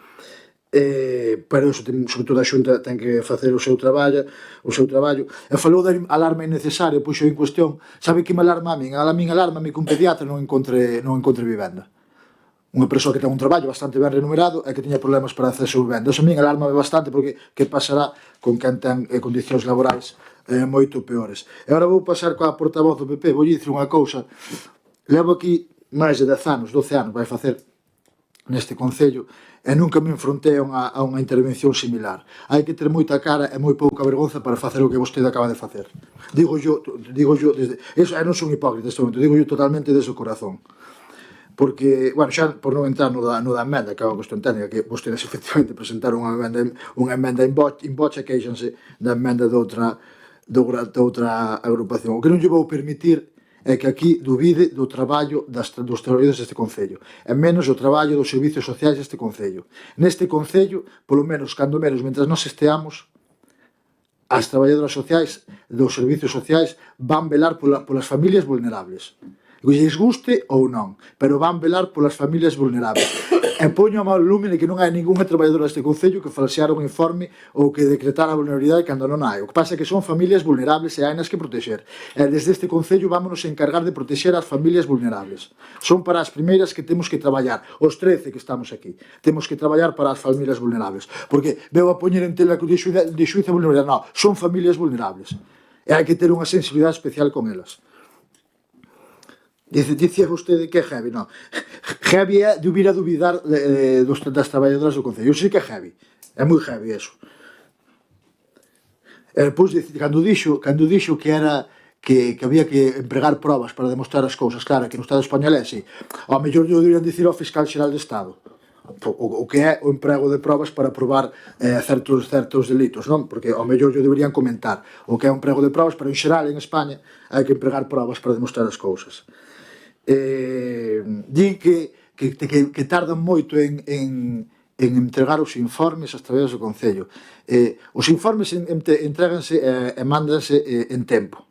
S5: Pero iso, sobre todo a Xunta ten que facer o seu traballo. E falou da alarma innecesaria, pois en cuestión, sabe que me alarma a min? A min alarma-me que un pediatra non encontre vivenda. Unha persoa que ten un traballo bastante ben remunerado e que teña problemas para acceso a vivenda. Eso a min alarma bastante, porque que pasará con quen ten condicións laborais moito peores. E agora vou pasar coa portavoz do PP. Vou dicir unha cousa. Levo aquí máis de 10 anos, 12 anos vai facer neste Concello, e nunca me enfrontei a unha intervención similar. Hai que ter moita cara e moi pouca vergonza para facer o que vostede acaba de facer. Digo yo desde, eso, non son hipócrita neste momento, digo yo totalmente desde o corazón. Porque, bueno, xa por non entrar no da emenda, que é unha cuestión técnica, que vostedes efectivamente presentaron unha emenda in bocha, queixanse da emenda de outra agrupación. O que non lle vou permitir é que aquí dubide do traballo dos traballadores deste Concello, e menos o traballo dos servicios sociais deste Concello. Neste Concello, polo menos, cando menos, mentras nós esteamos, as traballadoras sociais dos servicios sociais van velar polas familias vulnerables. Lles guste ou non, pero van velar polas familias vulnerables. E poño a mal lume que non hai ningunha traballadora deste Concello que falseara un informe ou que decretara a vulnerabilidade cando non hai. O que pasa é que son familias vulnerables e hai nas que protexer. E desde este Concello vámonos a encargar de protexer as familias vulnerables. Son para as primeiras que temos que traballar. Os 13 que estamos aquí. Temos que traballar para as familias vulnerables. Porque veo a poñer en tela de xuiza vulnerabilidade. Non, son familias vulnerables. E hai que ter unha sensibilidade especial con elas. Dicía vostede que é heavy, non. Heavy é de vir a dubidar das traballadoras do Concello. Eu sei que é heavy. É moi heavy, eso. E depois, cando dixo que era que había que empregar probas para demostrar as cousas, claro, que no Estado español é así. Ao mellor eu deberían dicir ao Fiscal Xeral de Estado o que é o emprego de probas para probar certos delitos, non? Porque ao mellor eu deberían comentar o que é o emprego de probas, pero en xeral en España hai que empregar probas para demostrar as cousas. Din que tardan moito en entregar os informes ás traballadoras do Concello. Os informes entréganse e mándanse en tempo.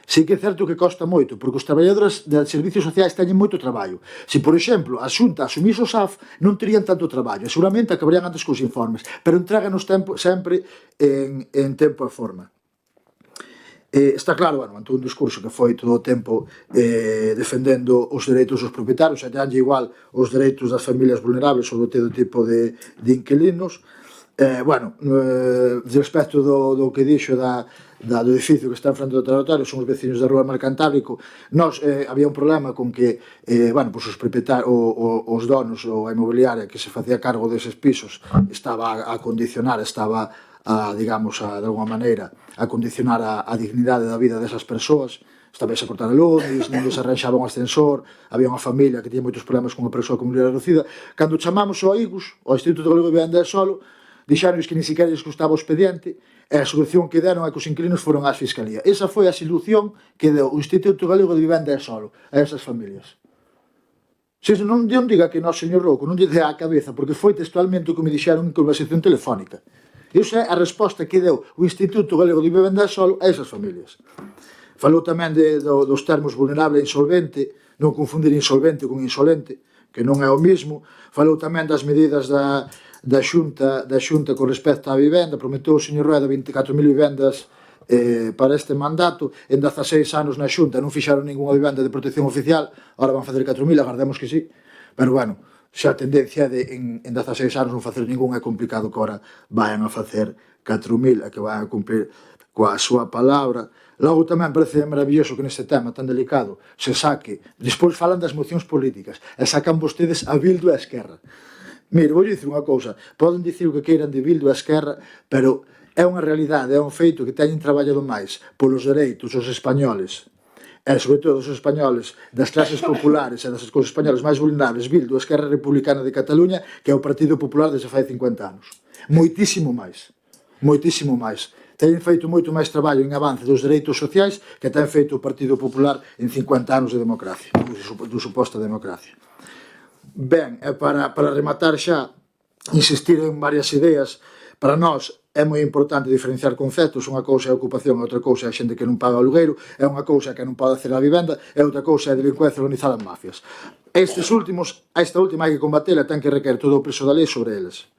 S5: Sí que é certo que costa moito, porque os traballadores de servicios sociais teñen moito traballo. Se, por exemplo, a Xunta asumís o SAF, non terían tanto traballo, e seguramente acabarían antes cos informes, pero entreganos sempre en tempo e forma. Está claro, bueno, mantou un discurso que foi todo o tempo defendendo os dereitos dos propietarios, e danlle igual os dereitos das familias vulnerables ou do todo tipo de inquilinos. Bueno, respecto do que dixo do edificio que está en frente do territorio, son os veciños da Rúa Mar Cantábrico. Nós había un problema con que os propietarios, os donos ou a inmobiliaria que se facía cargo deses pisos estaba a condicionar, estaba de alguma maneira, a condicionar a dignidade da vida desas persoas. Estaba a cortar a luz, non se arranxaba un ascensor, había unha familia que tiña moitos problemas con unha persoa con mobilidade reducida. Cando chamamos ao IGUS, ao Instituto Galego de Vivenda e Solo, dixeron que ni siquiera lles custaba o expediente, e a solución que deron é que os inquilinos foron ás Fiscalía. Esa foi a solución que deu o Instituto Galego de Vivenda e Solo a esas familias. Se non diga que non, señor Rouco, non lle dé a cabeza, porque foi textualmente o que me dixeron en conversación telefónica. Esa é a resposta que deu o Instituto Galego de Vivenda e Solo a esas familias. Falou tamén dos termos vulnerable e insolvente, non confundir insolvente con insolente, que non é o mismo. Falou tamén das medidas da Xunta con respecto á vivenda. Prometeu o señor Rueda 24.000 vivendas para este mandato. En 16 anos na Xunta non fixaron ninguna vivenda de protección oficial, agora van facer 4.000, agardemos que sí. Pero bueno, xa a tendencia de en 16 anos non facer ningún é complicado que agora vayan a facer 4.000 e que vayan a cumplir coa súa palabra. Logo tamén parece maravilloso que neste tema tan delicado se saque, despois falan das mocións políticas e sacan vostedes a Bildu e a Esquerra. Mire, vou dicir unha cousa, poden dicir o que queiran de Bildu e a Esquerra, pero é unha realidade, é un feito que teñen traballado máis polos dereitos dos españoles, e sobre todo os españoles das clases populares e das cousas españoles máis vulnerables, Bildu, a Esquerra Republicana de Cataluña, que é o Partido Popular desde fai 50 anos. Moitísimo máis. Moitísimo máis. Teñen feito moito máis traballo en avance dos dereitos sociais que ten feito o Partido Popular en 50 anos de democracia, do suposta democracia. Ben, e para rematar xa, insistir en varias ideas. Para nós é moi importante diferenciar conceptos. Unha cousa é a ocupación, outra cousa é a xente que non paga o alugueiro, é unha cousa que non pode hacer a vivenda, e outra cousa é a delincuencia organizada en mafias. Esta última hai que combatela, ten que requerer todo o peso da lei sobre eles.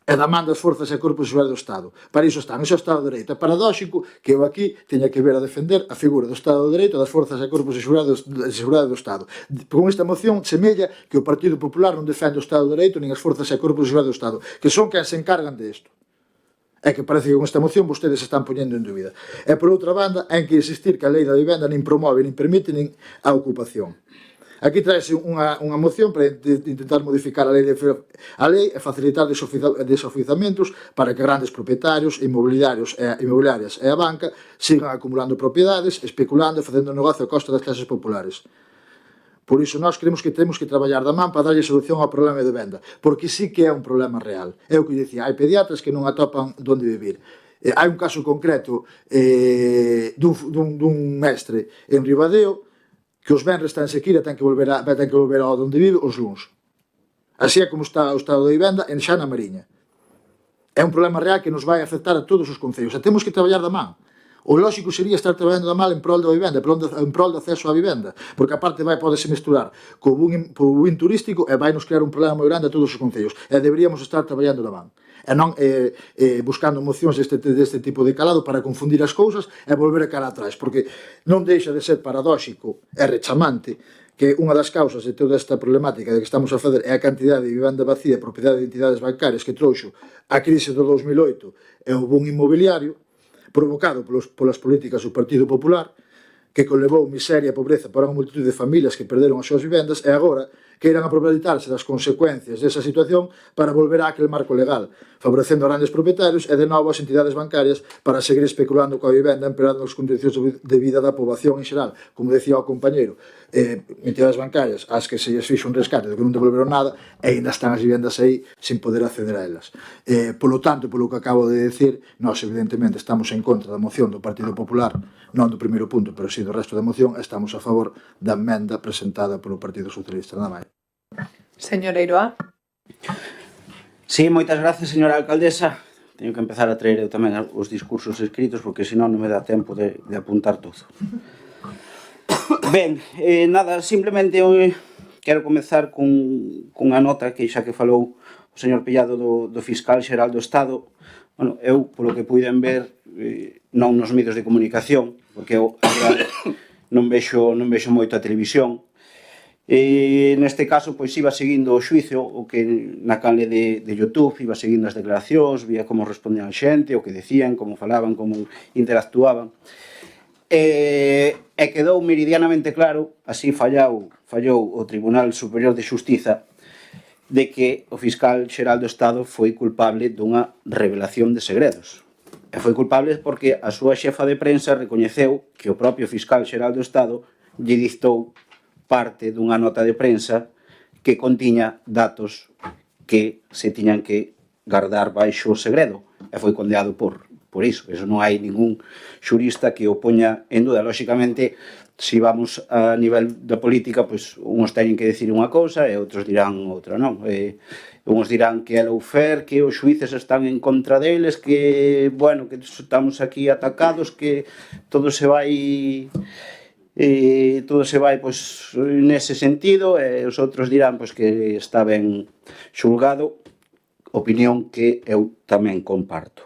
S5: E da man das forzas e corpos de seguridade do Estado. Para iso están, iso é o Estado de Dereito. É paradóxico que eu aquí teña que ver a defender a figura do Estado de Dereito das forzas e corpos de seguridade do Estado. Con esta moción semella que o Partido Popular non defende o Estado de Dereito nin as forzas e corpos de seguridade do Estado, que son quen se encargan de isto. É que parece que con esta moción vostedes se están poñendo en dúbida. E por outra banda, hai que insistir que a lei da vivenda nin promove, nin permite nin a ocupación. Aquí traese unha moción para intentar modificar a lei e facilitar desoficiamentos para que grandes propietarios inmobiliarias e a banca sigan acumulando propiedades, especulando e facendo negocio a costa das clases populares. Por iso nós creemos que temos que traballar da man para darlle solución ao problema de venda, porque sí que é un problema real. É o que dicía, hai pediatras que non atopan onde vivir. Hai un caso concreto dun mestre en Ribadeo que os venres está en sequía e ten que volver ao onde vive os luns. Así é como está o estado de vivenda en xa na Mariña. É un problema real que nos vai afectar a todos os concellos. E temos que traballar da man. O lógico sería estar traballando da mal en prol da vivenda, en prol do acceso á vivenda, porque aparte podese misturar co boom turístico e vai nos crear un problema moi grande a todos os concellos. E deberíamos estar traballando da man. E non buscando mocións deste tipo de calado para confundir as cousas e volver a cara atrás, porque non deixa de ser paradóxico e rechamante que unha das causas de toda esta problemática de que estamos a fazer é a cantidade de vivenda vacía e propiedade de entidades bancarias que trouxo a crise do 2008 e o boom inmobiliario, provocado polas políticas do Partido Popular, que conlevou miseria e pobreza para unha multitud de familias que perderon as súas vivendas e agora queiran aproveitarse das consecuencias desa situación para volver a aquel marco legal, favorecendo a grandes propietarios e de novo as entidades bancarias para seguir especulando coa vivenda, empeorando as condicións de vida da poboación en xeral. Como decía o compañeiro, entidades bancarias ás que se lles fixo un rescate do que non devolveron nada e ainda están as vivendas aí sin poder acceder a elas. Polo tanto, polo que acabo de decir, nós evidentemente estamos en contra da moción do Partido Popular, non do primeiro punto, pero si do resto da moción, estamos a favor da emenda presentada polo Partido Socialista. Nada máis.
S1: Señora Iroa.
S2: Sí, moitas gracias, señora alcaldesa. Teño que empezar a traer eu tamén os discursos escritos porque senón non me dá tempo de apuntar todo. Ben, nada, simplemente quero comezar cunha nota que xa que falou o señor Pillado do fiscal xeral do Estado. Bueno, eu, polo que puiden ver, non nos medios de comunicación, porque eu non vexo moito a televisión, e neste caso pois iba seguindo o xuizo, o que na canle de YouTube iba seguindo as declaracións, vía como respondían a xente, o que decían, como falaban, como interactuaban, e quedou meridianamente claro, así fallou o Tribunal Superior de Xustiza, de que o fiscal xeral do Estado foi culpable dunha revelación de segredos. E foi culpable porque a súa xefa de prensa recoñeceu que o propio fiscal xeral do Estado lle dictou parte dunha nota de prensa que contiña datos que se tiñan que guardar baixo o segredo e foi condenado por iso. Eso non hai ningún xurista que o poña en duda. Lóxicamente, se vamos a nivel da política, pois uns teñen que decir unha cousa e outros dirán outra, non? Uns dirán que é lawfare, que os xuíces están en contra deles, que, bueno, que estamos aquí atacados, que todo se vai pois nese sentido, e os outros dirán pois que está ben xulgado, opinión que eu tamén comparto.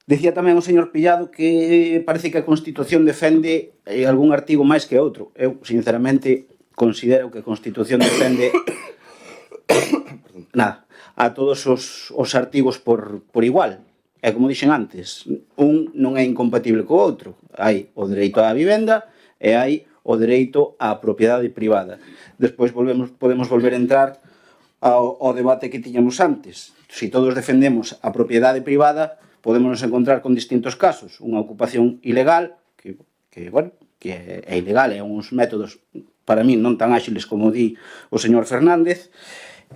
S2: Decía tamén o señor Pillado que parece que a Constitución defende algún artigo máis que outro. Eu, sinceramente, considero que a Constitución defende a todos os artigos por igual. E como dixen antes, un non é incompatible co outro. Hai o dereito á vivenda e hai o dereito á propiedade privada. Despois podemos volver a entrar ao debate que tiñamos antes. Se todos defendemos a propiedade privada, podemos nos encontrar con distintos casos. Unha ocupación ilegal, que é ilegal, é uns métodos, para min, non tan áxiles como di o señor Fernández,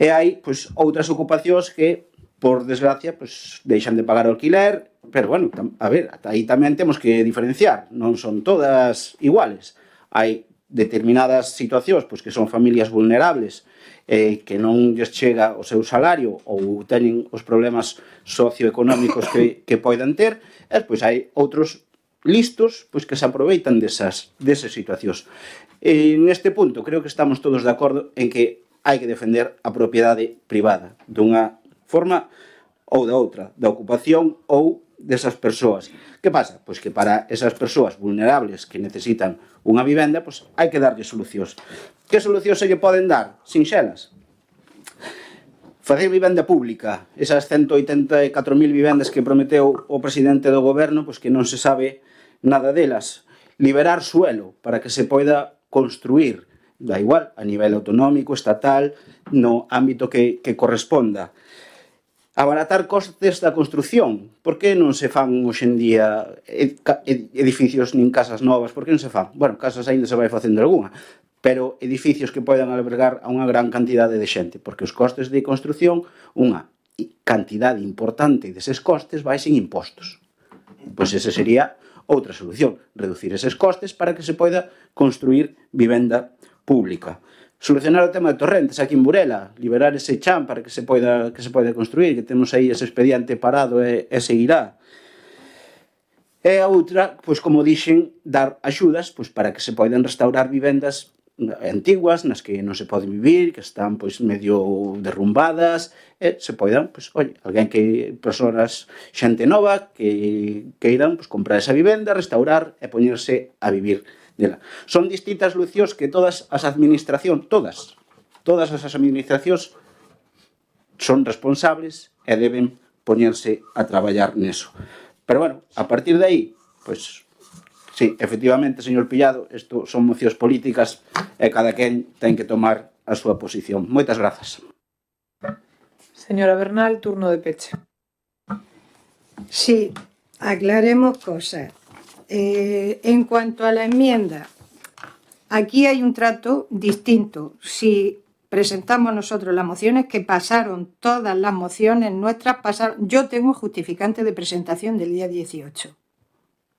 S2: e hai outras ocupacións que, por desgracia, deixan de pagar o alquiler, pero, bueno, a ver, aí tamén temos que diferenciar, non son todas iguales. Hai determinadas situacións que son familias vulnerables, que non lles chega o seu salario ou teñen os problemas socioeconómicos que poidan ter, e pois hai outros listos que se aproveitan desas situacións. Neste punto, creo que estamos todos de acordo en que hai que defender a propiedade privada dunha forma ou da outra, da ocupación ou desas persoas. Que pasa? Pois que para esas persoas vulnerables que necesitan unha vivenda, hai que darlle solucións. Que solucións se lle poden dar? Sinxelas. Facer vivenda pública, esas 184.000 vivendas que prometeu o presidente do goberno, que non se sabe nada delas. Liberar suelo para que se poida construir da igual, a nivel autonómico, estatal, no ámbito que corresponda. Abaratar costes da construción. Por que non se fan hoxe en día edificios nin casas novas? Por que non se fan? Bueno, casas aínda se vai facendo algunha, pero edificios que poidan albergar a unha gran cantidade de xente, porque os costes de construción, unha cantidade importante deses costes vai sin impostos. Pois esa sería outra solución, reducir eses costes para que se poida construir vivenda pública. Solucionar o tema de torrentes aquí en Burela, liberar ese chan para que se poida construir, que temos aí ese expediente parado e seguirá. E a outra, pois como dixen, dar axudas pois para que se poidan restaurar vivendas antiguas nas que non se pode vivir, que están pois medio derrumbadas, e se poidan, pois, oi, alguén que, persoas, xente nova que queiran pois comprar esa vivenda, restaurar e poñerse a vivir dela. Son distintas solucións que todas as administracións, todas as administracións son responsables e deben poñerse a traballar neso. Pero bueno, a partir de aí, pois, sí, efectivamente, señor Pillado, isto son mocións políticas e cada quen ten que tomar a súa posición. Moitas grazas.
S1: Señora Bernal, turno de peche.
S10: Sí, aclaremos cosas. En cuanto a la enmienda, aquí hay un trato distinto. Si presentamos nosotros las mociones, que pasaron todas las mociones nuestras, yo tengo justificante de presentación del día 18.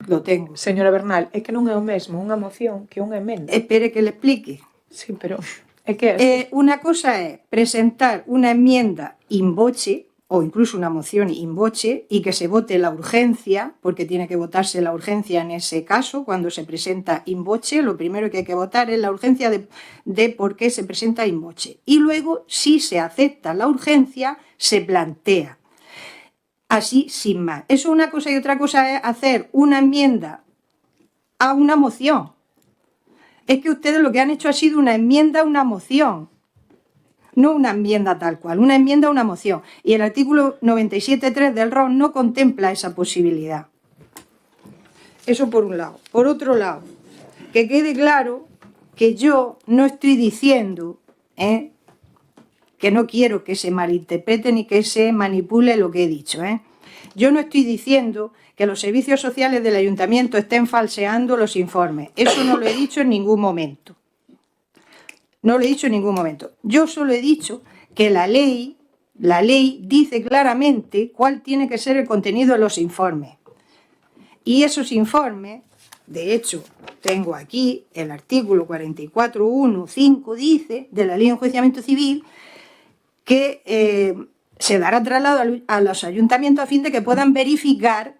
S10: Lo tengo.
S1: Señora Bernal, é que non é o mesmo unha moción que unha emenda.
S10: Espere que le explique.
S1: Sí, pero é que é
S10: Una cosa es presentar una enmienda in voce o incluso una moción in voce y que se vote la urgencia, porque tiene que votarse la urgencia en ese caso. Cuando se presenta in voce, lo primero que hay que votar es la urgencia de por qué se presenta in voce. Y luego, si se acepta la urgencia, se plantea. Así, sin más. Eso es una cosa, y otra cosa es hacer una enmienda a una moción. Es que ustedes lo que han hecho ha sido una enmienda a una moción. No una enmienda tal cual, una enmienda a una moción. Y el artículo 97.3 del RON no contempla esa posibilidad. Eso por un lado. Por otro lado, que quede claro que yo no estoy diciendo que no quiero que se malinterprete ni que se manipule lo que he dicho. Yo no estoy diciendo que los servicios sociales del ayuntamiento estén falseando los informes. Eso no lo he dicho en ningún momento. No lo he dicho en ningún momento. Yo solo he dicho que la ley dice claramente cuál tiene que ser el contenido de los informes. Y esos informes, de hecho, tengo aquí el artículo 44.1.5 dice de la Ley de Enjuiciamiento Civil que se dará traslado a los ayuntamientos a fin de que puedan verificar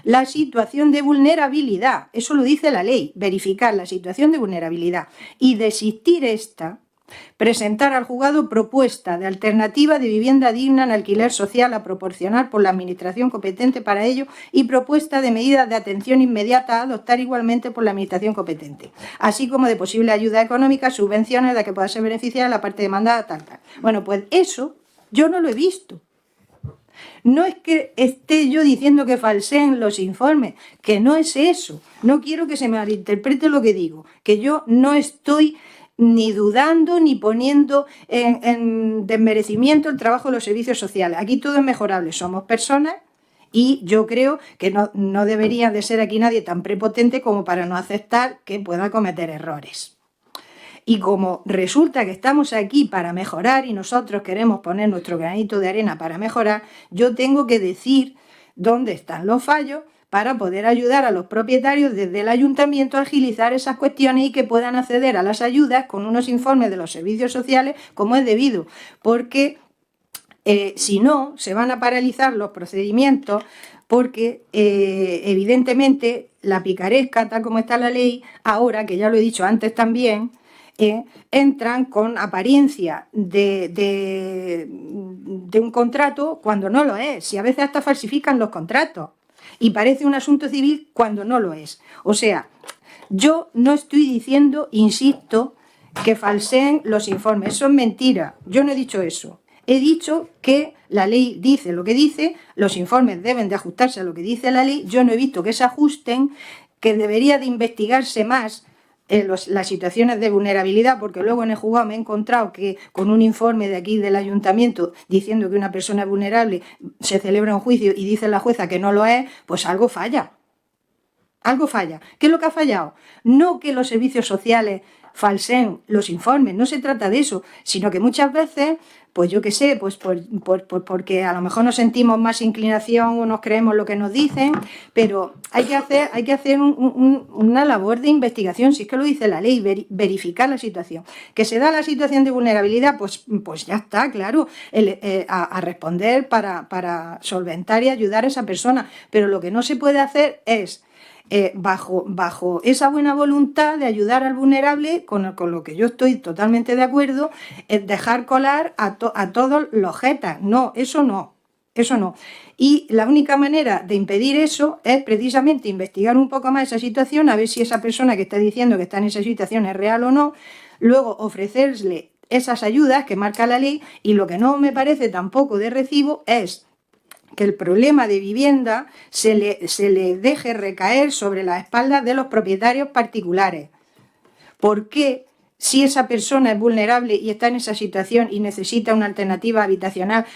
S10: la situación de vulnerabilidad. Eso lo dice la ley, verificar la situación de vulnerabilidad. Y de existir esta, presentar al juzgado propuesta de alternativa de vivienda digna en alquiler social a proporcionar por la administración competente para ello y propuesta de medidas de atención inmediata a adoptar igualmente por la administración competente, así como de posible ayuda económica, subvenciones de las que pueda ser beneficiada la parte demandada, tal. Bueno, pues eso yo no lo he visto. No es que esté yo diciendo que falseen los informes, que no es eso. No quiero que se me malinterprete lo que digo, que yo no estoy ni dudando ni poniendo en desmerecimiento el trabajo de los servicios sociales. Aquí todo es mejorable, somos personas y yo creo que no debería de ser aquí nadie tan prepotente como para no aceptar que pueda cometer errores. Y como resulta que estamos aquí para mejorar y nosotros queremos poner nuestro granito de arena para mejorar, yo tengo que decir dónde están los fallos para poder ayudar a los propietarios desde el ayuntamiento a agilizar esas cuestiones y que puedan acceder a las ayudas con unos informes de los servicios sociales como es debido, porque si no, se van a paralizar los procedimientos porque evidentemente la picaresca, tal como está la ley, ahora, que ya lo he dicho antes también, entran con apariencia de un contrato cuando no lo es, y a veces hasta falsifican los contratos. Y parece un asunto civil cuando no lo es. O sea, yo no estoy diciendo, insisto, que falseen los informes. Eso es mentira. Yo no he dicho eso. He dicho que la ley dice lo que dice, los informes deben de ajustarse a lo que dice la ley. Yo no he visto que se ajusten, que debería de investigarse más las situaciones de vulnerabilidad, porque luego en el juzgado me he encontrado que con un informe de aquí del ayuntamiento diciendo que una persona es vulnerable se celebra un juicio y dice la jueza que no lo es, pues algo falla. Algo falla. ¿Qué es lo que ha fallado? No que los servicios sociales falseen los informes, no se trata de eso, sino que muchas veces, pues yo qué sé, pues porque a lo mejor nos sentimos más inclinación o nos creemos lo que nos dicen, pero hay que hacer una labor de investigación, si es que lo dice la ley, verificar la situación. Que se da la situación de vulnerabilidad, pues ya está, claro, a responder para solventar y ayudar a esa persona, pero lo que no se puede hacer es bajo esa buena voluntad de ayudar al vulnerable, con lo que yo estoy totalmente de acuerdo, es dejar colar a todos los jetas. No, eso no. Y la única manera de impedir eso es precisamente investigar un poco más esa situación, a ver si esa persona que está diciendo que está en esa situación es real o no, luego ofrecerle esas ayudas que marca la ley, y lo que no me parece tampoco de recibo es que el problema de vivienda se le deje recaer sobre las espaldas de los propietarios particulares. ¿Por qué, si esa persona es vulnerable y está en esa situación y necesita una alternativa habitacional,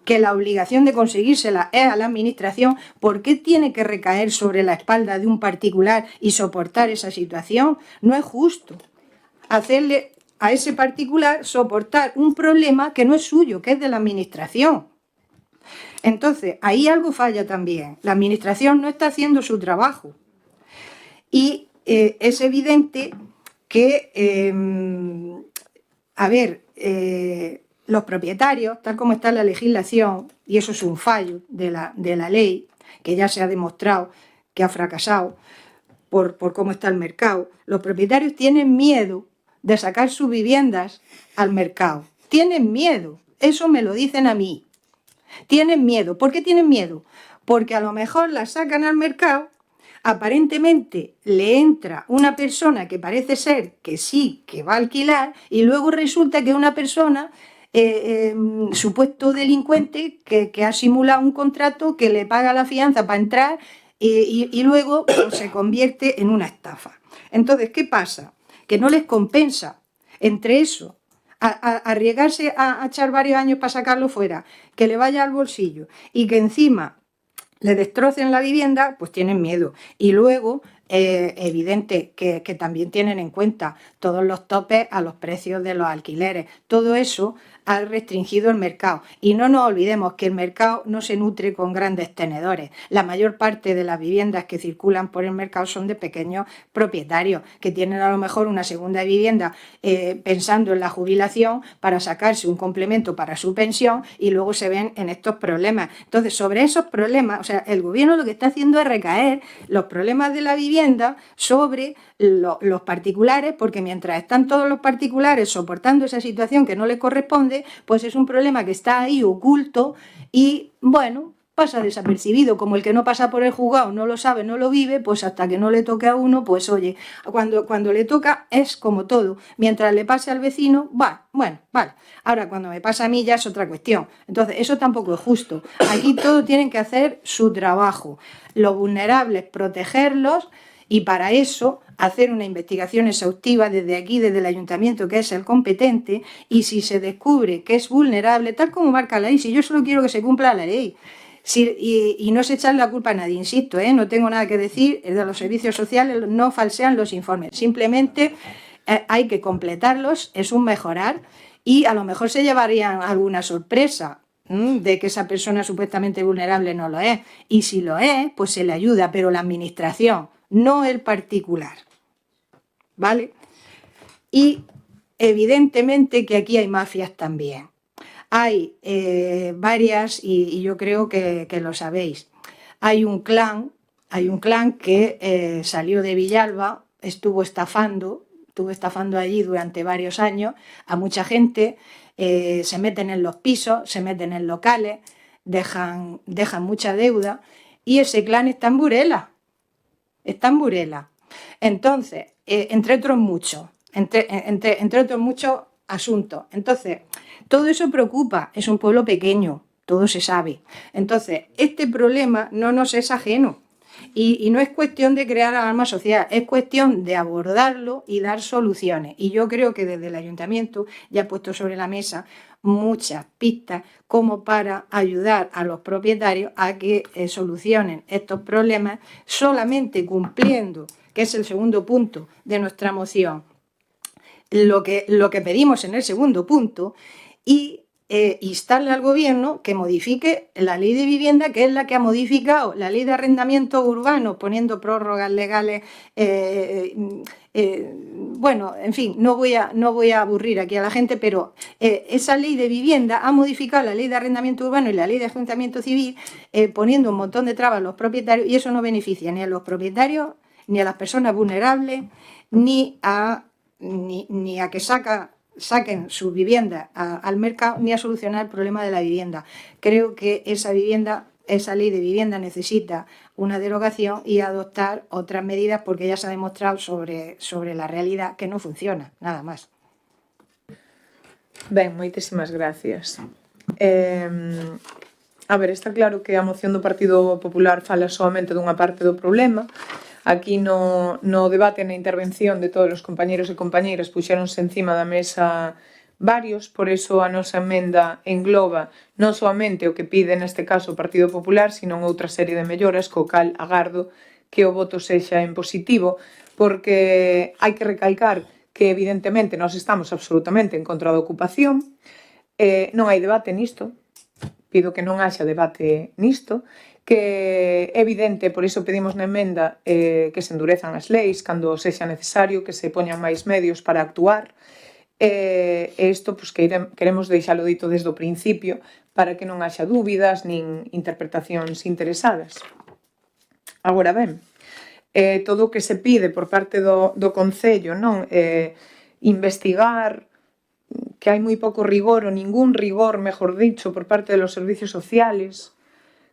S10: que la obligación de conseguírsela es a la administración, por qué tiene que recaer sobre la espalda de un particular y soportar esa situación? No es justo hacerle a ese particular soportar un problema que no es suyo, que es de la administración. Entonces, ahí algo falla también. La administración no está haciendo su trabajo. Y es evidente que, los propietarios, tal como está la legislación, y eso es un fallo de la ley, que ya se ha demostrado que ha fracasado por cómo está el mercado, los propietarios tienen miedo de sacar sus viviendas al mercado. Tienen miedo. Eso me lo dicen a mí. Tienen miedo. ¿Por qué tienen miedo? Porque a lo mejor las sacan al mercado, aparentemente le entra una persona que parece ser que sí, que va a alquilar, y luego resulta que es una persona, supuesto delincuente, que ha simulado un contrato, que le paga la fianza para entrar y luego pues, se convierte en una estafa. Entonces, ¿qué pasa? Que no les compensa entre eso, arriesgarse a echar varios años para sacarlo fuera, que le vaya al bolsillo y que encima le destrocen la vivienda, pues tienen miedo. Y luego, evidente que también tienen en cuenta todos los topes a los precios de los alquileres. Todo eso ha restringido el mercado. Y no nos olvidemos que el mercado no se nutre con grandes tenedores. La mayor parte de las viviendas que circulan por el mercado son de pequeños propietarios que tienen a lo mejor una segunda vivienda pensando en la jubilación para sacarse un complemento para su pensión, y luego se ven en estos problemas. Entonces, sobre esos problemas, o sea, el gobierno lo que está haciendo es recaer los problemas de la vivienda sobre los particulares, porque mientras están todos los particulares soportando esa situación que no les corresponde, pues es un problema que está ahí oculto y, bueno, pasa desapercibido. Como el que no pasa por el juzgado no lo sabe, no lo vive, pues hasta que no le toque a uno, pues oye, cuando le toca es como todo. Mientras le pase al vecino, bueno, vale. Ahora, cuando me pasa a mí ya es otra cuestión. Entonces, eso tampoco es justo. Aquí todos tienen que hacer su trabajo. Los vulnerables, protegerlos, y para eso hacer una investigación exhaustiva desde aquí, desde el ayuntamiento, que es el competente, y si se descubre que es vulnerable, tal como marca la ley, si yo solo quiero que se cumpla la ley, y no se echan la culpa a nadie, insisto, no tengo nada que decir, de los servicios sociales no falsean los informes, simplemente hay que completarlos, es un mejorar, y a lo mejor se llevarían alguna sorpresa de que esa persona supuestamente vulnerable no lo es, y si lo es, pues se le ayuda, pero la administración, no el particular, ¿vale? Y evidentemente que aquí hay mafias también. Hay varias, y yo creo que lo sabéis. Hay un clan que salió de Villalba, estuvo estafando allí durante varios años a mucha gente, se meten en los pisos, se meten en locales, dejan mucha deuda, y ese clan está en Burela. Entonces, entre otros muchos asuntos. Entonces, todo eso preocupa, es un pueblo pequeño, todo se sabe. Entonces, este problema no nos es ajeno. Y no es cuestión de crear alarma social, es cuestión de abordarlo y dar soluciones. Y yo creo que desde el ayuntamiento ya ha puesto sobre la mesa muchas pistas como para ayudar a los propietarios a que solucionen estos problemas solamente cumpliendo, que es el segundo punto de nuestra moción, lo que pedimos en el segundo punto, y instarle al Gobierno que modifique la ley de vivienda, que es la que ha modificado la ley de arrendamiento urbano, poniendo prórrogas legales. Bueno, en fin, no voy a aburrir aquí a la gente, pero esa ley de vivienda ha modificado la ley de arrendamiento urbano y la ley de asentamiento civil, poniendo un montón de trabas a los propietarios, y eso no beneficia ni a los propietarios, ni a las personas vulnerables, ni a que saquen su vivienda al mercado, ni a solucionar el problema de la vivienda. Creo que esa ley de vivienda necesita una derogación y adoptar otras medidas, porque ya se ha demostrado sobre la realidad que no funciona, nada más.
S1: Ben, moitísimas gracias. A ver, está claro que a moción do Partido Popular fala solamente dunha parte do problema. Aquí no debate, na intervención de todos os compañeros e compañeiras, puxéronse encima da mesa varios, por eso a nosa emenda engloba non soamente o que pide neste caso o Partido Popular, sino outra serie de melloras, co cal agardo que o voto sexa en positivo, porque hai que recalcar que evidentemente nós estamos absolutamente en contra da ocupación, non hai debate nisto, pido que non haxa debate nisto, que é evidente, por iso pedimos na emenda que se endurezan as leis cando sexa necesario, que se poñan máis medios para actuar, e isto pues, queremos deixalo dito desde o principio para que non haxa dúbidas nin interpretacións interesadas. Agora ben, todo o que se pide por parte do Concello, non? Investigar, que hai moi pouco rigor ou ningún rigor, mejor dicho, por parte dos servicios sociales,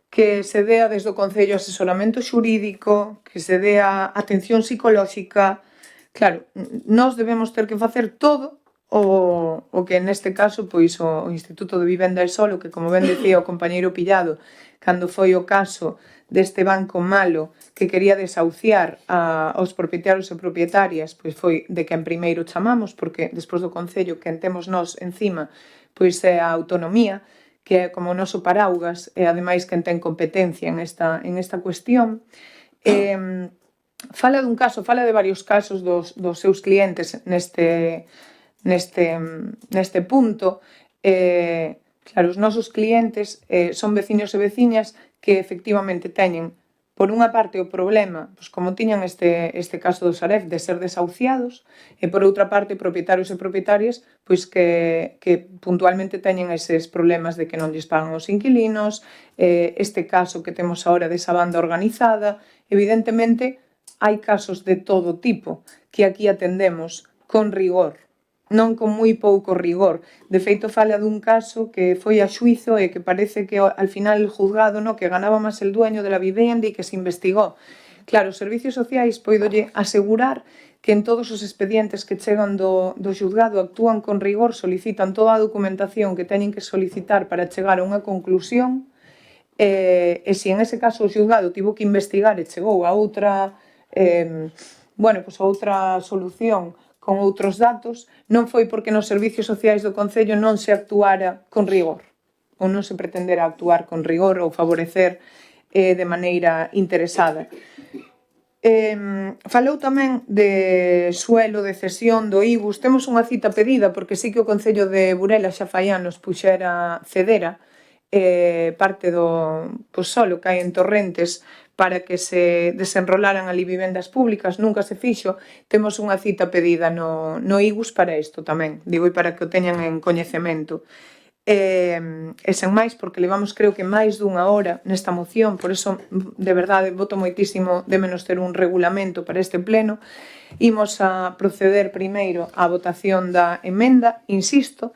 S1: que se dea desde o Concello asesoramento xurídico, que se dea atención psicolóxica. Claro, nós debemos ter que facer todo o que neste caso pois o Instituto de Vivenda e Solo, que como ben decía o compañeiro Pillado, cando foi o caso deste banco malo que quería desahuciar aos propietarios e propietarias, pois foi de quen primeiro chamamos, porque despois do Concello quen temos nós encima pois é a autonomía, que é como o noso paraugas, e ademais quen ten competencia en esta cuestión. Fala dun caso, fala de varios casos dos seus clientes neste punto. Claro, os nosos clientes son veciños e veciñas que efectivamente teñen, por unha parte, o problema, pois como tiñan este caso do Sareb, de ser desahuciados, e por outra parte, propietarios e propietarias pois que puntualmente teñen eses problemas de que non lles pagan os inquilinos, este caso que temos agora desa banda organizada. Evidentemente, hai casos de todo tipo que aquí atendemos con rigor, non con moi pouco rigor. De feito, fala dun caso que foi a xuizo e que parece que al final el juzgado que ganaba máis el dueño de la vivienda e que se investigou. Claro, os servicios sociais poidolle asegurar que en todos os expedientes que chegan do xuzgado actúan con rigor, solicitan toda a documentación que teñen que solicitar para chegar a unha conclusión, e se en ese caso o xuzgado tivo que investigar e chegou a outra solución con outros datos, non foi porque nos servicios sociais do Concello non se actuara con rigor, ou non se pretendera actuar con rigor ou favorecer de maneira interesada. Falou tamén de suelo, de cesión, do IBUS. Temos unha cita pedida, porque sí que o Concello de Burela xa fai anos puxera cedera parte do solo que hai en Torrentes para que se desenrolaran ali vivendas públicas, nunca se fixo. Temos unha cita pedida no IGUS para isto tamén, digo, e para que o teñan en coñecemento. E sen máis, porque levamos creo que máis dunha hora nesta moción, por eso, de verdade, voto moitísimo de menos ter un regulamento para este pleno. Imos a proceder primeiro á votación da emenda, insisto,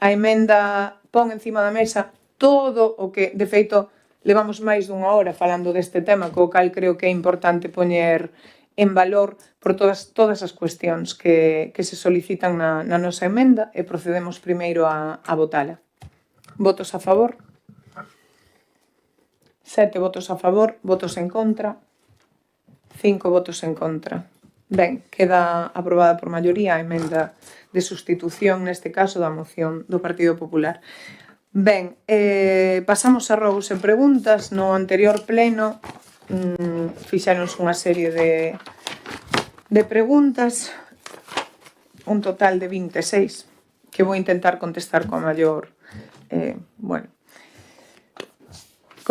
S1: a emenda pon encima da mesa todo o que, de feito, levamos máis dunha hora falando deste tema, co cal creo que é importante poñer en valor por todas as cuestións que se solicitan na nosa emenda, e procedemos primeiro a votala. Votos a favor? 7 votos a favor, votos en contra, 5 votos en contra. Ben, queda aprobada por maioría a emenda de sustitución, neste caso, da moción do Partido Popular. Ben, pasamos a robos e preguntas. No anterior pleno fixéronse unha serie de preguntas, un total de 26, que vou intentar contestar coa maior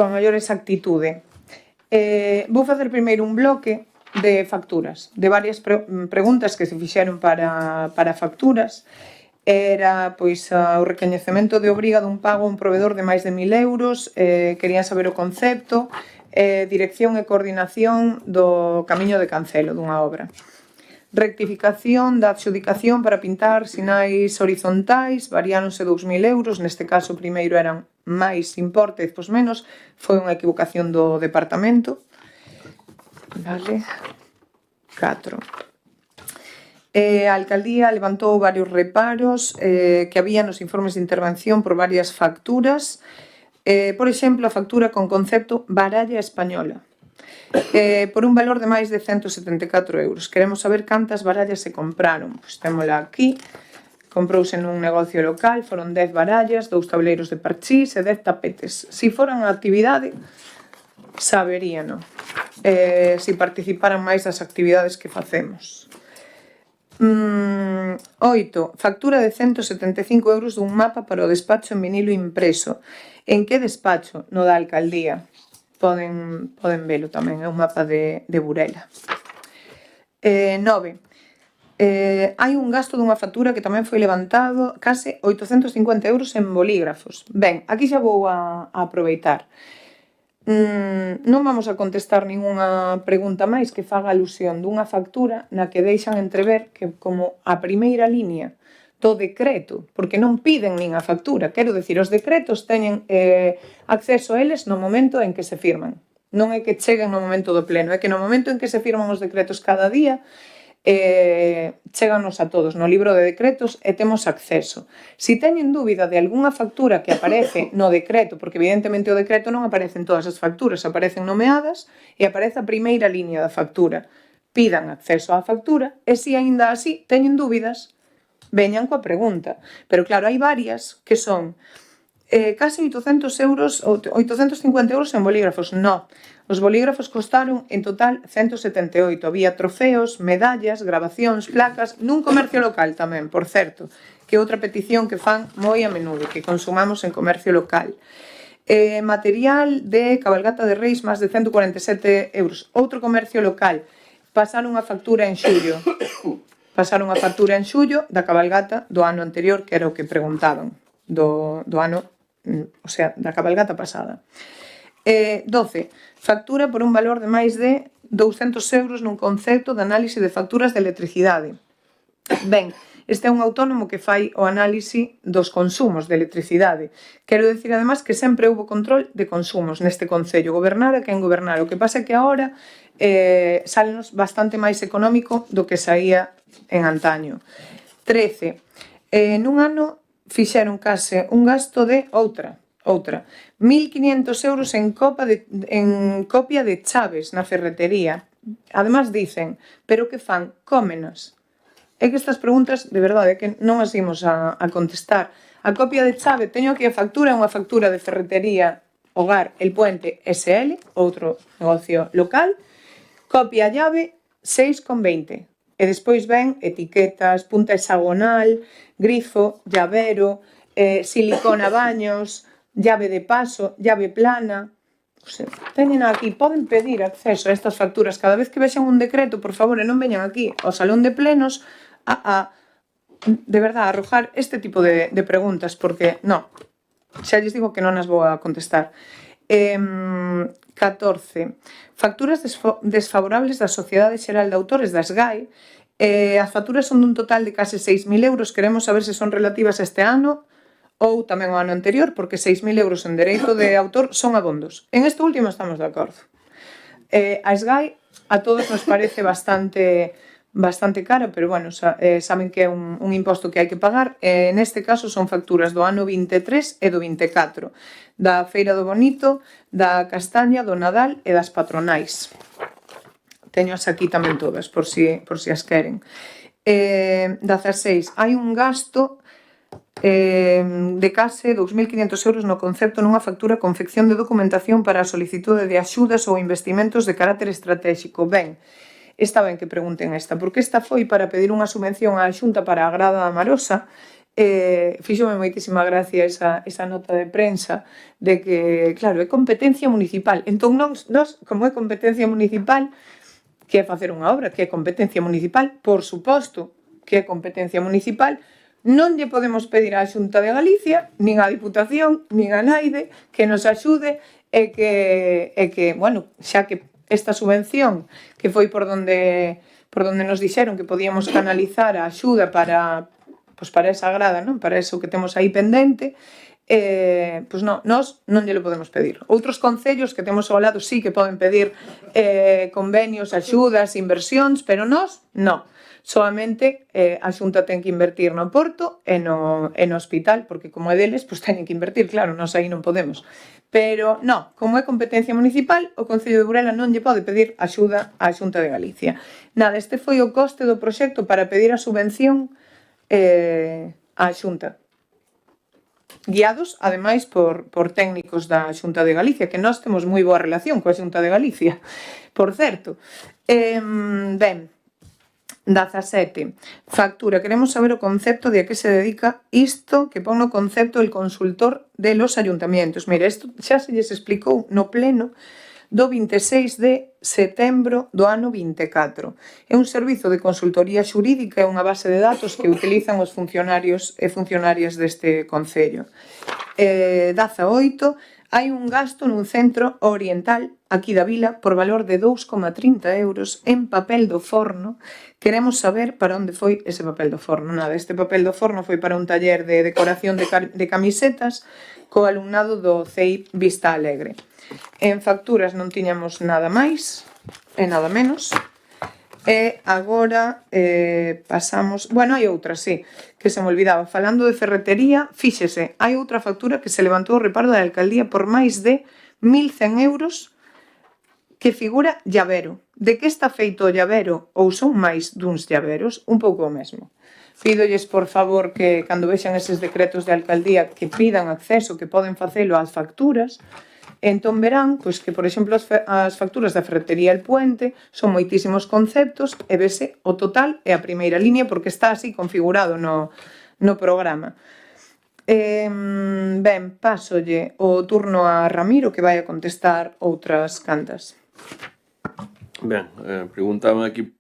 S1: maior exactitude. Vou facer primeiro un bloque de facturas, de varias preguntas que se fixeron para facturas. Era pois o recoñecemento de obriga dun pago a un proveedor de máis de 1.000 euros, querían saber o concepto, dirección e coordinación do camiño de cancelo dunha obra. Rectificación da adxudicación para pintar sinais horizontais, variáronse 2.000 euros, neste caso primeiro eran máis importe, despois menos, foi unha equivocación do departamento. Vale, 4. A alcaldía levantou varios reparos que había nos informes de intervención por varias facturas. Por exemplo, a factura con concepto baralla española, por un valor de máis de 174 euros. Queremos saber cantas barallas se compraron. Pois témola aquí. Comprouse nun negocio local, foron 10 barallas, 2 tableiros de parchís e 10 tapetes. Si foran a actividade, saberíano. Si participaran máis das actividades que facemos. 8. Factura de 175 euros dun mapa para o despacho en vinilo impreso. En que despacho? No da alcaldía. Poden velo tamén, é un mapa de Burela. 9. Hai un gasto dunha factura que tamén foi levantado, case 850 euros en bolígrafos. Ben, aquí xa vou a aproveitar. Non vamos a contestar ningunha pregunta máis que faga alusión dunha factura na que deixan entrever que como a primeira línea do decreto, porque non piden nin a factura, quero dicir, os decretos teñen acceso a eles no momento en que se firman. Non é que cheguen no momento do pleno, é que no momento en que se firman os decretos cada día, cheganos a todos no libro de decretos e temos acceso. Si teñen dúbida de algunha factura que aparece no decreto, porque evidentemente o decreto non aparecen todas as facturas, aparecen nomeadas e aparece a primeira línea da factura. Pidan acceso á factura e se aínda así teñen dúbidas, veñan coa pregunta. Pero claro, hai varias que son case 800 euros, 850 euros en bolígrafos. No, os bolígrafos costaron en total 178. Había trofeos, medallas, grabacións, placas, nun comercio local tamén, por certo, que é outra petición que fan moi a menudo, que consumamos en comercio local. Material de cabalgata de Reis, máis de 147 euros. Outro comercio local. Pasaron a factura en xullo. Pasaron a factura en xullo da cabalgata do ano anterior, que era o que preguntaban, do ano, o sea, da cabalgata pasada. 12. Factura por un valor de máis de 200 euros nun concepto de análise de facturas de electricidade. Ben, este é un autónomo que fai o análise dos consumos de electricidade. Quero dicir, además, que sempre houve control de consumos neste concello. Gobernar a quen gobernar. O que pasa é que agora salenos bastante máis económico do que saía en antaño. 13. Nun ano fixeron case un gasto de outra 1.500 euros en copia de chaves na ferretería. Además dicen, pero que fan? Cómenas. É que estas preguntas, de verdade, que non as imos a contestar. A copia de chave, teño aquí a factura, unha factura de ferretería Hogar El Puente SL, outro negocio local, copia a llave 6,20. E despois ven etiquetas, punta hexagonal, grifo, llavero, silicona baños, llave de paso, llave plana. O sea, teñen aquí, poden pedir acceso a estas facturas cada vez que vexan un decreto, por favor, e non veñan aquí ao salón de plenos de verdade, a arrojar este tipo de preguntas, porque non, xa lles digo que non as vou a contestar. 14. Facturas desfavorables da Sociedade Xeral de Autores, da SGAE. As facturas son dun total de case 6.000 euros. Queremos saber se son relativas a este ano ou tamén ao ano anterior, porque 6.000 euros en dereito de autor son abondos. En este último estamos de acordo. A SGAE a todos nos parece bastante cara, pero bueno, saben que é un imposto que hai que pagar. Neste caso son facturas do ano 23 e do 24, da Feira do Bonito, da Castaña, do Nadal e das patronais. teñoas aquí tamén todas, por si as queren. 16. Hai un gasto de case 2.500 euros no concepto nunha factura confección de documentación para a solicitude de axudas ou investimentos de carácter estratégico. Ben, está ben que pregunten esta, porque esta foi para pedir unha subvención á Xunta para a Grada da Marosa. Fíxome moitísima gracia esa nota de prensa de que, claro, é competencia municipal. Entón, nos, como é competencia municipal, que é facer unha obra, que é competencia municipal, por suposto que é competencia municipal, non lle podemos pedir á Xunta de Galicia, nin á Diputación, nin á Naide, que nos axude e que, bueno, xa que esta subvención, que foi por donde nos dixeron que podíamos canalizar a axuda para esa grada, non? Para eso que temos aí pendente, pois non, nós non lle lo podemos pedir. Outros concellos que temos ao lado sí que poden pedir convenios, axudas, inversións, pero nós non. Solamente a Xunta ten que invertir no porto e no hospital, porque como é deles, pois teñen que invertir, claro, nós aí non podemos. Pero non, como é competencia municipal, o Concello de Burela non lle pode pedir axuda á Xunta de Galicia. Nada, este foi o coste do proxecto para pedir a subvención á Xunta. Guiados, ademais, por técnicos da Xunta de Galicia, que nós temos moi boa relación coa Xunta de Galicia, por certo. Ben, 17. Factura. Queremos saber o concepto de a que se dedica isto que pon no concepto el consultor de los ayuntamientos. Mira, isto xa se lles explicou no pleno do 26 de setembro do ano 24. É un servizo de consultoría xurídica e unha base de datos que utilizan os funcionarios e funcionarias deste concello. 18. Hai un gasto nun centro oriental aquí da vila por valor de 2,30 euros en papel do forno. Queremos saber para onde foi ese papel do forno. Nada, este papel do forno foi para un taller de decoración de camisetas co alumnado do CEIP Vista Alegre. En facturas non tiñamos nada máis e nada menos. E agora pasamos... Bueno, hai outra, sí, que se me olvidaba. Falando de ferretería, fíxese, hai outra factura que se levantou o reparo da alcaldía por máis de 1.100 euros que figura llavero. De que está feito o llavero ou son máis duns llaveros? Un pouco o mesmo. Pídolles, por favor, que cando vexan eses decretos de alcaldía que pidan acceso, que poden facelo ás facturas. Entón verán pois, que, por exemplo, as facturas da ferretería El Puente son moitísimos conceptos e vese o total e a primeira línea porque está así configurado no programa. Ben, pásolle o turno a Ramiro que vai a contestar outras cantas.
S6: Ben, preguntaban aquí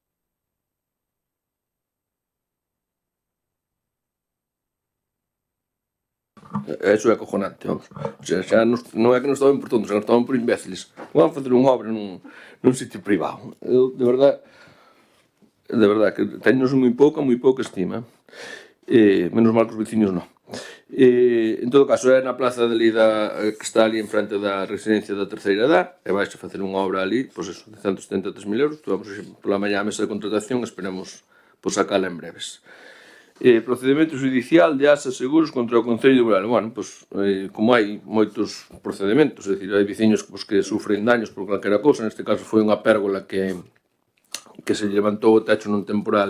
S6: eso é acojonante, vamos. O sea, xa non é que nos estaban por tontos, nos estaban por imbéciles. Vamos facer unha obra nun sitio privado. Eu, de verdade, que teños moi pouca estima. Menos mal que os veciños non. En todo caso, é na plaza de Lida que está ali en frente da residencia da terceira edad, e vais a facer unha obra ali, pois eso, de 173.000 euros. Vamos pola mañá a mesa de contratación, esperemos sacala en breves. Procedimento judicial de asas seguros contra o Concello de Burela. Bueno, pois, como hai moitos procedementos, é dicir, hai veciños que sufren daños por calquera cousa, neste caso foi unha pérgola que se levantou o techo nun temporal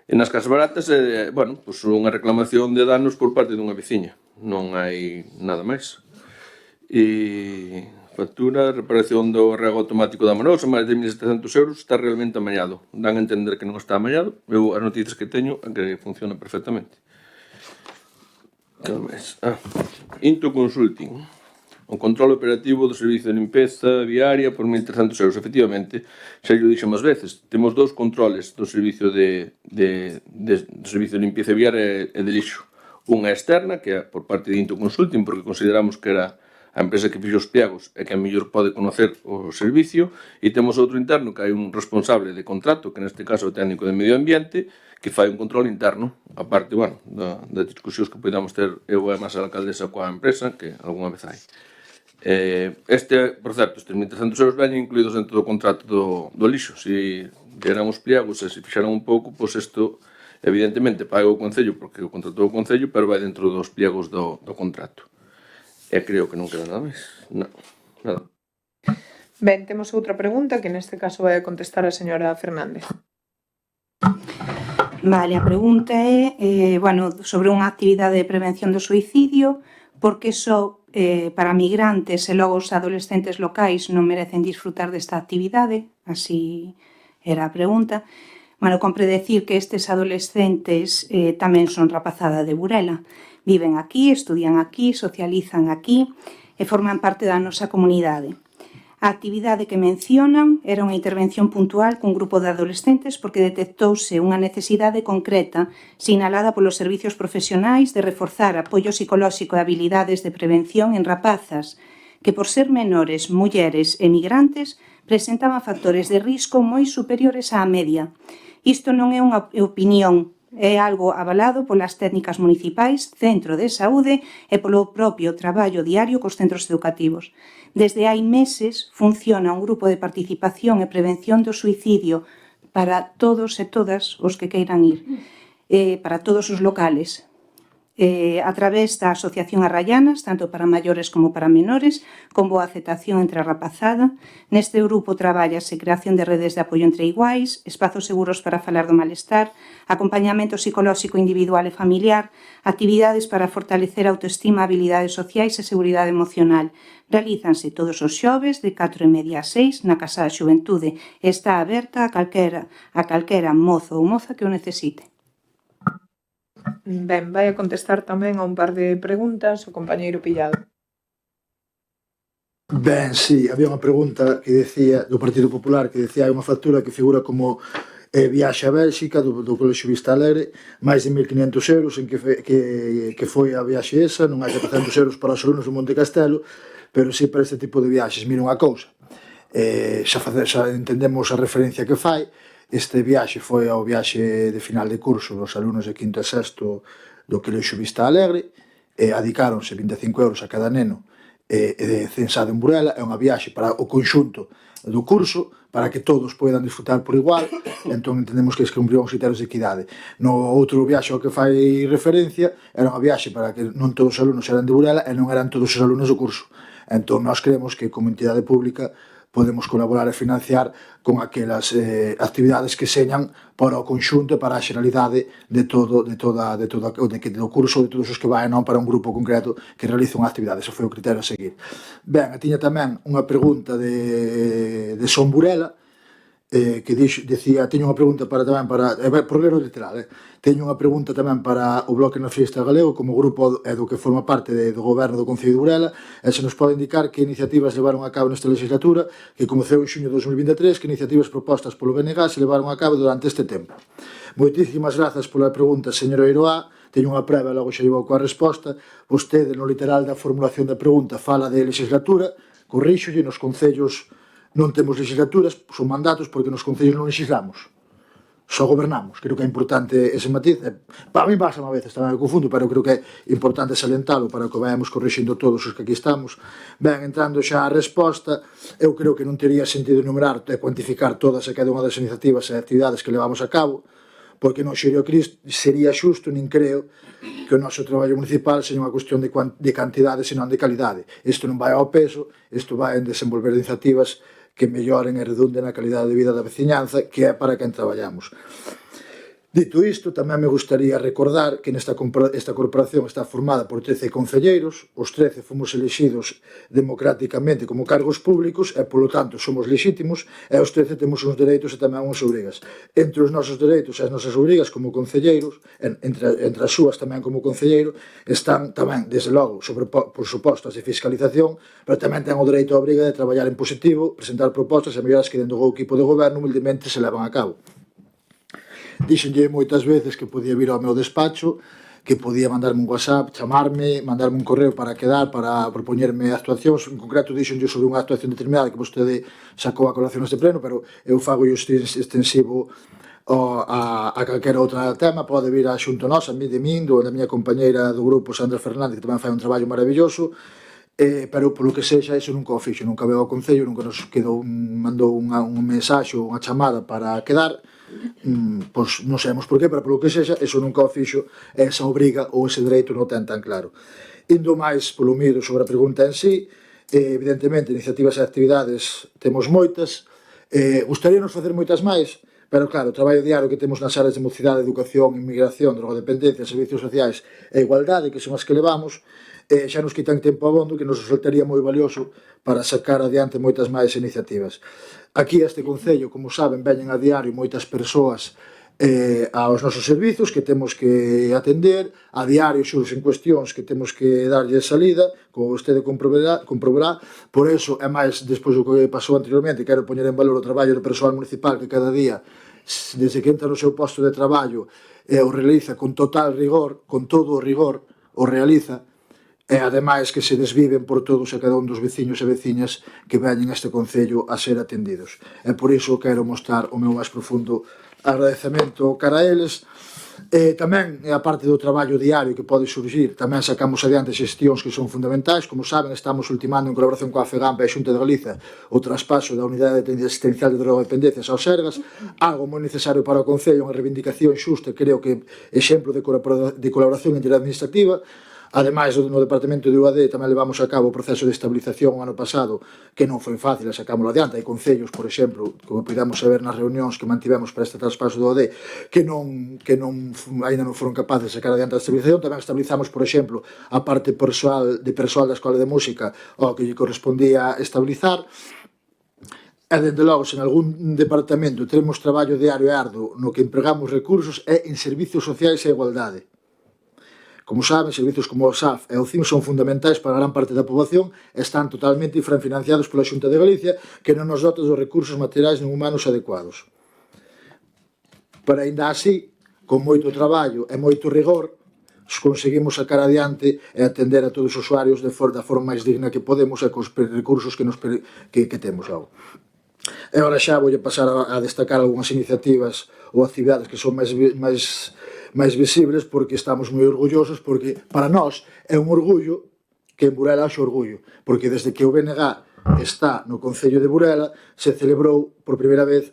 S6: nas Casas Baratas, e, bueno, pois unha reclamación de danos por parte dunha veciña. Non hai nada máis. E factura, reparación do rego automático da Marosa, máis de 1.700 euros, está realmente amañado. Dan a entender que non está amañado. Eu, as noticias que teño, que funciona perfectamente. Que máis? Into Consulting. O control operativo do servicio de limpeza viaria por 1.300 euros. Efectivamente, xa llo dixo máis veces, temos dous controles do servicio de limpeza viaria e de lixo. Unha externa, que é por parte de Into Consulting, porque consideramos que era a empresa que fixo os pliegos e que a mellor pode conocer o servicio, e temos outro interno que hai un responsable de contrato, que neste caso é o técnico de medio ambiente, que fai un control interno, a parte, bueno, das discusións que podamos ter eu e máis a alcaldesa coa empresa, que algunha vez hai. Por certo, estes 1.300 euros veñen incluídos dentro do contrato do lixo. Se deran os pliegos e se fixaran un pouco, pois isto, evidentemente, paga o Concello, porque o contratou o Concello, pero vai dentro dos pliegos do contrato. E creo que non queda nada máis. Non, nada.
S1: Ben, temos outra pregunta que neste caso vai a contestar a señora Fernández.
S7: Vale, a pregunta é sobre unha actividade de prevención do suicidio, porque só para migrantes e logo os adolescentes locais non merecen disfrutar desta actividade, así era a pregunta. Compre decir que estes adolescentes tamén son rapazada de Burela. Viven aquí, estudian aquí, socializan aquí e forman parte da nosa comunidade. A actividade que mencionan era unha intervención puntual cun grupo de adolescentes porque detectouse unha necesidade concreta sinalada polos servicios profesionais de reforzar apoio psicolóxico e habilidades de prevención en rapazas que, por ser menores, mulleres e migrantes, presentaban factores de risco moi superiores á media. Isto non é unha opinión, é algo avalado polas técnicas municipais, centro de saúde e polo propio traballo diario cos centros educativos. Desde hai meses funciona un grupo de participación e prevención do suicidio para todos e todas os que queiran ir, para todos os locales, a través da Asociación Arrayanas, tanto para maiores como para menores, con boa aceptación entre a rapazada. Neste grupo traballase creación de redes de apoio entre iguais, espazos seguros para falar do malestar, acompañamento psicolóxico individual e familiar, actividades para fortalecer a autoestima, habilidades sociais e seguridade emocional. Realízanse todos os xoves de 4:30 a 6 na Casa da Xuventude e está aberta a calquera mozo ou moza que o necesite.
S1: Ben, vai a contestar tamén a un par de preguntas o compañeiro Pillado.
S5: Ben, sí, había unha pregunta que decía do Partido Popular que decía hai unha factura que figura como viaxe a Bélxica do Colexio Vista Alegre, máis de 1.500 euros en que foi a viaxe esa, non hai 400 euros para os alumnos do Monte Castelo, pero sí para este tipo de viaxes. Mira unha cousa, xa entendemos a referencia que fai. Este viaxe foi ao viaxe de final de curso dos alumnos de quinto e sexto do Colexio Vista Alegre, adicáronse 25 euros a cada neno censado en Burela. É unha viaxe para o conxunto do curso, para que todos poidan disfrutar por igual, entón entendemos que cumpriu os criterios de equidade. No outro viaxe ao que fai referencia era unha viaxe para que non todos os alumnos eran de Burela e non eran todos os alumnos do curso. Entón nós creemos que como entidade pública podemos colaborar e financiar con aquelas actividades que señan para o conxunto e para a xeralidade do curso, de todos os que vai, non para un grupo concreto que realiza unha actividade. Ese foi o criterio a seguir. Ben, tiña tamén unha pregunta de Son Burela, que dicía, teño unha pregunta tamén para, por ler o literal, teño unha pregunta tamén para o Bloque Nacionalista Galego como grupo do que forma parte do goberno do Concello de Burela, e se nos pode indicar que iniciativas levaron a cabo nesta legislatura que comeceu en xuño de 2023, que iniciativas propostas polo BNG se levaron a cabo durante este tempo. Moitísimas grazas pola pregunta, señora Iroa. Teño unha prueba, logo xa llevou coa resposta. Vostede no literal da formulación da pregunta fala de legislatura, corríxolle, nos concellos non temos legislaturas, son mandatos porque nos concellos non legislamos, só gobernamos. Creo que é importante ese matiz. Para mí pasa a veces, tamén me confundo, pero creo que é importante salientalo para que vayamos corrixindo todos os que aquí estamos. Ben, entrando xa a resposta, eu creo que non tería sentido enumerar e cuantificar todas e cada unha das iniciativas e actividades que levamos a cabo, porque non sería xusto, nin creo, que o noso traballo municipal sería unha cuestión de cantidade, senón de calidade. Isto non vai ao peso, isto vai en desenvolver iniciativas que melloren e redunden a calidade de vida da veciñanza, que é para quen traballamos. Dito isto, tamén me gustaría recordar que esta corporación está formada por 13 concelleiros, os 13 fomos elexidos democráticamente como cargos públicos e, polo tanto, somos lexítimos e os 13 temos uns dereitos e tamén unhas obrigas. Entre os nosos dereitos e as nosas obrigas como concelleiros, entre as súas tamén como concelleiro, están tamén, desde logo, por suposto, as de fiscalización, pero tamén ten o dereito a obriga de traballar en positivo, presentar propostas e melloras que dentro do equipo de goberno humildemente se levan a cabo. Dixenlle moitas veces que podía vir ao meu despacho, que podía mandarme un WhatsApp, chamarme, mandarme un correo para quedar, para propoñerme actuacións. En concreto, dixenlle sobre unha actuación determinada que vostede sacou a colación neste pleno, pero eu fago extensivo a calquera outra tema. Pode vir a xunto nosa, a mí de min, da miña compañeira do grupo, Sandra Fernández, que tamén fai un traballo maravilloso, pero polo que sexa, iso nunca o fixo, nunca veo ao Concello, nunca nos mandou un mensaxe ou unha chamada para quedar. Pois non sabemos por qué, pero polo que sexa, iso nunca o fixo, esa obriga ou ese dereito non ten tan claro. Indo máis polo mido sobre a pregunta en sí, Evidentemente, iniciativas e actividades temos moitas, gustaríanos facer moitas máis, pero claro, o traballo diario que temos nas áreas de mocidade, educación, inmigración, drogodependencia, servicios sociais e igualdade, que son as que levamos, xa nos quitan tempo abondo que nos resultaría moi valioso para sacar adiante moitas máis iniciativas. Aquí a este concello, como saben, veñen a diario moitas persoas aos nosos servizos que temos que atender, a diario xurxen cuestións que temos que darlle salida, como vostede comprobará, por eso, é máis, despois do que pasou anteriormente, quero poñer en valor o traballo do persoal municipal que cada día, desde que entra no seu posto de traballo, o realiza con total rigor, con todo o rigor, o realiza, e ademais que se desviven por todos e cada un dos veciños e veciñas que veñen a este concello a ser atendidos. E por iso quero mostrar o meu máis profundo agradecemento cara a eles. Tamén, a parte do traballo diario que pode surgir, tamén sacamos adiante xestións que son fundamentais. Como saben, estamos ultimando en colaboración coa FEGAMP e a Xunta de Galiza o traspaso da Unidade Asistencial de Drogodependencias aos Sergas, algo moi necesario para o Concello, unha reivindicación xusta, creo que exemplo de colaboración interadministrativa. Ademais, no Departamento de UAD tamén levamos a cabo o proceso de estabilización o ano pasado, que non foi fácil a sacámoslo adiante. Hai concellos, por exemplo, como podemos saber nas reunións que mantivemos para este traspaso do UAD, que ainda non foron capaces de sacar adiante a estabilización. Tamén estabilizamos, por exemplo, a parte persoal da Escola de Música, ao que lle correspondía estabilizar. E, dende logo, se en algún departamento teremos traballo diario e arduo no que empregamos recursos é en servicios sociais e igualdade. Como saben, servicios como o SAF e o CIM son fundamentais para a gran parte da poboación e están totalmente infrafinanciados pola Xunta de Galicia, que non nos dota dos recursos materiais nin humanos adecuados. Pero aínda así, con moito traballo e moito rigor, conseguimos sacar adiante e atender a todos os usuarios da forma máis digna que podemos e cos recursos que temos. E agora xa vou pasar a destacar algunhas iniciativas ou actividades que son máis visibles, porque estamos moi orgullosos, porque para nós é un orgullo que en Burela haxe orgullo, porque desde que o BNG está no Concello de Burela se celebrou por primeira vez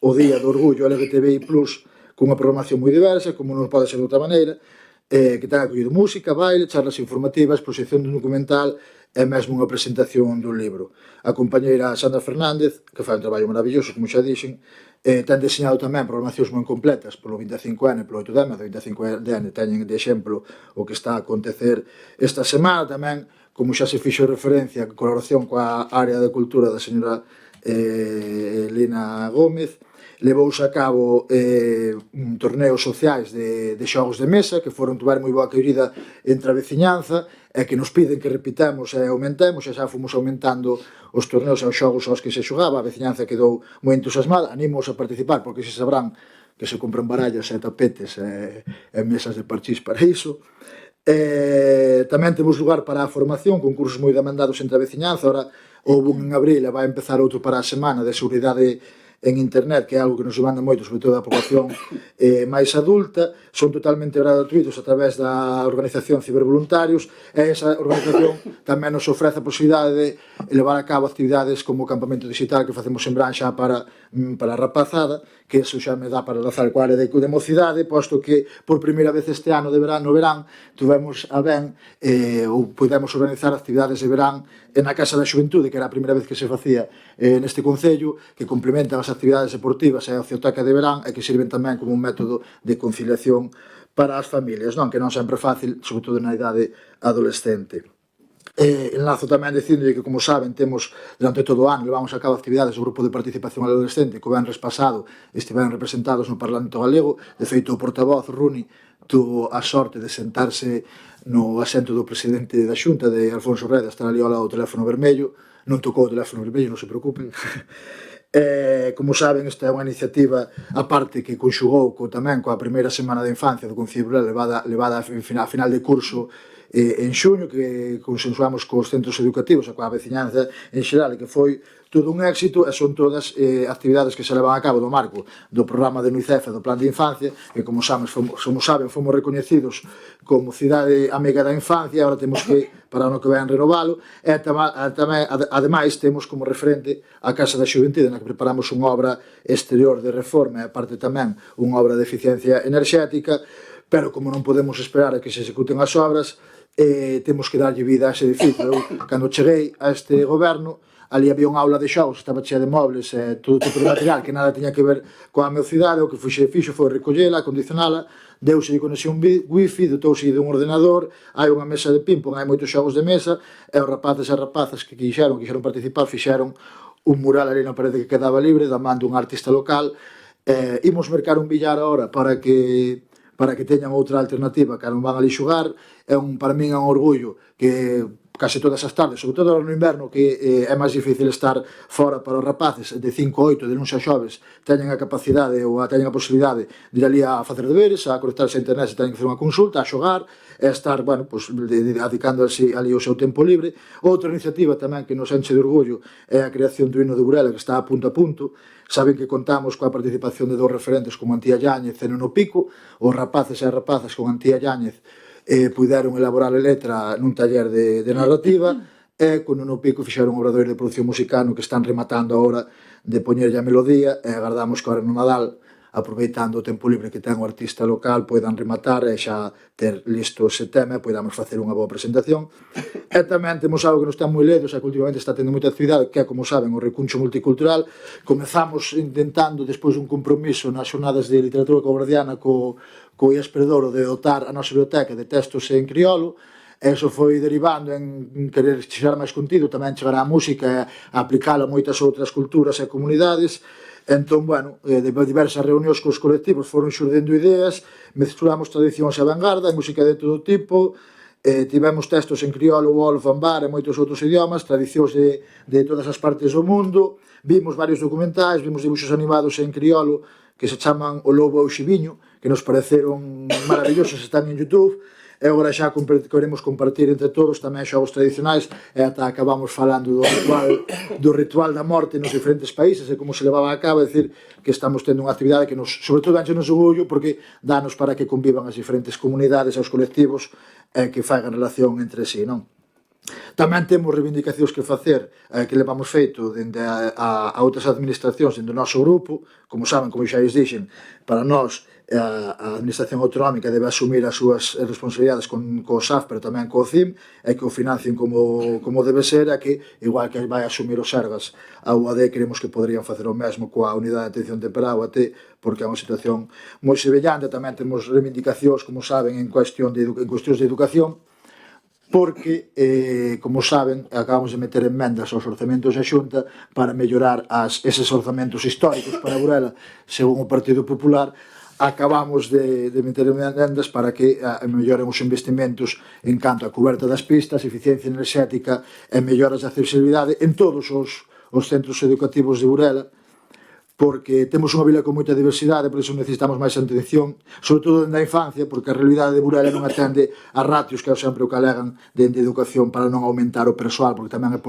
S5: o Día do Orgullo LGTBI+, cunha programación moi diversa, como non pode ser de outra maneira, que ten acollido música, baile, charlas informativas, proxección dun documental e mesmo unha presentación dun libro. A compañeira Sandra Fernández, que fai un traballo maravilloso, como xa dixen, ten deseñado tamén programacións moi completas polo 25N, polo 8M, do 25N teñen de exemplo o que está a acontecer esta semana. Tamén, como xa se fixo referencia, a colaboración coa área de cultura da señora Lina Gómez, levouse a cabo torneos sociais de xogos de mesa que tiveron moi boa acollida entre a veciñanza e que nos piden que repitamos e aumentemos, e xa fomos aumentando os torneos e os xogos aos que se xogaba. A veciñanza quedou moi entusiasmada, animos a participar, porque se sabrán que se compran barallas e tapetes e mesas de parchís para iso. Tamén temos lugar para a formación, concursos moi demandados entre a veciñanza. Ora houve un en abril e vai empezar outro para a semana de seguridade en internet, que é algo que nos demanda moito, sobre todo a poboación máis adulta. Son totalmente gratuitos a través da organización Cibervoluntarios, e esa organización tamén nos ofrece a posibilidade de levar a cabo actividades como o campamento digital que facemos en Branxa para a rapazada, que eso xa me dá para lanzar coa área de mocidade, posto que por primeira vez este ano no verán tivemos a ben ou podemos organizar actividades de verán na Casa da Xuventude, que era a primeira vez que se facía neste concello, que complementan as actividades deportivas e a ocioteca de verán e que sirven tamén como un método de conciliación para as familias, que non sempre é fácil, sobre todo na idade adolescente. Enlazo tamén dicindo que, como saben, temos durante todo o ano levamos a cabo actividades do Grupo de Participación Adolescente que o venres pasado estiveron representados no Parlamento Galego. De feito, o portavoz Runi tuvo a sorte de sentarse no asento do presidente da Xunta, de Alfonso Reda, estar ali ao lado do teléfono vermello. Non tocou o teléfono vermello, non se preocupen. Como saben, esta é unha iniciativa aparte que conxugou tamén coa primeira semana de infancia do Concello de Burela, levada a final de curso en xuño, que consensuamos cos centros educativos e coa veciñanza en xeral, e que foi todo un éxito, e son todas actividades que se levan a cabo no marco do programa de UNICEF e do Plan de Infancia, que, como saben, fomos recoñecidos como cidade amiga da infancia. Agora temos que, para o ano que ven, renovalo, e ademais temos como referente a Casa da Xuventude, na que preparamos unha obra exterior de reforma e aparte tamén unha obra de eficiencia enerxética. Pero como non podemos esperar a que se executen as obras, temos que darlle vida a ese edificio. Eu, cando cheguei a este goberno, ali había unha aula de xogos, estaba chea de mobles e todo tipo de material que nada tiña que ver coa meu cidade. O que fixo foi recollela, acondicionala, deuse de conexión wifi, dotouse dun ordenador, hai unha mesa de ping-pong, hai moitos xogos de mesa, e os rapaces e rapazas que quixeron participar, fixeron un mural ali na parede que quedaba libre, da man dun artista local. Imos mercar un billar ahora para que teñan outra alternativa, que non van ali xogar. Para min é un orgullo que case todas as tardes, sobre todo no inverno, que é máis difícil estar fora para os rapaces de 5 a 8, de luns a xoves, teñen a capacidade ou teñen a posibilidade de ir ali a facer deberes, a conectarse a internet se teñen que facer unha consulta, a xogar, e estar, dedicándose ali o seu tempo libre. Outra iniciativa tamén que nos enche de orgullo é a creación do hino de Burela, que está a punto. Saben que contamos coa participación de 2 referentes como Antía Yáñez e Nuno Pico. Os rapaces e as rapazas con Antía Yáñez puderon elaborar a letra nun taller de narrativa, e con Nuno Pico fixeron un obradoiro de produción musical no que están rematando agora de poñerlle a melodía, e agardamos que ahora no Nadal, aproveitando o tempo libre que ten o artista local, poidan rematar e xa ter listo ese tema e poidamos facer unha boa presentación. E tamén temos algo que nos ten moi ledos e que últimamente está tendo moita actividade, que é, como saben, o Recuncho Multicultural. Comezamos intentando, despois dun compromiso nas xornadas de literatura cobradiana co IES Perdouro, de dotar a nosa biblioteca de textos en criolo. Eso foi derivando en querer xerar máis contido, tamén chegar á música e aplicala a moitas outras culturas e comunidades. Entón, de diversas reunións cos colectivos foron xurdendo ideas, mesturamos tradicións e vanguarda, música de todo tipo, tivemos textos en criolo, wolof, ambar e moitos outros idiomas, tradicións de todas as partes do mundo. Vimos varios documentais, vimos dibuxos animados en criolo que se chaman O Lobo e o Xiviño, que nos pareceron maravillosos, están en YouTube. E agora xa queremos compartir entre todos tamén xogos tradicionais, e ata acabamos falando do ritual da morte nos diferentes países e como se levaba a cabo. É dicir, que estamos tendo unha actividade que sobre todo enche-nos orgullo, porque danos para que convivan as diferentes comunidades e os colectivos e que fagan relación entre sí, non? Tamén temos reivindicacións que facer, que levamos feito dende a outras administracións dentro do noso grupo. Como saben, como xa lles dixen, para nós a administración autonómica debe asumir as súas responsabilidades co SAF, pero tamén co CIM, e que o financien como debe ser, e que, igual que vai asumir os Sergas, a UAD creemos que poderían facer o mesmo coa Unidade de Atención Temperá, UAT, porque é unha situación moi semellante. Tamén temos reivindicacións, como saben, en cuestións de educación, porque, como saben, acabamos de meter enmendas aos orzamentos da Xunta para mellorar eses orzamentos históricos para Burela, según o Partido Popular. Acabamos de meter enmendas para que melloren os investimentos en canto a coberta das pistas, eficiencia enerxética e melloras de accesibilidade en todos os centros educativos de Burela, porque temos unha vila con moita diversidade, por iso necesitamos máis atención, sobre todo na infancia, porque a realidade de Burela non atende a ratios que sempre o que alegan de educación para non aumentar o persoal, porque tamén é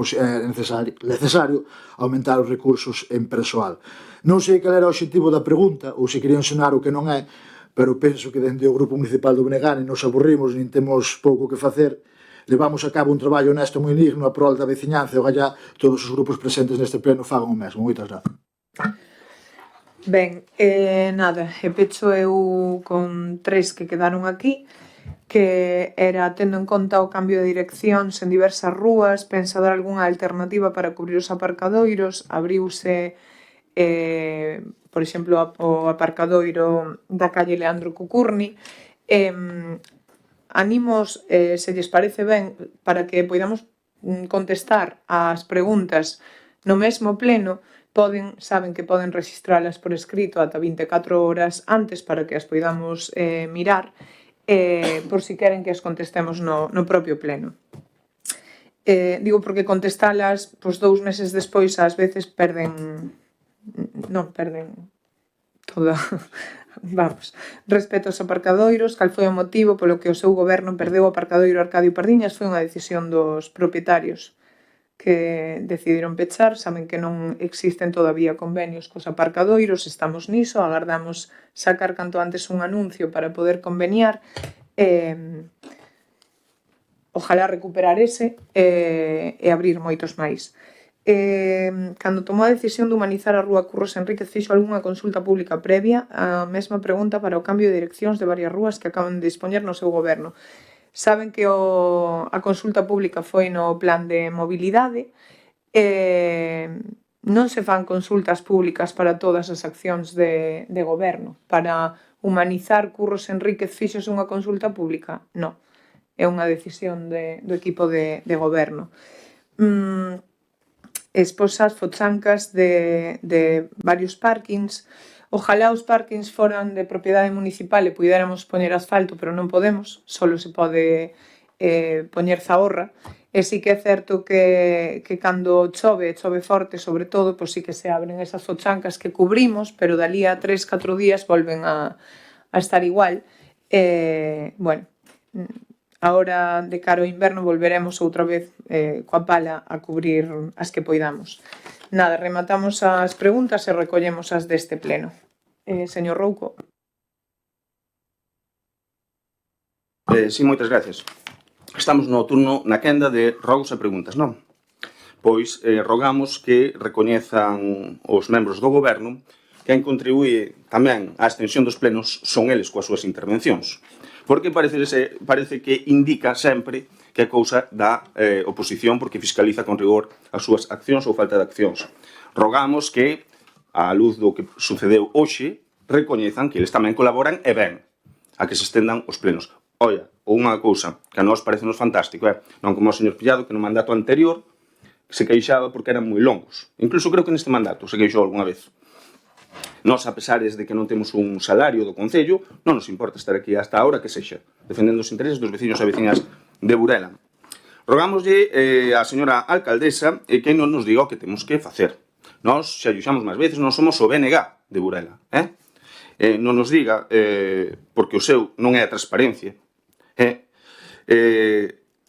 S5: necesario aumentar os recursos en persoal. Non sei cal era o obxectivo da pregunta, ou se quería ensinar o que non é, pero penso que dende o Grupo Municipal do Benegani nos aburrimos, nin temos pouco que facer. Levamos a cabo un traballo honesto moi digno a prol da veciñanza, e ogallá todos os grupos presentes neste pleno fagan o mesmo. Moitas gracias.
S1: Ben, nada, e pecho eu con 3 que quedaron aquí, que era, tendo en conta o cambio de direccións en diversas rúas, pensa dar algunha alternativa para cubrir os aparcadoiros. Abriuse, por exemplo, o aparcadoiro da calle Leandro Cucurni. Animos, se lles parece ben, para que poidamos contestar ás preguntas no mesmo pleno. Saben que poden rexistralas por escrito ata 24 horas antes para que as poidamos mirar, por si queren que as contestemos no propio pleno. Digo porque contestalas 2 meses despois ás veces perden toda... Vamos, respecto aos aparcadoiros, cal foi o motivo polo que o seu goberno perdeu o aparcadoiro Arcadio Pardiñas? Foi unha decisión dos propietarios que decidiron pechar. Saben que non existen todavía convenios cos aparcadoiros, estamos niso, agardamos sacar canto antes un anuncio para poder conveniar, ojalá recuperar ese e abrir moitos máis. Cando tomou a decisión de humanizar a rúa Curros Enríquez, fixo algunha consulta pública previa? A mesma pregunta para o cambio de direccións de varias rúas que acaban de dispoñer no seu goberno. Saben que a consulta pública foi no plan de mobilidade, non se fan consultas públicas para todas as accións de goberno. Para humanizar Curros Enríquez fixose unha consulta pública? Non. É unha decisión do equipo de goberno. Esposas fochancas de varios parkings. Ojalá os parkings foran de propiedade municipal e puidéramos poñer asfalto, pero non podemos, solo se pode poñer zahorra. E sí que é certo que cando chove forte, sobre todo, pois sí que se abren esas fochancas que cubrimos, pero dalí a 3-4 días volven a estar igual. Bueno, agora de cara ao inverno volveremos outra vez coa pala a cubrir as que poidamos. Nada, rematamos as preguntas e recollemos as deste pleno. Señor Rouco.
S4: Sí, moitas gracias. Estamos no turno na quenda de rogos e preguntas, non? Pois rogamos que recoñezan os membros do goberno que quen contribúe tamén á extensión dos plenos son eles coas súas intervencións. Porque parece que indica sempre que é cousa da oposición porque fiscaliza con rigor as súas accións ou falta de accións. Rogamos que, á luz do que sucedeu hoxe, recoñezan que eles tamén colaboran e ben a que se estendan os plenos. Oia, unha cousa que a nós parecenos fantástico, non como o señor Pillado, que no mandato anterior se queixaba porque eran moi longos. Incluso creo que neste mandato se queixou algunha vez. Nós, a pesares de que non temos un salario do Concello, non nos importa estar aquí hasta a hora que sexa, defendendo os intereses dos veciños e veciñas de Burela. Rogámoslle á señora alcaldesa que non nos diga o que temos que facer. Nós, xa dixamos máis veces, non somos o BNG de Burela. Non nos diga, porque o seu non é a transparencia.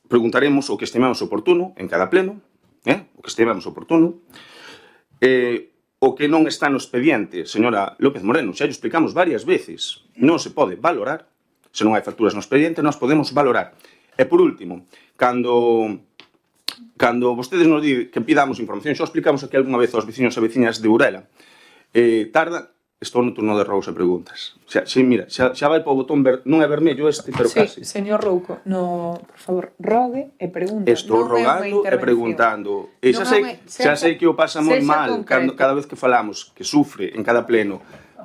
S4: Preguntaremos o que estimamos oportuno en cada pleno, o que estimamos oportuno. O que non está no expediente, señora López Moreno, xa lle explicamos varias veces, non se pode valorar, se non hai facturas no expediente, nós podemos valorar. E por último, cando vostedes nos di que pidamos información, xa explicamos aquí algunha vez aos veciños e veciñas de Burela, tarda, estou no turno de rogos e preguntas. Mira, xa vai para o botón, non é vermello este, pero casi.
S1: Sí, señor Rouco, por favor, rogue e pregunte.
S4: Estou rogando e preguntando. E xa sei que o pasa moi mal cada vez que falamos, que sufre en cada pleno,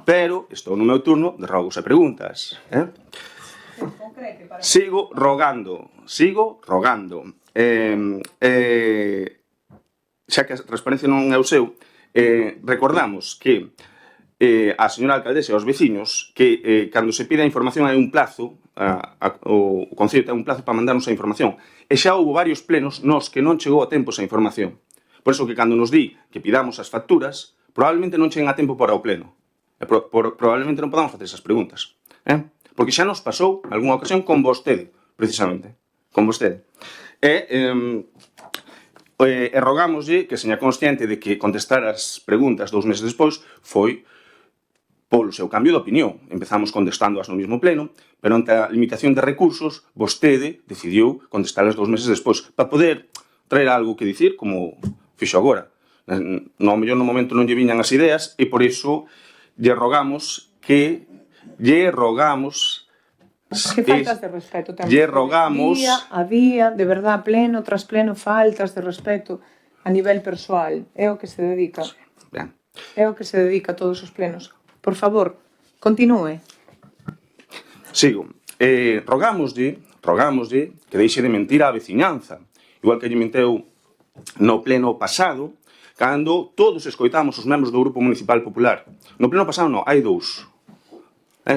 S4: pero estou no meu turno de rogos e preguntas. Sigo rogando. Xa que a transparencia non é o seu, recordamos que a señora alcaldesa e aos veciños que cando se pide a información hai un plazo, o Concello ten un plazo para mandarnos a información, e xa houve varios plenos nos que non chegou a tempo esa información. Por iso que cando nos di que pidamos as facturas, probablemente non cheguen a tempo para o pleno. Probablemente non podamos facer esas preguntas. Porque xa nos pasou algunha ocasión con vostede, precisamente. Con vostede. E rogámoslle que seña consciente de que contestar as preguntas 2 meses despois foi polo seu cambio de opinión. Empezamos contestándoas no mesmo pleno, pero ante a limitación de recursos, vostede decidiu contestalas 2 meses despois, para poder traer algo que dicir, como fixo agora. No mellor no momento non lle viñan as ideas, e por iso lle rogamos que
S1: Que faltas de respeto tamén.
S4: Lle rogamos
S1: a día, de verdad, pleno tras pleno, faltas de respeto a nivel persoal. É o que se dedica. É o que se dedica a todos os plenos. Por favor, continúe.
S4: Sigo. Rogámoslle que deixe de mentir á veciñanza. Igual que lle menteu no pleno pasado, cando todos escoitamos os membros do Grupo Municipal Popular. No pleno pasado non, hai 2.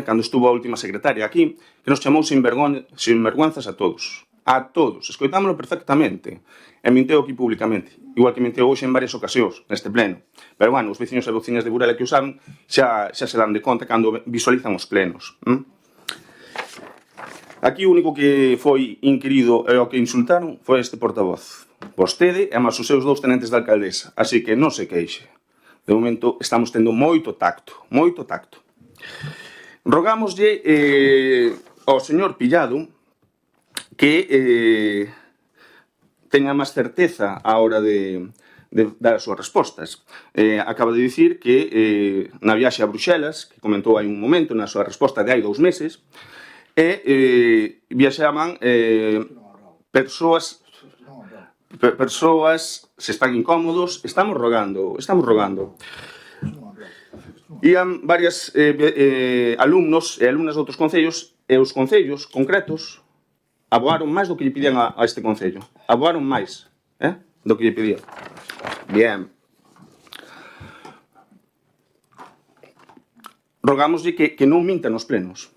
S4: Cando estuvo a última secretaria aquí, que nos chamou sinvergüenzas a todos. A todos. Escoitámoslo perfectamente. E menteu aquí públicamente. Igual que menteu hoxe en varias ocasións, neste pleno. Pero, bueno, os veciños e veciñas de Burela que o saben xa se dan de conta cando visualizan os plenos. Aquí o único que foi inquirido e o que insultaron foi este portavoz. Vostede e máis os seus 2 tenentes de alcaldesa. Así que non se queixe. De momento estamos tendo moito tacto. Rogámoslle ao señor Pillado que teña máis certeza á hora de dar as súas respostas. Acaba de dicir que na viaxe a Bruxelas, que comentou hai un momento na súa resposta de hai 2 meses, e viaxaban persoas se están incómodos, estamos rogando. Ian varias alumnos e alumnas de outros concellos e os concellos concretos aboaron máis do que lle pedían a este concello. Aboaron máis do que lle pedían. Bien. Rogámoslle que non minta nos plenos.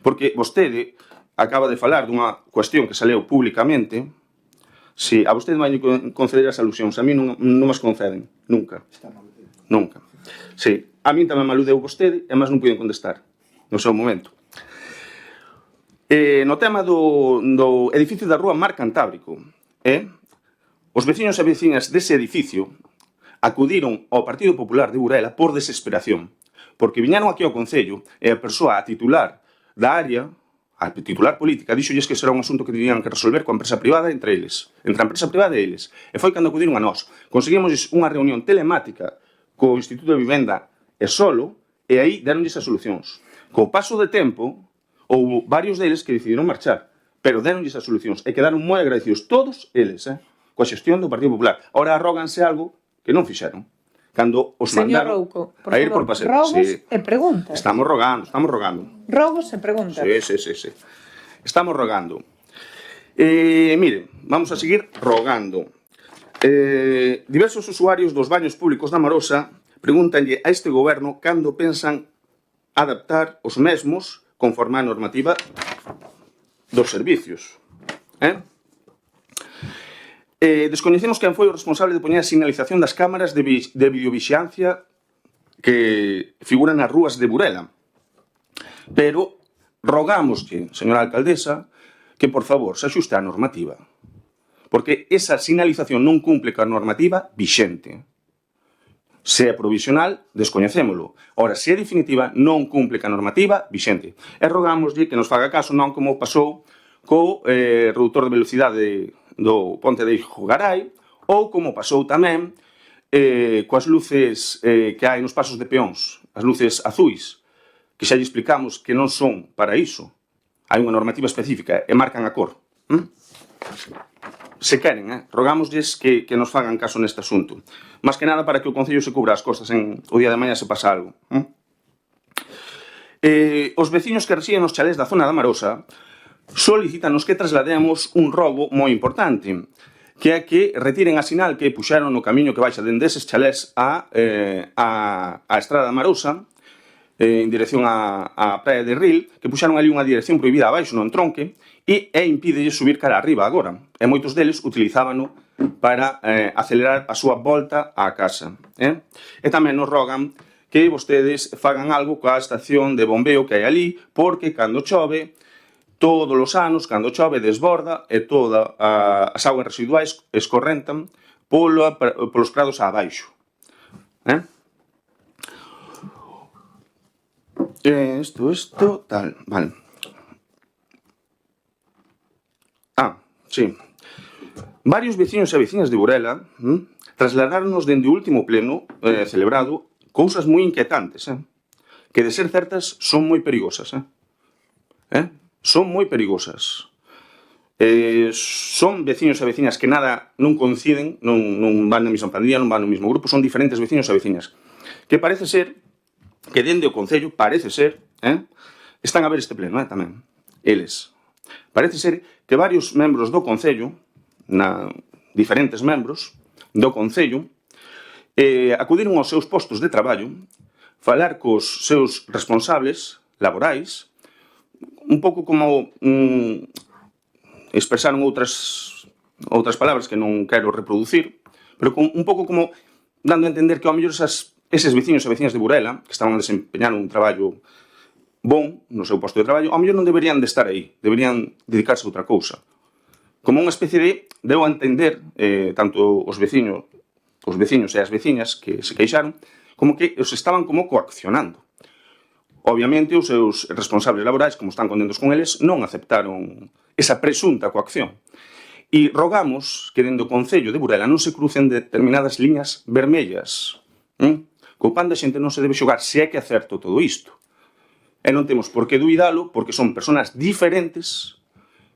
S4: Porque vostede acaba de falar dunha cuestión que saleu públicamente. Si a vostede vai conceder as alusións, a mí non as conceden, nunca. Si, a min tamén me aludeu vostede e máis non puiden contestar no seu momento. No tema do edificio da Rúa Mar Cantábrico, os veciños e veciñas dese edificio acudiron ao Partido Popular de Burela por desesperación, porque viñaron aquí ao Concello e a persoa a titular da área, a titular política, díxolles que será un asunto que tenían que resolver coa empresa privada entre a empresa privada e eles. E foi cando acudiron a nós. Conseguimos unha reunión telemática co Instituto de Vivenda e solo, e aí deronlles as solucións. Co paso de tempo, houve varios deles que decidiron marchar, pero deronlles as solucións e quedaron moi agradecidos todos eles, coa xestión do Partido Popular. Ora arróganse algo que non fixeron. Cando os mandaron a ir por paseo.
S1: Rogos e preguntas.
S4: Estamos rogando.
S1: Rogos e preguntas.
S4: Sí. Estamos rogando. Mire, vamos a seguir rogando. Diversos usuarios dos baños públicos da Marosa pregúntanlle a este goberno cando pensan adaptar os mesmos conforme a normativa dos servicios. Descoñecemos quen foi o responsable de poñer a sinalización das cámaras de videovixiancia que figuran nas rúas de Burela. Pero rogámoslle, señora alcaldesa, que por favor se axuste á normativa. Porque esa sinalización non cumple coa normativa vixente. Se é provisional, descoñecémolo. Ora, se é definitiva, non cumple coa normativa vixente. E rogámoslle que nos faga caso, non como pasou co reductor de velocidade do Ponte de Jogaray, ou como pasou tamén coas luces que hai nos pasos de peóns, as luces azuis, que xa lle explicamos que non son para iso. Hai unha normativa específica e marcan a cor. Se queren, rogámoslles que nos fagan caso neste asunto. Más que nada para que o Concello se cubra as costas o día de mañá se pasa algo. Os veciños que residen nos chalés da zona da Marosa solicítanos que traslademos un robo moi importante, que é que retiren a sinal que puxaron no camiño que baixa dende eses chalés a Estrada da Marosa, en dirección a Praia de Ril, que puxaron ali unha dirección prohibida abaixo no entronque e impídelle subir cara arriba agora. E moitos deles utilizábano para acelerar a súa volta á casa. E tamén nos rogan que vostedes fagan algo coa estación de bombeo que hai ali, porque cando chove, todos os anos, cando chove, desborda e todas as augas residuais escorrentan polos prados abaixo. Isto, tal, vale. Sí. Varios veciños e veciñas de Burela trasladáronos dende o último pleno celebrado cousas moi inquietantes, que de ser certas son moi perigosas. Son moi perigosas. Son veciños e veciñas que nada non coinciden, non van na mesma pandilla, non van no mesmo grupo, son diferentes veciños e veciñas. Que parece ser que dende o Concello, parece ser, están a ver este pleno tamén, eles. Parece ser que varios membros do Concello, diferentes membros do Concello, acudiron aos seus postos de traballo, falar cos seus responsables laborais, un pouco como expresaron outras palabras que non quero reproducir, pero un pouco como dando a entender que ao mellor eses veciños e veciñas de Burela, que estaban a desempeñar un traballo bon no seu posto de traballo, ao mellor non deberían de estar aí, deberían dedicarse a outra cousa. Como unha especie de, deu a entender, tanto os veciños e as veciñas que se queixaron, como que os estaban como coaccionando. Obviamente, os seus responsables laborais, como están contentos con eles, non aceptaron esa presunta coacción. E rogamos que dentro do Concello de Burela non se crucen determinadas liñas vermellas. Co pan da xente non se debe xogar, se é que é certo todo isto. E non temos por que duidalo porque son persoas diferentes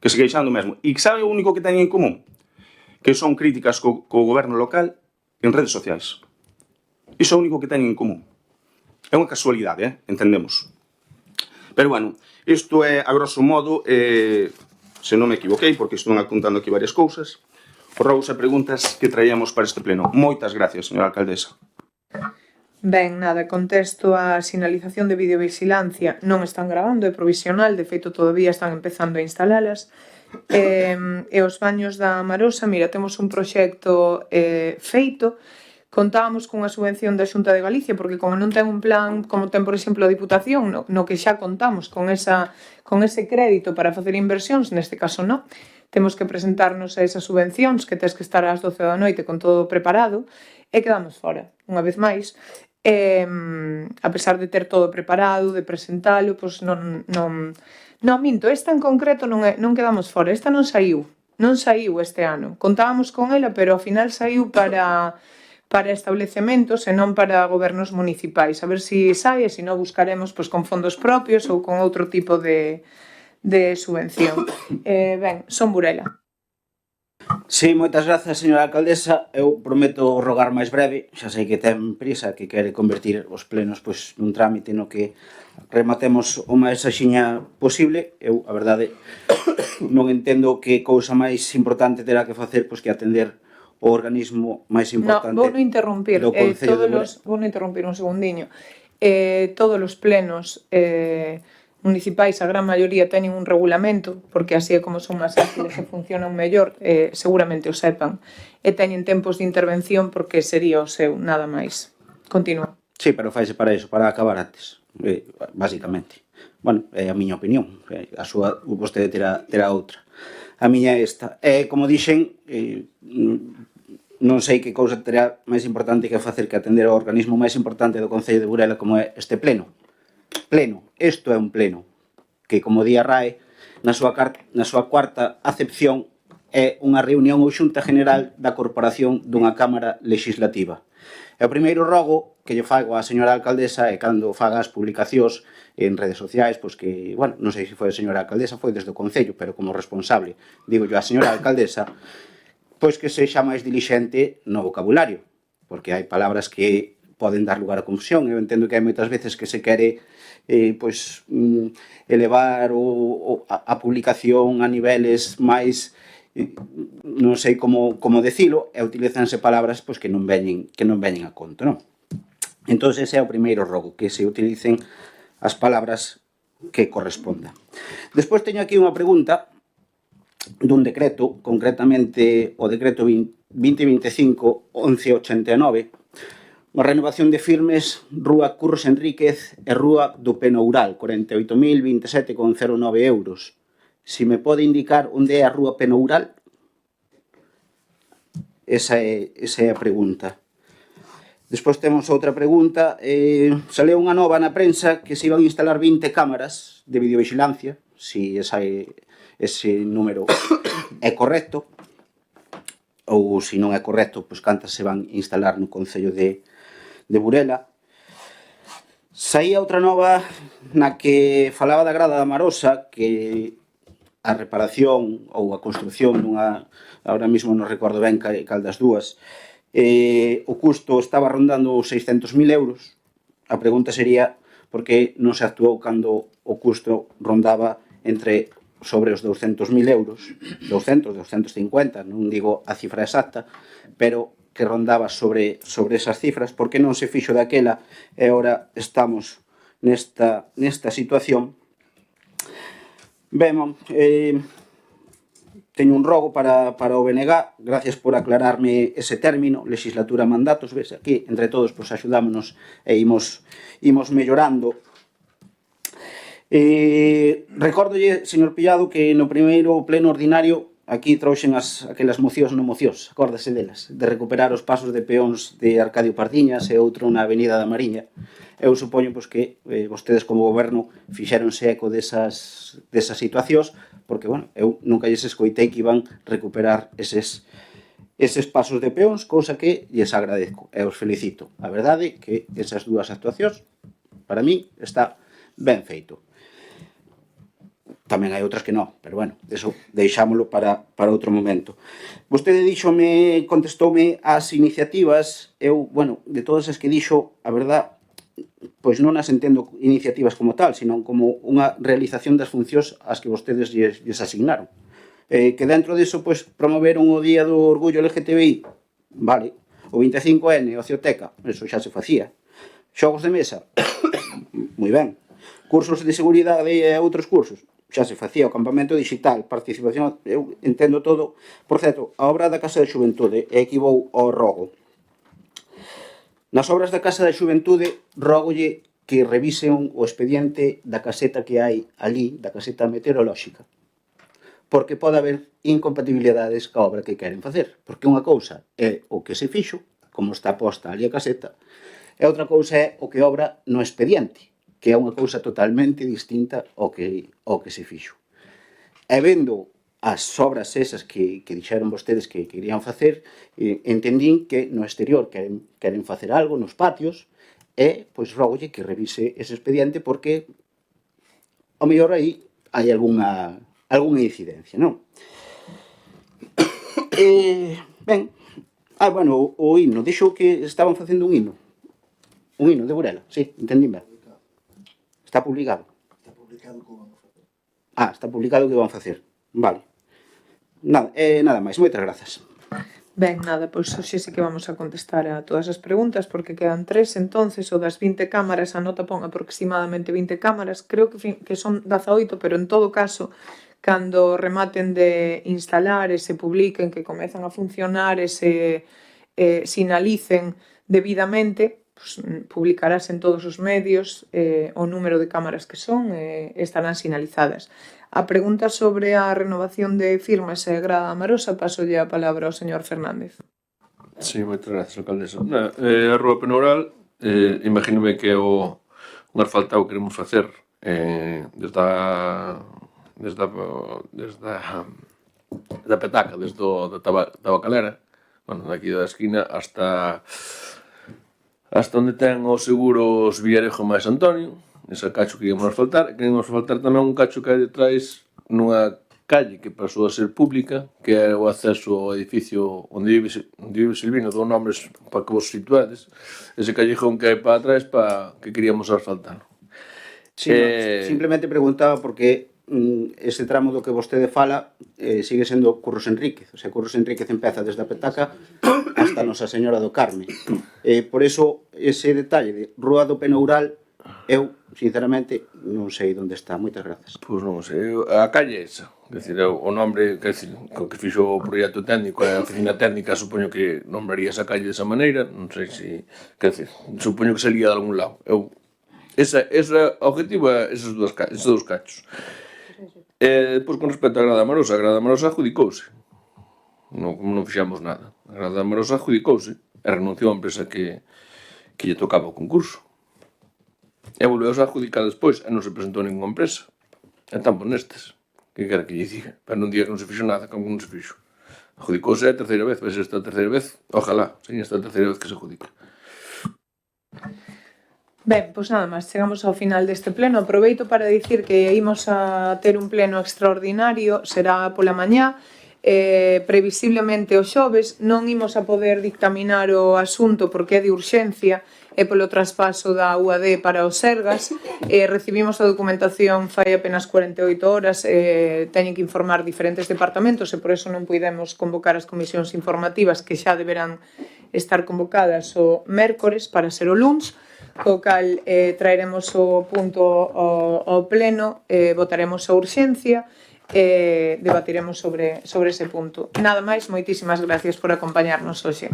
S4: que se queixan do mesmo. E sabe o único que teñen en común? Que son críticas co goberno local en redes sociais. Iso é o único que teñen en común. É unha casualidade, entendemos. Pero, bueno, isto é, a grosso modo, se non me equivoquei, porque estou apuntando aquí varias cousas, os rogos e preguntas que traíamos para este pleno. Moitas gracias, señora alcaldesa.
S1: Ben, nada, contesto a sinalización de videovigilancia. Non están gravando, é provisional, de feito todavía están empezando a instalalas. E os baños da Marosa, mira, temos un proxecto feito. Contábamos cunha subvención da Xunta de Galicia, porque como non ten un plan, como ten, por exemplo, a Diputación, no que xa contamos con ese crédito para facer inversións, neste caso non. Temos que presentarnos a esas subvencións, que tes que estar ás 12 da noite con todo preparado, e quedamos fora, unha vez máis. A pesar de ter todo preparado, de presentalo, pois non minto, esta en concreto non quedamos fora, esta non saiu este ano. Contábamos con ela, pero ao final saiu para establecementos e non para gobernos municipais. A ver se sai e se non buscaremos pois, con fondos propios ou con outro tipo de subvención. Ben, son Burela.
S2: Sí, moitas grazas, señora alcaldesa. Eu prometo rogar máis breve. Xa sei que ten prisa, que quere convertir os plenos pois, nun trámite no que rematemos o máis axiña posible. Eu, a verdade, non entendo que cousa máis importante terá que facer pois, que atender o organismo máis importante.
S1: No, vou non interrumpir.
S2: Do Concello de Burela.
S1: Vou non interrumpir un segundiño. Todos os plenos municipais, a gran maioría, teñen un regulamento, porque así é como son máis ágiles e funcionan mellor, seguramente o sepan, e teñen tempos de intervención porque sería o seu, nada máis. Continúa.
S2: Sí, pero faise para iso, para acabar antes, basicamente. Bueno, é a miña opinión, a súa vostede terá outra. A miña é esta. Como dixen, non sei que cousa terá máis importante que facer que atender ao organismo máis importante do Concello de Burela como é este pleno. Isto é un pleno que, como di a RAE, na súa cuarta acepción é unha reunión ou xunta general da corporación dunha cámara legislativa. E o primeiro rogo que lle fago á señora alcaldesa é cando faga as publicacións en redes sociais, pois que, bueno, non sei se foi a señora alcaldesa, foi desde o Concello, pero como responsable, digo yo á señora alcaldesa, pois que sexa máis dilixente no vocabulario, porque hai palabras que poden dar lugar a confusión. Eu entendo que hai moitas veces que se quere elevar a publicación a niveles máis, non sei como decilo, e utilizanse palabras pois, que non veñen a conto, non? Entón, ese é o primeiro rogo, que se utilicen as palabras que correspondan. Despois teño aquí unha pregunta dun decreto, concretamente o decreto 2025-1189, unha renovación de firmes Rúa Curros Enríquez e Rúa do Penoural, 48.027,09 euros. Si me pode indicar onde é a Rúa Penoural? Esa é a pregunta. Despois temos outra pregunta. Saleu unha nova na prensa que se iban a instalar 20 cámaras de videovigilancia, si ese número é correcto, ou se non é correcto, pois cantas se van instalar no Concello de Burela. Saía outra nova na que falaba da grada da Marosa, que a reparación ou a construción dunha, ahora mesmo non recordo ben cal das dúas, o custo estaba rondando os 600.000 euros. A pregunta sería por que non se actuou cando o custo rondaba sobre os 200.000 euros, 200, 250, non digo a cifra exacta, pero que rondaba sobre esas cifras, porque non se fixo daquela e agora estamos nesta situación. Ben, teño un rogo para o BNG, gracias por aclararme ese término, legislatura mandatos, ves, aquí entre todos pues, axudámonos e imos mellorando. Recórdolle, señor Pillado, que no primeiro pleno ordinario aquí trouxen aquelas mocións non mocións, acórdase delas, de recuperar os pasos de peóns de Arcadio Pardiñas e outro na Avenida da Mariña. Eu supoño pois, que vostedes como goberno fixéronse eco desas situacións, porque, bueno, eu nunca lles escoitei que iban recuperar eses pasos de peóns, cousa que lles agradezco e os felicito. A verdade que esas dúas actuacións, para mí, está ben feito. Tamén hai outras que non, pero bueno, eso deixámoslo para outro momento. Vostede contestoume as iniciativas, eu, bueno, de todas as que dixo, a verdad, pois non as entendo iniciativas como tal, sino como unha realización das funcións ás que vostedes lles asignaron. Que dentro diso, pois, promoveron o Día do Orgullo LGTBI, vale, o 25N, Ocioteca, eso xa se facía. Xogos de mesa, moi ben. Cursos de seguridade e outros cursos, xa se facía. O campamento digital, participación, eu entendo todo. Por certo, a obra da Casa da Xuventude, e aquí vou ao rogo. Nas obras da Casa da Xuventude, rógolle que revisen o expediente da caseta que hai ali, da caseta meteorolóxica, porque pode haber incompatibilidades ca obra que queren facer. Porque unha cousa é o que se fixo, como está posta ali a caseta, e outra cousa é o que obra no expediente, que é unha cousa totalmente distinta ao que se fixo. E vendo as obras esas que dixeron vostedes que querían facer, entendín que no exterior queren facer algo, nos patios, e, pois, rógolle que revise ese expediente porque, ao mellor, aí hai algunha incidencia, non? Ben, bueno, o himno, dixo que estaban facendo un himno de Burela, sí, entendín ben. Está publicado?
S5: Está publicado que van a facer.
S2: Está publicado que van facer, vale. Nada máis, moitas grazas.
S1: Ben, nada, pois hoxe sí que vamos a contestar a todas as preguntas porque quedan 3, entonces, o das 20 cámaras, a nota pon aproximadamente 20 cámaras, creo que son 18, pero en todo caso, cando rematen de instalar e se publiquen, que comezan a funcionar e se sinalicen debidamente, pues, publicarás en todos os medios o número de cámaras que son e estarán sinalizadas. A pregunta sobre a renovación de firmas e grada amarosa, pasolle a palabra ao señor Fernández.
S6: Sí, moitas gracias, alcaldesa. A Rúa Penoural, imagínome que é un asfaltado que queremos facer desde a petaca, desde a tabacalera, bueno, daqui da esquina hasta onde ten os seguros Villarejo máis Antonio, ese cacho que íamos asfaltar. Queremos asfaltar tamén un cacho que hai detrás nunha calle que pasou a ser pública, que é o acceso ao edificio onde vive Silvino, dou nombres para que vos situades, ese callejón que hai para atrás que queríamos asfaltar.
S2: Sí, simplemente preguntaba porque ese tramo do que vostede fala sigue sendo Curros Enríquez, o sea, Curros Enríquez empeza desde a petaca hasta Nosa Señora do Carme. Por eso, ese detalle de Rúa do Penoural, eu, sinceramente, non sei onde está. Moitas grazas.
S6: Pois non sei, a calle é esa. Quer dizer, o nombre que fixo o proxecto técnico e a oficina técnica, supoño que nombraría esa calle desa maneira, non sei se... Quer dicer, supoño que salía de algún lado. Ese objetivo é esos dous cachos. Depois, con respecto á grada amarosa, adjudicouse. Non fixamos nada. A grada amarosa adjudicouse e renunciou a empresa que lle tocaba o concurso. E volveuse a adjudicar despois e non se presentou ninguna empresa. E tampos nestes. Que quera que lle diga? Pero non diga que non se fixo nada, como non se fixo. Adjudicouse a terceira vez, vai ser esta terceira vez, ojalá, seña esta terceira vez que se adjudica.
S1: Ben, pois nada máis, chegamos ao final deste pleno. Aproveito para dicir que imos a ter un pleno extraordinario, será pola mañá, previsiblemente o xoves. Non imos a poder dictaminar o asunto porque é de urxencia e polo traspaso da UAD para os Sergas. Recibimos a documentación fai apenas 48 horas, teñen que informar diferentes departamentos e por eso non puidemos convocar as comisións informativas que xa deberán estar convocadas o mércores para ser o luns, co cal traeremos o punto ao pleno, votaremos a urxencia e debatiremos sobre ese punto. Nada máis, moitísimas gracias por acompañarnos hoxe.